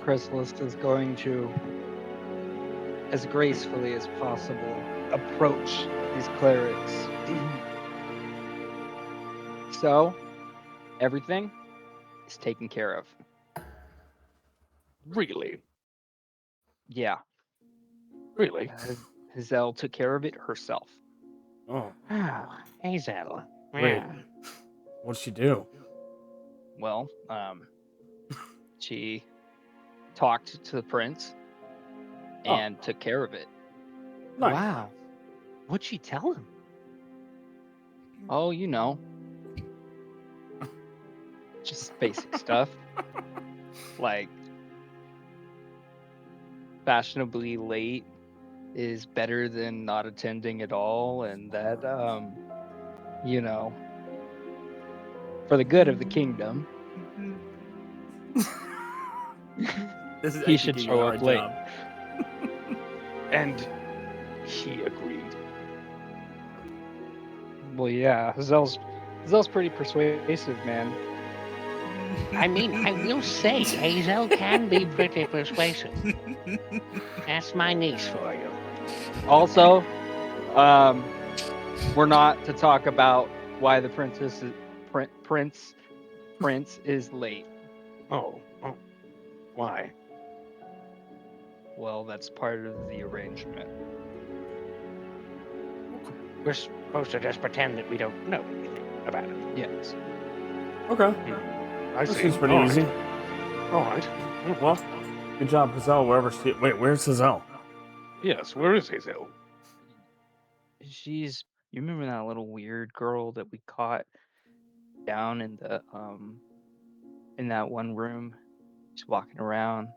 Chrysalis is going to, as gracefully as possible, approach these clerics. So, everything is taken care of. Really? Yeah, Really? Hazelle took care of it herself. Oh, Ah, Hazelle. Wait. Yeah. what'd she do? Well, she talked to the prince and took care of it. Nice. Wow. What'd she tell him? Oh, you know, just basic stuff. Like, fashionably late is better than not attending at all, and that, you know, for the good of the kingdom, This is he actually should giving show you a up hard late. job. And he agreed. Well, yeah, Hazelle's pretty persuasive, man. I mean, I will say, Hazelle can be pretty persuasive. That's my niece for you. Also, we're not to talk about why the prince is late. Oh, why? Well, that's part of the arrangement. We're supposed to just pretend that we don't know anything about it. Yes. Okay. I That see. seems pretty All right. easy. All right. Well, good job, Hazelle, wherever she... Wait, where's Hazelle? Yes, where is Hazelle? You remember that little weird girl that we caught down in the in that one room? She's walking around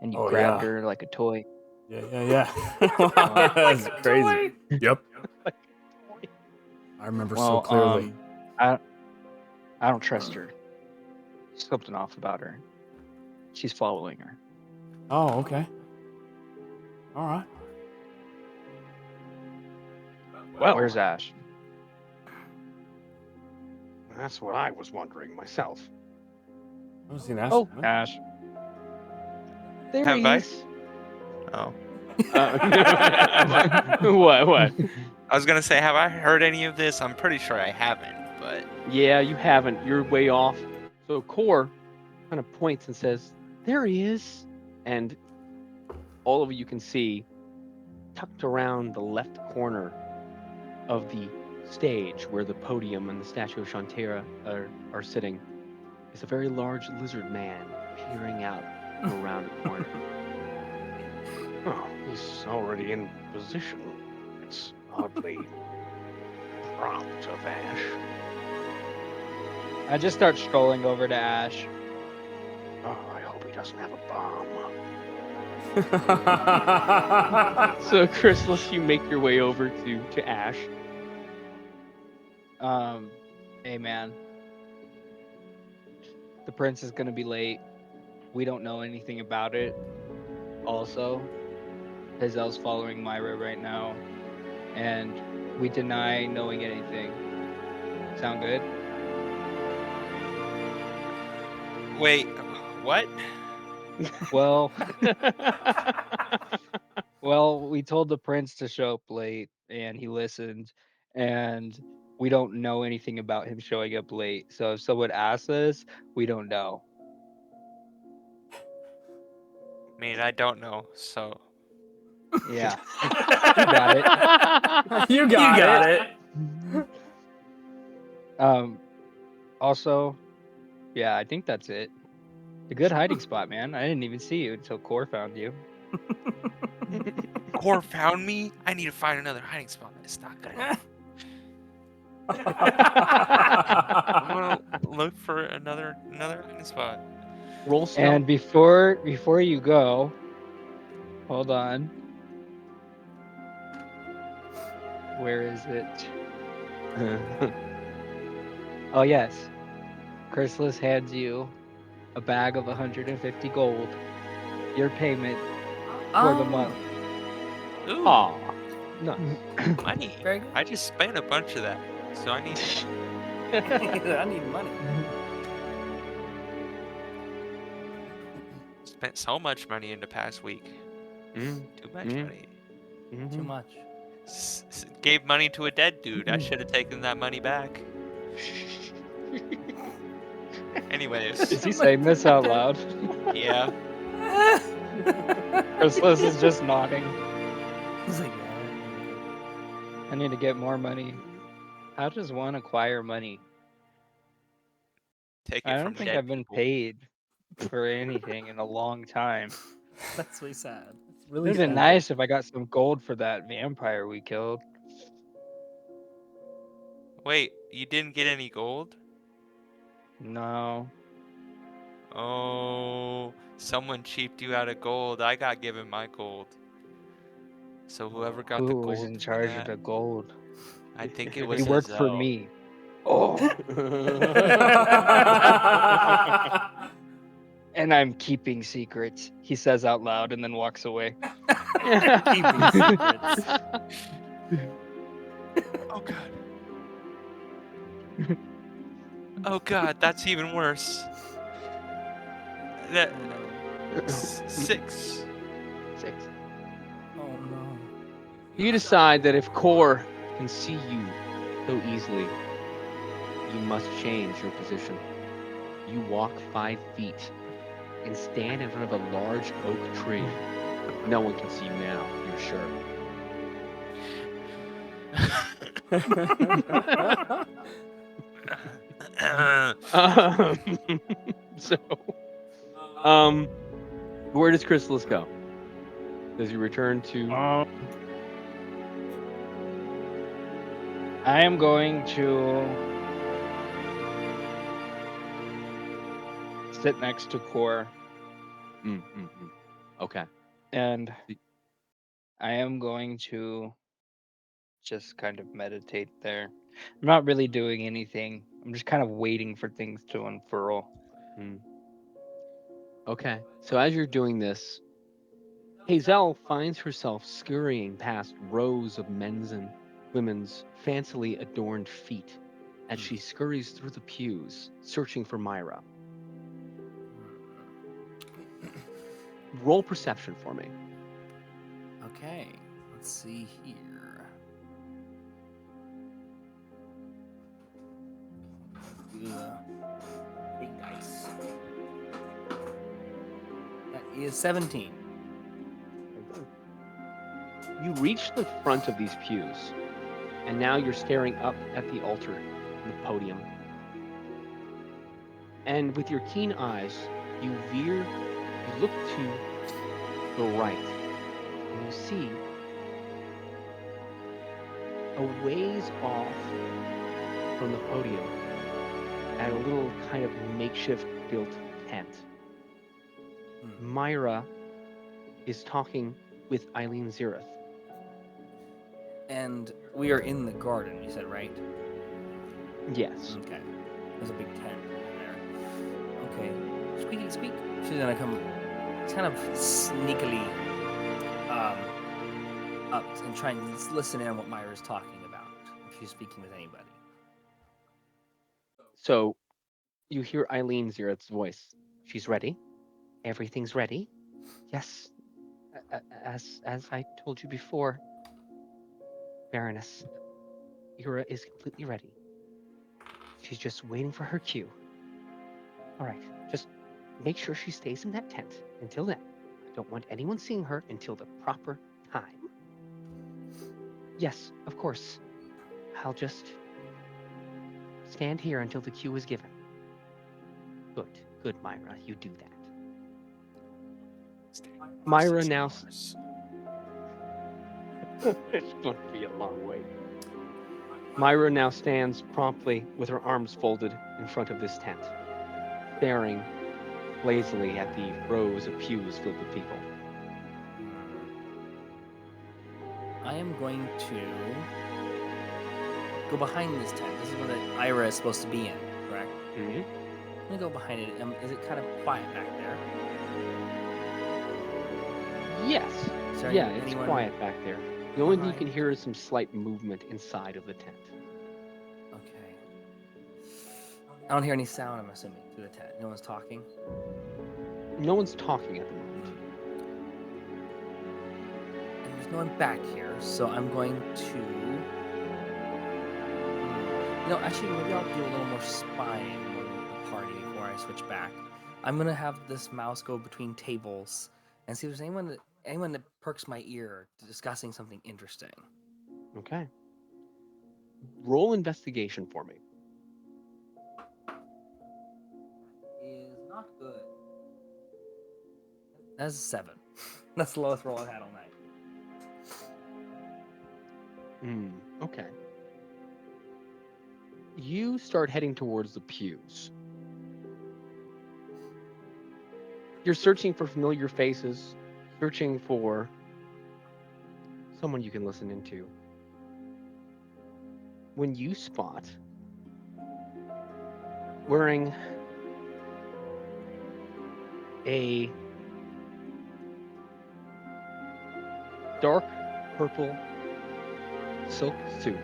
and you Oh, grabbed yeah. her like a toy. Yeah. That's crazy. Yep. I remember so clearly. I don't trust her. Something off about her. She's following her. Oh, okay. All right. Well, Where's Ash? that's what I was wondering myself. I haven't seen Ash. Oh. in a minute. Ash. There Have he I? is. Oh. What? I was gonna say, have I heard any of this? I'm pretty sure I haven't, but Yeah, you haven't. You're way off. So Core kind of points and says, "There he is." And all of you can see, tucked around the left corner of the stage where the podium and the statue of Chontow are sitting, is a very large lizard man peering out from around a corner. Oh, he's already in position. It's oddly prompt of Ash. I just start strolling over to Ash. Oh, I hope he doesn't have a bomb. So Chrysalis, you make your way over to Ash. Hey man. The prince is gonna be late. We don't know anything about it. Also, Hazelle's following Myra right now, and we deny knowing anything. Sound good? Wait, what? Well, well, we told the prince to show up late, and he listened, and we don't know anything about him showing up late. So if someone asks us, we don't know. I mean, I don't know, so Yeah, you got it. You got it. Also, yeah, I think that's it. A good hiding spot, man. I didn't even see you until Core found you. Core found me. I need to find another hiding spot. It's not good enough. I'm gonna look for another hiding spot. Roll stealth. And before you go, hold on. Where is it? Oh yes. Chrysalis hands you a bag of 150 gold. Your payment for the month. Ooh, Aw, nice. money. Very good. I just spent a bunch of that, so I need. I need money. Spent so much money in the past week. Mm, Too much Mm. money. mhm. Too much. Gave money to a dead dude. I should have taken that money back. Anyways, Is he saying this out loud? yeah. Chrysalis is just nodding. He's like, I need to get more money. How does one acquire money? Take it I from don't think dead I've been people. paid for anything in a long time. that's really sad. It's It really would have been sad. nice if I got some gold for that vampire we killed. Wait, you didn't get any gold? No. Oh, someone cheaped you out of gold. I got given my gold. So whoever got the Who gold was in for charge of that, the gold? I think it was You worked for Hazelle. me. Oh. And I'm keeping secrets, he says out loud and then walks away. Keeping secrets. Oh god. Oh god, that's even worse. That Oh no. 6. 6. Oh no. You decide that if Core can see you so easily, you must change your position. You walk 5 feet and stand in front of a large oak tree. No one can see you now, you're sure. So, where does Chrysalis go? Does he return to? I am going to sit next to Core, Okay. and I am going to just kind of meditate there. I'm not really doing anything. I'm just kind of waiting for things to unfurl. Okay. So as you're doing this, Hazelle finds herself scurrying past rows of men's and women's fancily adorned feet as she scurries through the pews, searching for Myra. Roll perception for me. Okay. Let's see here. Do the big dice. That is 17. You reach the front of these pews, and now you're staring up at the altar, the podium. And with your keen eyes, you look to the right, and you see a ways off from the podium at a little kind of makeshift built tent. Myra is talking with Eileen Zirith. And we are in the garden, you said, right? Yes. Okay. There's a big tent in there. Okay. Squeaky squeak. She's gonna come kind of sneakily up and try and listen in on what Myra's talking about. If she's speaking with anybody. So you hear Eileen Zirath's voice. She's ready. Everything's ready. Yes. As I told you before, Baroness, Ira is completely ready. She's just waiting for her cue. All right, just make sure she stays in that tent until then. I don't want anyone seeing her until the proper time. Yes, of course. I'll just stand here until the cue is given. Good, Myra, you do that. Myra now. It's going to be a long wait. Myra now stands promptly with her arms folded in front of this tent, staring lazily at the rows of pews filled with people. I am going to go behind this tent. This is where the Ira is supposed to be in, correct? Mm-hmm. I'm gonna go behind it. Is it kind of quiet back there? Yes. Is there Yeah, anyone it's quiet back there. The only thing you can behind? hear is some slight movement inside of the tent. Okay. I don't hear any sound, I'm assuming, through the tent. No one's talking? No one's talking at the moment. And there's no one back here, so I'm going to... No, actually, maybe I'll do a little more spying on the party before I switch back. I'm going to have this mouse go between tables and see if there's anyone that perks my ear discussing something interesting. Okay. Roll investigation for me. Is not good. That's a 7. That's the lowest roll I've had all night. Okay. You start heading towards the pews. You're searching for familiar faces, searching for someone you can listen into. When you spot wearing a dark purple silk suit,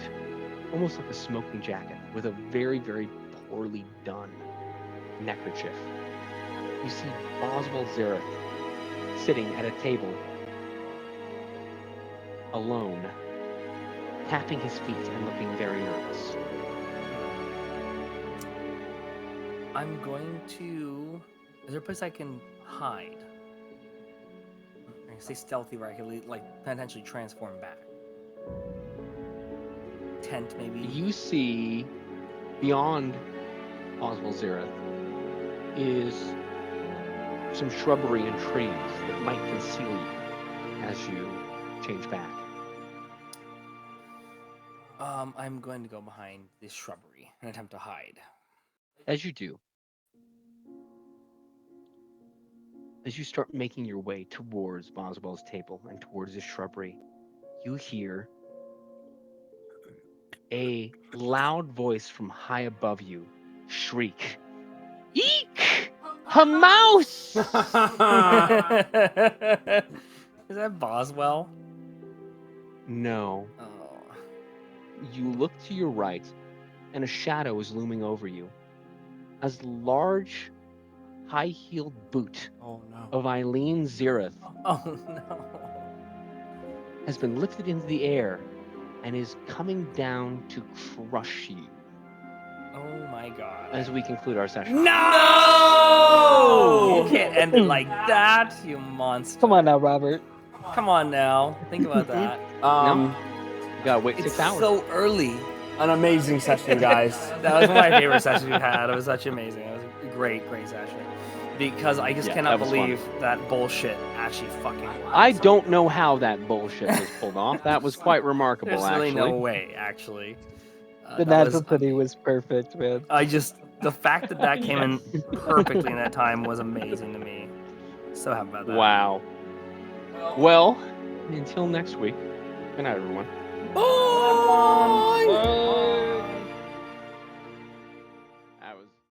almost like a smoking jacket, with a very, very poorly done neckerchief. You see Oswald Zareth sitting at a table, alone, tapping his feet and looking very nervous. I'm going to... Is there a place I can hide? I can stay stealthy where I can, like, potentially transform back. Tent, maybe? You see, beyond Oswald Zareth, is some shrubbery and trees that might conceal you as you change back. I'm going to go behind this shrubbery and attempt to hide. As you do, as you start making your way towards Boswell's table and towards the shrubbery, you hear a loud voice from high above you shriek, "Eek! A mouse!" Is that Boswell? No. Oh. You look to your right, and a shadow is looming over you, as the large, high-heeled boot Oh no. of Eileen Zareth Oh no. has been lifted into the air and is coming down to crush you Oh my god. as we conclude our session. No! You can't end it like that, you monster. Come on now, Robert. Come on now. Think about that. You gotta wait It's 6 hours. so early. An amazing session, guys. That was one of my favorite sessions we've had. It was such amazing. It was a great session. Because I just Yeah, cannot that was fun. believe that bullshit actually fucking worked. I don't know how that bullshit was pulled off. That was quite remarkable, There's actually. really no way, actually. The that natural pity was perfect, man. The fact that came in perfectly in that time was amazing to me. So happy about that. Wow. Well, until next week. Good night, everyone. Oh!